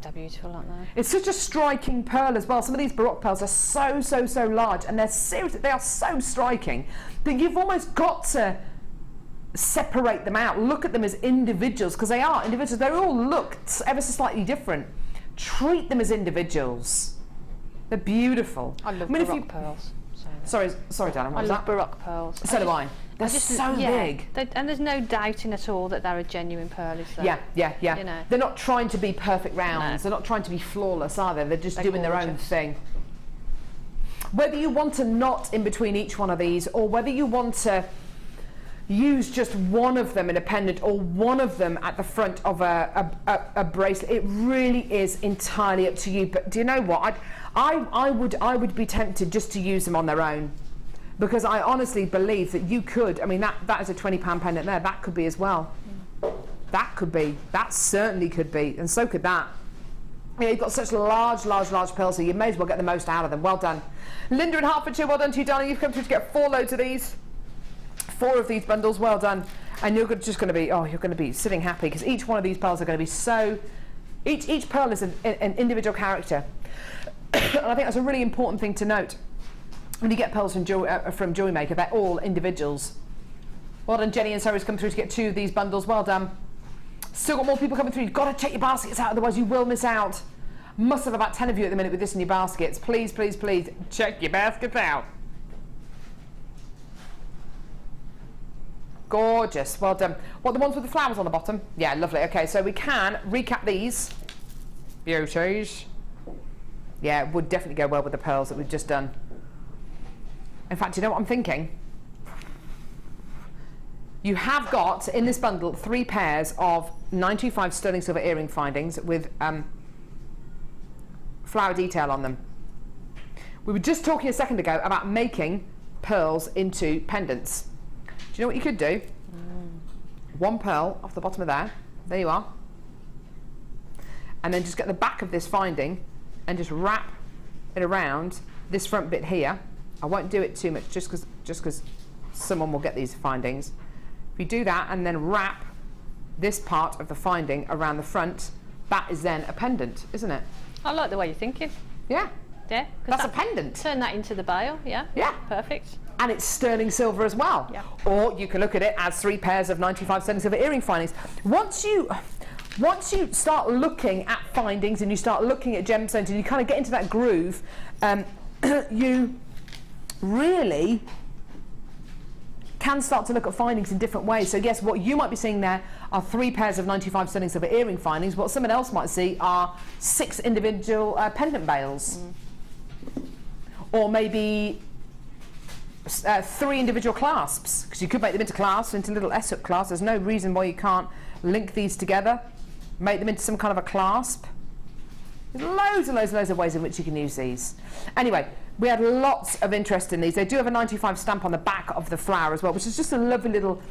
They're beautiful, aren't they? It's such a striking pearl as well. Some of these baroque pearls are so large, and they are so striking that you've almost got to separate them out. Look at them as individuals, because they are individuals. They all look ever so slightly different. Treat them as individuals. They're beautiful. I love baroque pearls. So Sorry, Dana. What I was love that? baroque pearls. So do I. They're so big. And there's no doubting at all that they're a genuine pearl, is there? Yeah. You know. They're not trying to be perfect rounds. They're not trying to be flawless, are they? They're just doing their own thing. Whether you want a knot in between each one of these, or whether you want to use just one of them in a pendant or one of them at the front of a bracelet, it really is entirely up to you. But do you know what? I would be tempted just to use them on their own, because I honestly believe that you could. I mean, that is a £20 pendant there. That could be as well. That could be. That certainly could be, and so could that. Yeah, you've got such large pearls, so you may as well get the most out of them. Well done. Linda in Hertfordshire, well done to you, darling. You've come through to get 4 loads of these. 4 of these bundles, well done. And you're just going to be, you're going to be sitting happy, because each one of these pearls are going to be so, each pearl is an individual character. And I think that's a really important thing to note. When you get pearls from Jewellery Maker, they're all individuals. Well done, Jenny and Sarah's come through to get 2 of these bundles, well done. Still got more people coming through. You've got to check your baskets out, otherwise you will miss out. Must have about 10 of you at the minute with this in your baskets. Please, please, please, check your baskets out. Gorgeous, well done. What, the ones with the flowers on the bottom? Yeah, lovely. Okay, so we can recap these beauties. Yeah, it would definitely go well with the pearls that we've just done. In fact, you know what I'm thinking? You have got in this bundle 3 pairs of 925 sterling silver earring findings with flower detail on them. We were just talking a second ago about making pearls into pendants. Do you know what you could do? 1 pearl off the bottom of there you are, and then just get the back of this finding and just wrap it around this front bit here. I won't do it too much, just because someone will get these findings. If you do that and then wrap this part of the finding around the front, that is then a pendant, isn't it? I like the way you're thinking. Yeah. Yeah. That's a pendant. Turn that into the bail, yeah. Yeah. Perfect. And it's sterling silver as well. Yeah. Or you can look at it as 3 pairs of 95 sterling silver earring findings. Once you start looking at findings and you start looking at gemstones and you kind of get into that groove, you really can start to look at findings in different ways. So yes, what you might be seeing there are 3 pairs of 95 sterling silver earring findings. What someone else might see are 6 individual pendant bails. Or maybe 3 individual clasps, because you could make them into clasps, into little S-hook clasps. There's no reason why you can't link these together, make them into some kind of a clasp. There's loads and loads of ways in which you can use these. Anyway, we had lots of interest in these. They do have a 95 stamp on the back of the flower as well, which is just a lovely little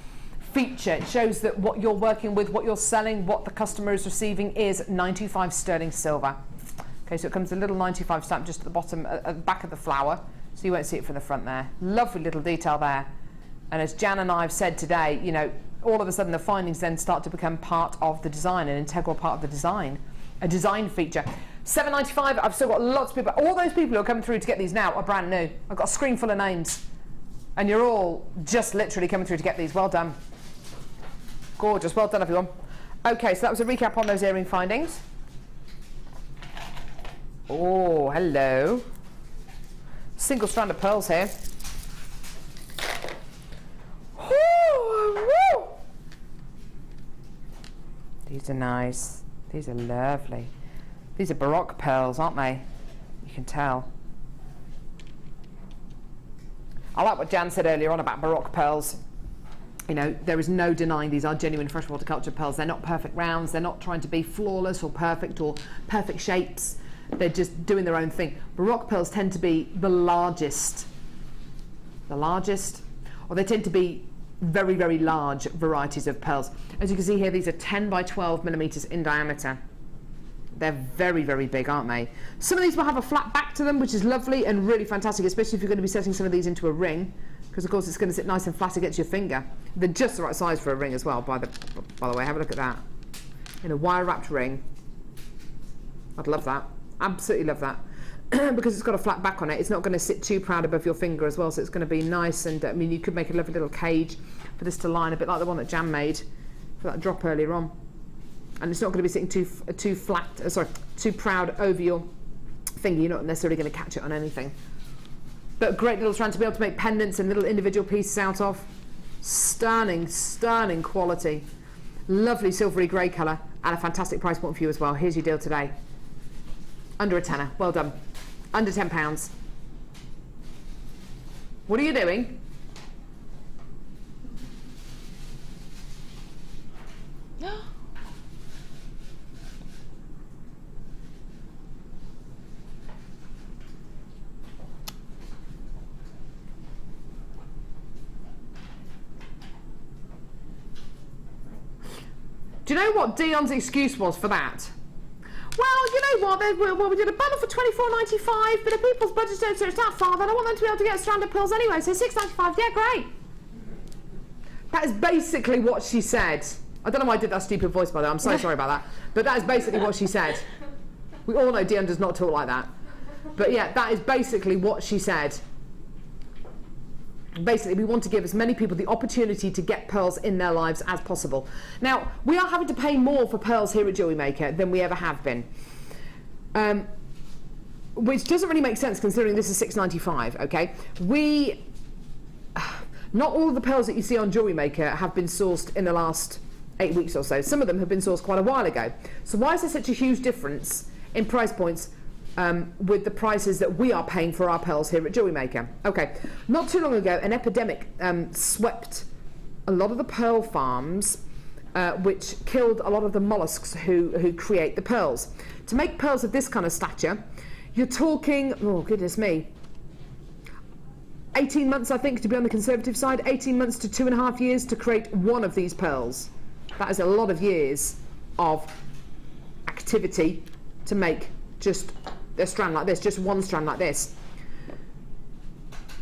feature. It shows that what you're working with, what you're selling, what the customer is receiving is 95 sterling silver. Okay, so it comes a little 95 stamp just at the bottom, at the back of the flower, so you won't see it from the front there. Lovely little detail there. And as Jan and I have said today, you know, all of a sudden the findings then start to become part of the design, an integral part of the design, a design feature. £7.95. I've still got lots of people. All those people who are coming through to get these now are brand new. I've got a screen full of names, and you're all just literally coming through to get these. Well done. Gorgeous. Well done, everyone. Okay, so that was a recap on those earring findings. Oh, hello. Single strand of pearls here. Woo! These are nice. These are lovely. These are baroque pearls, aren't they? You can tell. I like what Jan said earlier on about baroque pearls. You know, there is no denying these are genuine freshwater culture pearls. They're not perfect rounds. They're not trying to be flawless or perfect shapes. They're just doing their own thing. Baroque pearls tend to be the largest, or they tend to be very, very large varieties of pearls. As you can see here, these are 10 by 12 millimeters in diameter. They're very, very big, aren't they? Some of these will have a flat back to them, which is lovely and really fantastic, especially if you're going to be setting some of these into a ring, because of course it's going to sit nice and flat against your finger. They're just the right size for a ring as well, by the way. Have a look at that. In a wire wrapped ring. I'd love that. Absolutely love that. Because it's got a flat back on it, it's not going to sit too proud above your finger as well, so it's going to be nice. And I mean, you could make a lovely little cage for this to line, a bit like the one that Jan made for that drop earlier on. And it's not going to be sitting too proud over your finger. You're not necessarily going to catch it on anything. but great little strand to be able to make pendants and little individual pieces out of. Stunning, stunning quality. Lovely silvery grey colour and a fantastic price point for you as well. Here's your deal today. Under a tenner. Well done. Under £10. What are you doing? Do you know what Dion's excuse was for that? Well, you know what, we did a bundle for $24.95, but if people's budgets don't stretch that far, then I want them to be able to get a strand of pearls anyway, so $6.95, yeah, great. That is basically what she said. I don't know why I did that stupid voice, by the way, I'm so sorry about that. But that is basically what she said. We all know Dion does not talk like that. But yeah, that is basically what she said. Basically, we want to give as many people the opportunity to get pearls in their lives as possible. Now, we are having to pay more for pearls here at Jewellery Maker than we ever have been. Which doesn't really make sense considering this is $6.95, okay? Not all of the pearls that you see on Jewellery Maker have been sourced in the last 8 weeks or so. Some of them have been sourced quite a while ago. So why is there such a huge difference in price points with the prices that we are paying for our pearls here at Jewellery Maker? Okay, not too long ago, an epidemic swept a lot of the pearl farms, which killed a lot of the mollusks who create the pearls. To make pearls of this kind of stature, you're talking, oh goodness me, 18 months, I think, to be on the conservative side, 18 months to 2.5 years to create one of these pearls. That is a lot of years of activity to make just a strand like this, just one strand like this.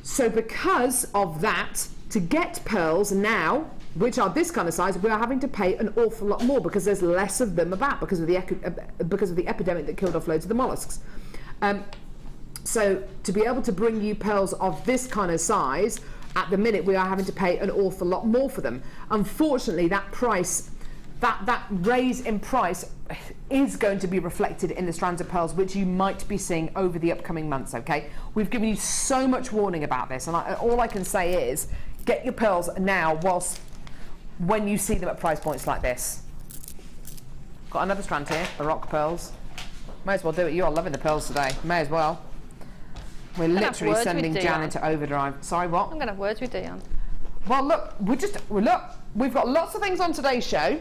So because of that, to get pearls now, which are this kind of size, we are having to pay an awful lot more because there's less of them about because of the epidemic that killed off loads of the mollusks. So to be able to bring you pearls of this kind of size, at the minute we are having to pay an awful lot more for them. Unfortunately, that price, that raise in price is going to be reflected in the strands of pearls, which you might be seeing over the upcoming months, okay? We've given you so much warning about this, and all I can say is get your pearls now when you see them at price points like this. Got another strand here, baroque pearls. May as well do it. You are loving the pearls today. May as well. We're literally sending Jan into overdrive. Sorry, what? I'm going to have words with Dion. Well, look, we've got lots of things on today's show.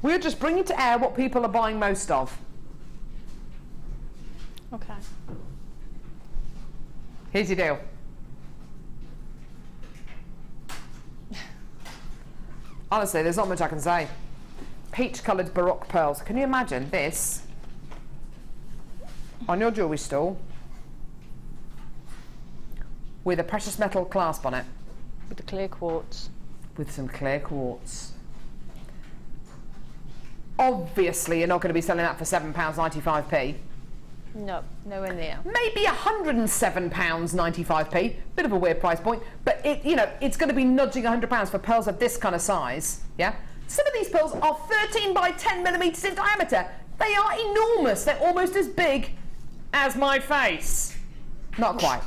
We're just bringing to air what people are buying most of. Okay. Here's your deal. Honestly, there's not much I can say. Peach-coloured baroque pearls. Can you imagine this on your jewellery stall with a precious metal clasp on it? With the clear quartz. With some clear quartz. Obviously, you're not going to be selling that for £7.95p. No, nowhere near. Maybe £107.95p. Bit of a weird price point, but it's going to be nudging £100 for pearls of this kind of size. Yeah. Some of these pearls are 13 by 10 millimeters in diameter. They are enormous. They're almost as big as my face. Not quite.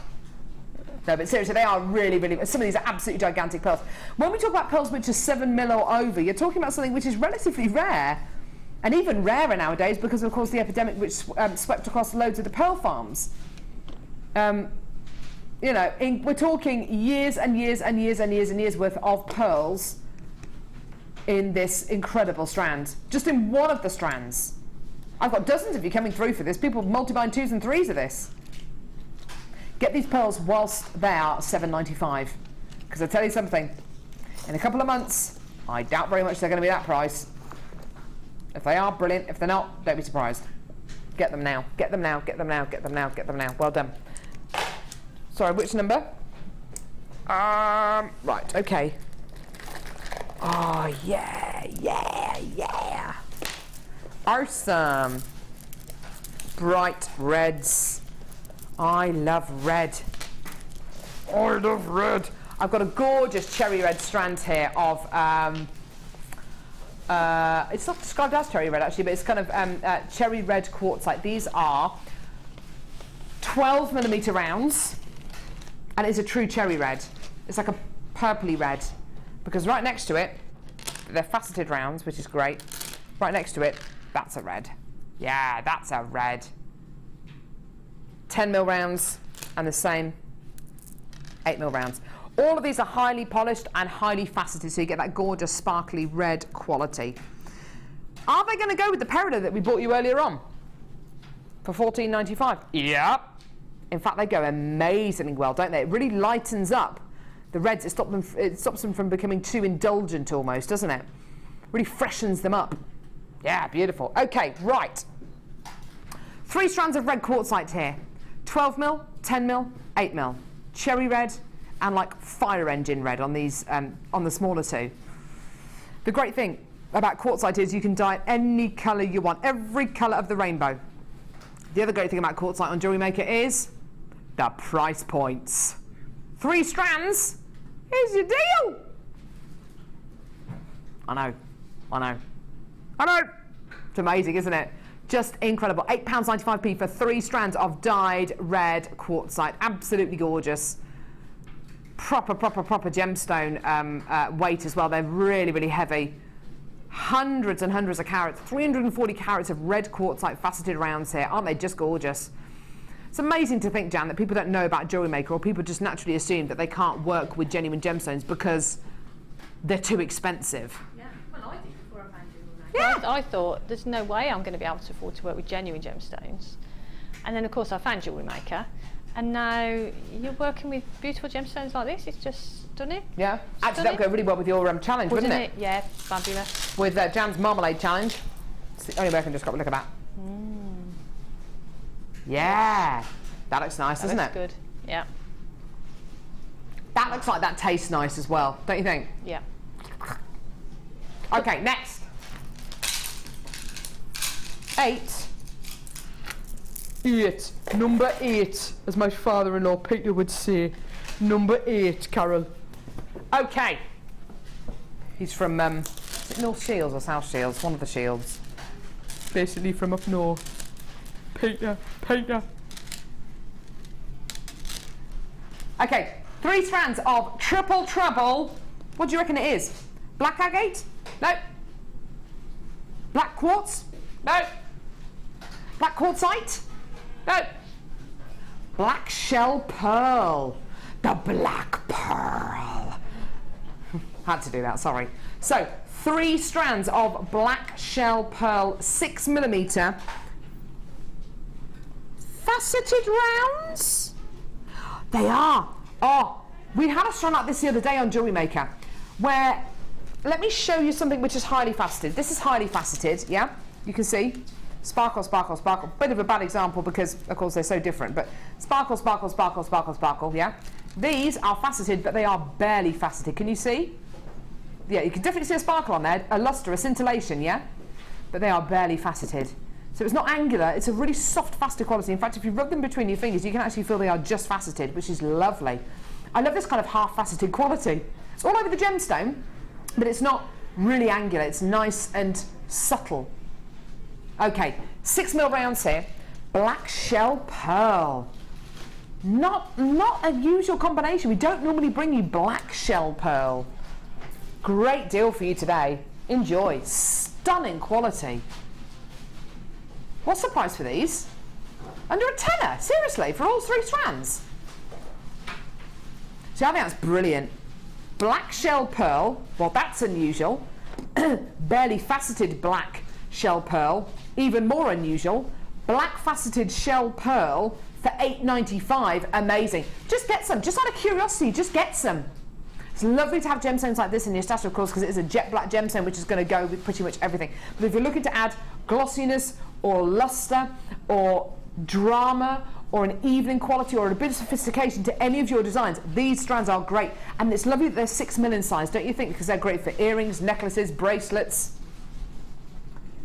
No, but seriously, they are really, really, some of these are absolutely gigantic pearls. When we talk about pearls which are 7 mil or over, you're talking about something which is relatively rare, and even rarer nowadays because, of course, the epidemic which swept across loads of the pearl farms. We're talking years and years and years and years and years worth of pearls in this incredible strand, just in one of the strands. I've got dozens of you coming through for this, people multiplying 2s and 3s of this. Get these pearls whilst they are $7.95, because I tell you something, in a couple of months, I doubt very much they're going to be that price. If they are, brilliant. If they're not, don't be surprised. Get them now. Get them now. Get them now. Get them now. Get them now. Well done. Sorry, which number? Right. Okay. Oh yeah, yeah, yeah. Awesome. Bright reds. I love red. I love red. I've got a gorgeous cherry red strand here of, it's not described as cherry red actually, but it's kind of cherry red quartzite. These are 12mm rounds, And it's a true cherry red. It's like a purpley red, because right next to it, they're faceted rounds, which is great. Right next to it, that's a red. Yeah, that's a red. 10mm rounds, and the same 8mm rounds. All of these are highly polished and highly faceted, so you get that gorgeous sparkly red quality. Are they going to go with the peridot that we bought you earlier on for $14.95? Yep. In fact, they go amazingly well, don't they? It really lightens up the reds. It stops them from becoming too indulgent almost, doesn't it? Really freshens them up. Yeah, beautiful. Okay, right. 3 strands of red quartzite here. 12mm, 10mm, 8mm. Cherry red and like fire engine red on these, on the smaller 2. The great thing about quartzite is you can dye it any colour you want, every colour of the rainbow. The other great thing about quartzite on Jewellery Maker is the price points. 3 strands is your deal. I know. It's amazing, isn't it? Just incredible. £8.95p for 3 strands of dyed red quartzite. Absolutely gorgeous. Proper gemstone weight as well. They're really, really heavy. Hundreds and hundreds of carats. 340 carats of red quartzite faceted rounds here. Aren't they just gorgeous? It's amazing to think, Jan, that people don't know about Jewellery Maker, or people just naturally assume that they can't work with genuine gemstones because they're too expensive. Yeah, well, I did before I found Jewellery Maker. Yeah. I thought, there's no way I'm going to be able to afford to work with genuine gemstones. And then, of course, I found Jewellery Maker. And now you're working with beautiful gemstones like this. It's just stunning. Yeah. Actually, that would go really well with your challenge, wouldn't it? Yeah, fabulous. With Jan's Marmalade Challenge. It's the only way I can just got to look at that. Yeah. That looks nice, doesn't it? That looks good. Yeah. That looks like that tastes nice as well, don't you think? Yeah. Okay, next. 8. Number 8, as my father-in-law Peter would say. Number 8, Carol. Okay. He's from is it North Shields or South Shields? One of the Shields. Basically from up north. Peter. Okay, 3 strands of triple treble. What do you reckon it is? Black agate? No. Black quartz? No. Black quartzite? No. Black shell pearl. The black pearl. Had to do that, sorry. So, 3 strands of black shell pearl 6mm faceted rounds. They are. Oh, we had a strand like this the other day on Jewellery Maker, where, let me show you something which is highly faceted. This is highly faceted, yeah? You can see. Sparkle, sparkle, sparkle. Bit of a bad example because, of course, they're so different. But sparkle, sparkle, sparkle, sparkle, sparkle, yeah? These are faceted, but they are barely faceted. Can you see? Yeah, you can definitely see a sparkle on there, a luster, a scintillation, yeah? But they are barely faceted. So it's not angular, it's a really soft, faceted quality. In fact, if you rub them between your fingers, you can actually feel they are just faceted, which is lovely. I love this kind of half-faceted quality. It's all over the gemstone, but it's not really angular. It's nice and subtle. Okay, 6mm rounds here. Black shell pearl. Not a usual combination. We don't normally bring you black shell pearl. Great deal for you today. Enjoy. Stunning quality. What's the price for these? Under a tenner, seriously, for all 3 strands. See, I think that's brilliant. Black shell pearl, well, that's unusual. Barely faceted black shell pearl, even more unusual. Black faceted shell pearl for $8.95, amazing. Just get some, just out of curiosity, just get some. It's lovely to have gemstones like this in your stash, of course, because it is a jet black gemstone, which is going to go with pretty much everything. But if you're looking to add glossiness or luster or drama or an evening quality or a bit of sophistication to any of your designs, these strands are great. And it's lovely that they're 6mm in size, don't you think? Because they're great for earrings, necklaces, bracelets.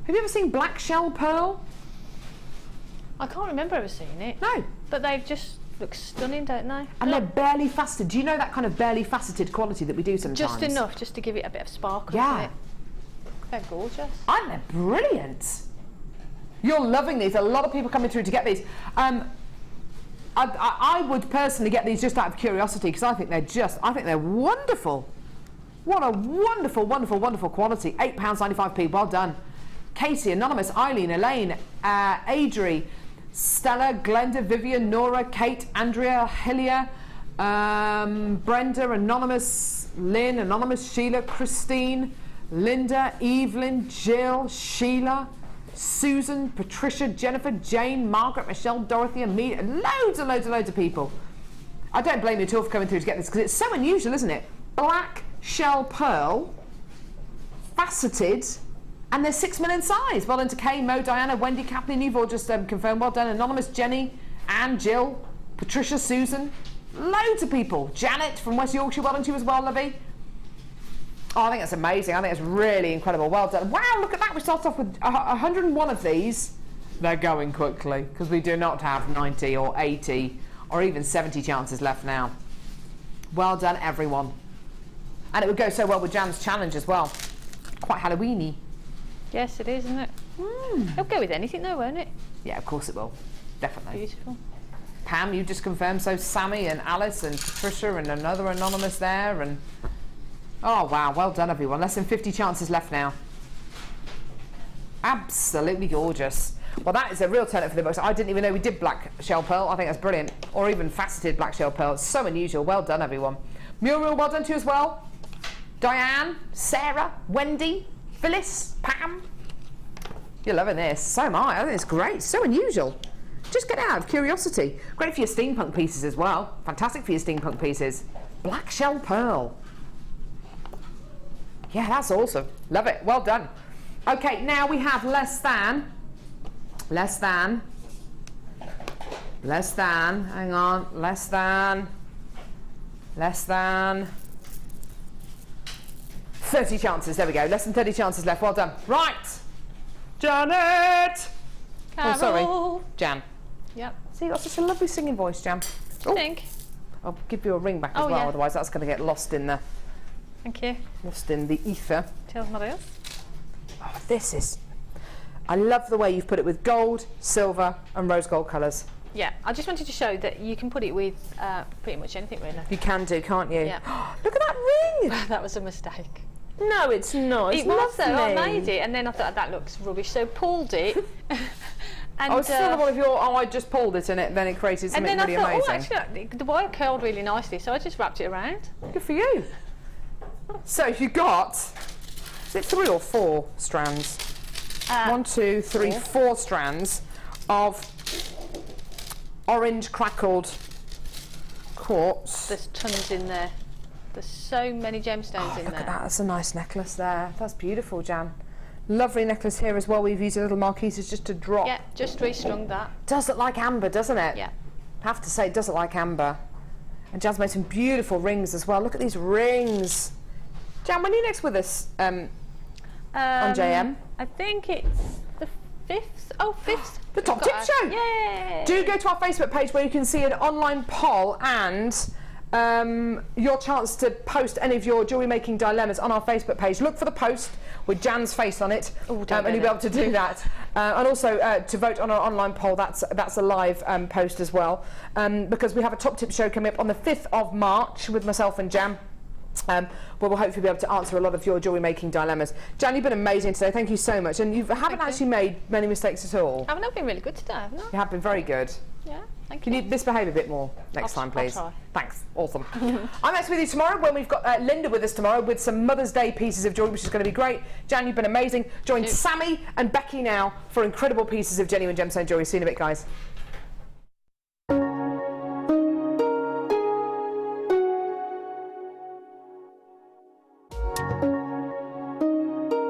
Have you ever seen black shell pearl? I can't remember ever seeing it. No. But they just look stunning, don't they? And they're barely faceted. Do you know that kind of barely faceted quality that we do sometimes? Just enough, just to give it a bit of sparkle. Yeah. They're gorgeous. And they're brilliant. You're loving these. A lot of people coming through to get these. I would personally get these just out of curiosity because I think they're wonderful. What a wonderful, wonderful, wonderful quality. £8.95p, well done. Casey, Anonymous, Eileen, Elaine, Adri, Stella, Glenda, Vivian, Nora, Kate, Andrea, Helia, Brenda, Anonymous, Lynn, Anonymous, Sheila, Christine, Linda, Evelyn, Jill, Sheila, Susan, Patricia, Jennifer, Jane, Margaret, Michelle, Dorothy, Amelia, loads and loads and loads of people. I don't blame you at all for coming through to get this because it's so unusual, isn't it? Black shell pearl, faceted, and they're 6 mil in size. Well done to Kay, Mo, Diana, Wendy, Kathleen, you've all just confirmed. Well done. Anonymous, Jenny, Anne, Jill, Patricia, Susan, loads of people. Janet from West Yorkshire, well done to you as well, lovey. Oh, I think that's amazing. I think it's really incredible. Well done. Wow, look at that. We started off with 101 of these. They're going quickly because we do not have 90 or 80 or even 70 chances left now. Well done, everyone. And it would go so well with Jan's challenge as well. Quite Halloween-y. Yes, it is, isn't it? It'll go with anything though, won't it? Yeah, of course it will. Definitely. Beautiful. Pam, you just confirmed. So Sammy and Alice and Patricia and another Anonymous there. And oh, wow. Well done, everyone. Less than 50 chances left now. Absolutely gorgeous. Well, that is a real turn up for the books. I didn't even know we did black shell pearl. I think that's brilliant. Or even faceted black shell pearl. It's so unusual. Well done, everyone. Muriel, well done to you as well. Diane, Sarah, Wendy, Phyllis, Pam. You're loving this. So am I. I think it's great. So unusual. Just get it out of curiosity. Great for your steampunk pieces as well. Fantastic for your steampunk pieces. Black shell pearl. Yeah, that's awesome. Love it. Well done. Okay, now we have less than, hang on, less than 30 chances. There we go. Less than 30 chances left. Well done. Right. Janet. Carol. Oh, sorry. Jan. Yep. See, you've got such a lovely singing voice, Jan. I think. I'll give you a ring back as well, yeah. otherwise that's going to get lost in the... Thank you. Lost in the ether. Tell somebody else. Oh, this is... I love the way you've put it with gold, silver and rose gold colours. Yeah, I just wanted to show that you can put it with pretty much anything, really. You can do, can't you? Yeah. Look at that ring! That was a mistake. No, it's not. It was though. I made it, and then I thought that looks rubbish, so pulled it. And I was sort of one of your, I just pulled it in it, then it created something really amazing. And then I thought, oh, actually, the wire curled really nicely, so I just wrapped it around. Good for you. So you got, is it 3 or 4 strands? 1, 2, 3, 4 strands of orange crackled quartz. There's tons in there. There's so many gemstones in there. Look at that, that's a nice necklace there. That's beautiful, Jan. Lovely necklace here as well. We've used a little marquises just to drop. Yeah, just restrung that. Does look like amber, doesn't it? Yeah. I have to say, it does look like amber. And Jan's made some beautiful rings as well. Look at these rings. Jan, when are you next with us on JM? I think it's the 5th. Oh, 5th. The Top Tip Show. Yay! Do go to our Facebook page where you can see an online poll and your chance to post any of your jewellery making dilemmas on our Facebook page. Look for the post with Jan's face on it, and you'll be able to do that. And also to vote on our online poll, that's a live post as well, because we have a Top Tip Show coming up on the 5th of March with myself and Jan. Where we'll hopefully be able to answer a lot of your jewellery making dilemmas. Jan, you've been amazing today. Thank you so much. And you haven't actually made many mistakes at all. Haven't I been really good today, haven't I? You have been very good. Yeah, thank Can you misbehave a bit more next time, please? I'll try. Thanks. Awesome. I'm next with you tomorrow when we've got Linda with us tomorrow with some Mother's Day pieces of jewellery, which is going to be great. Jan, you've been amazing. Join Sammy and Becky now for incredible pieces of genuine gemstone jewellery. See you in a bit, guys.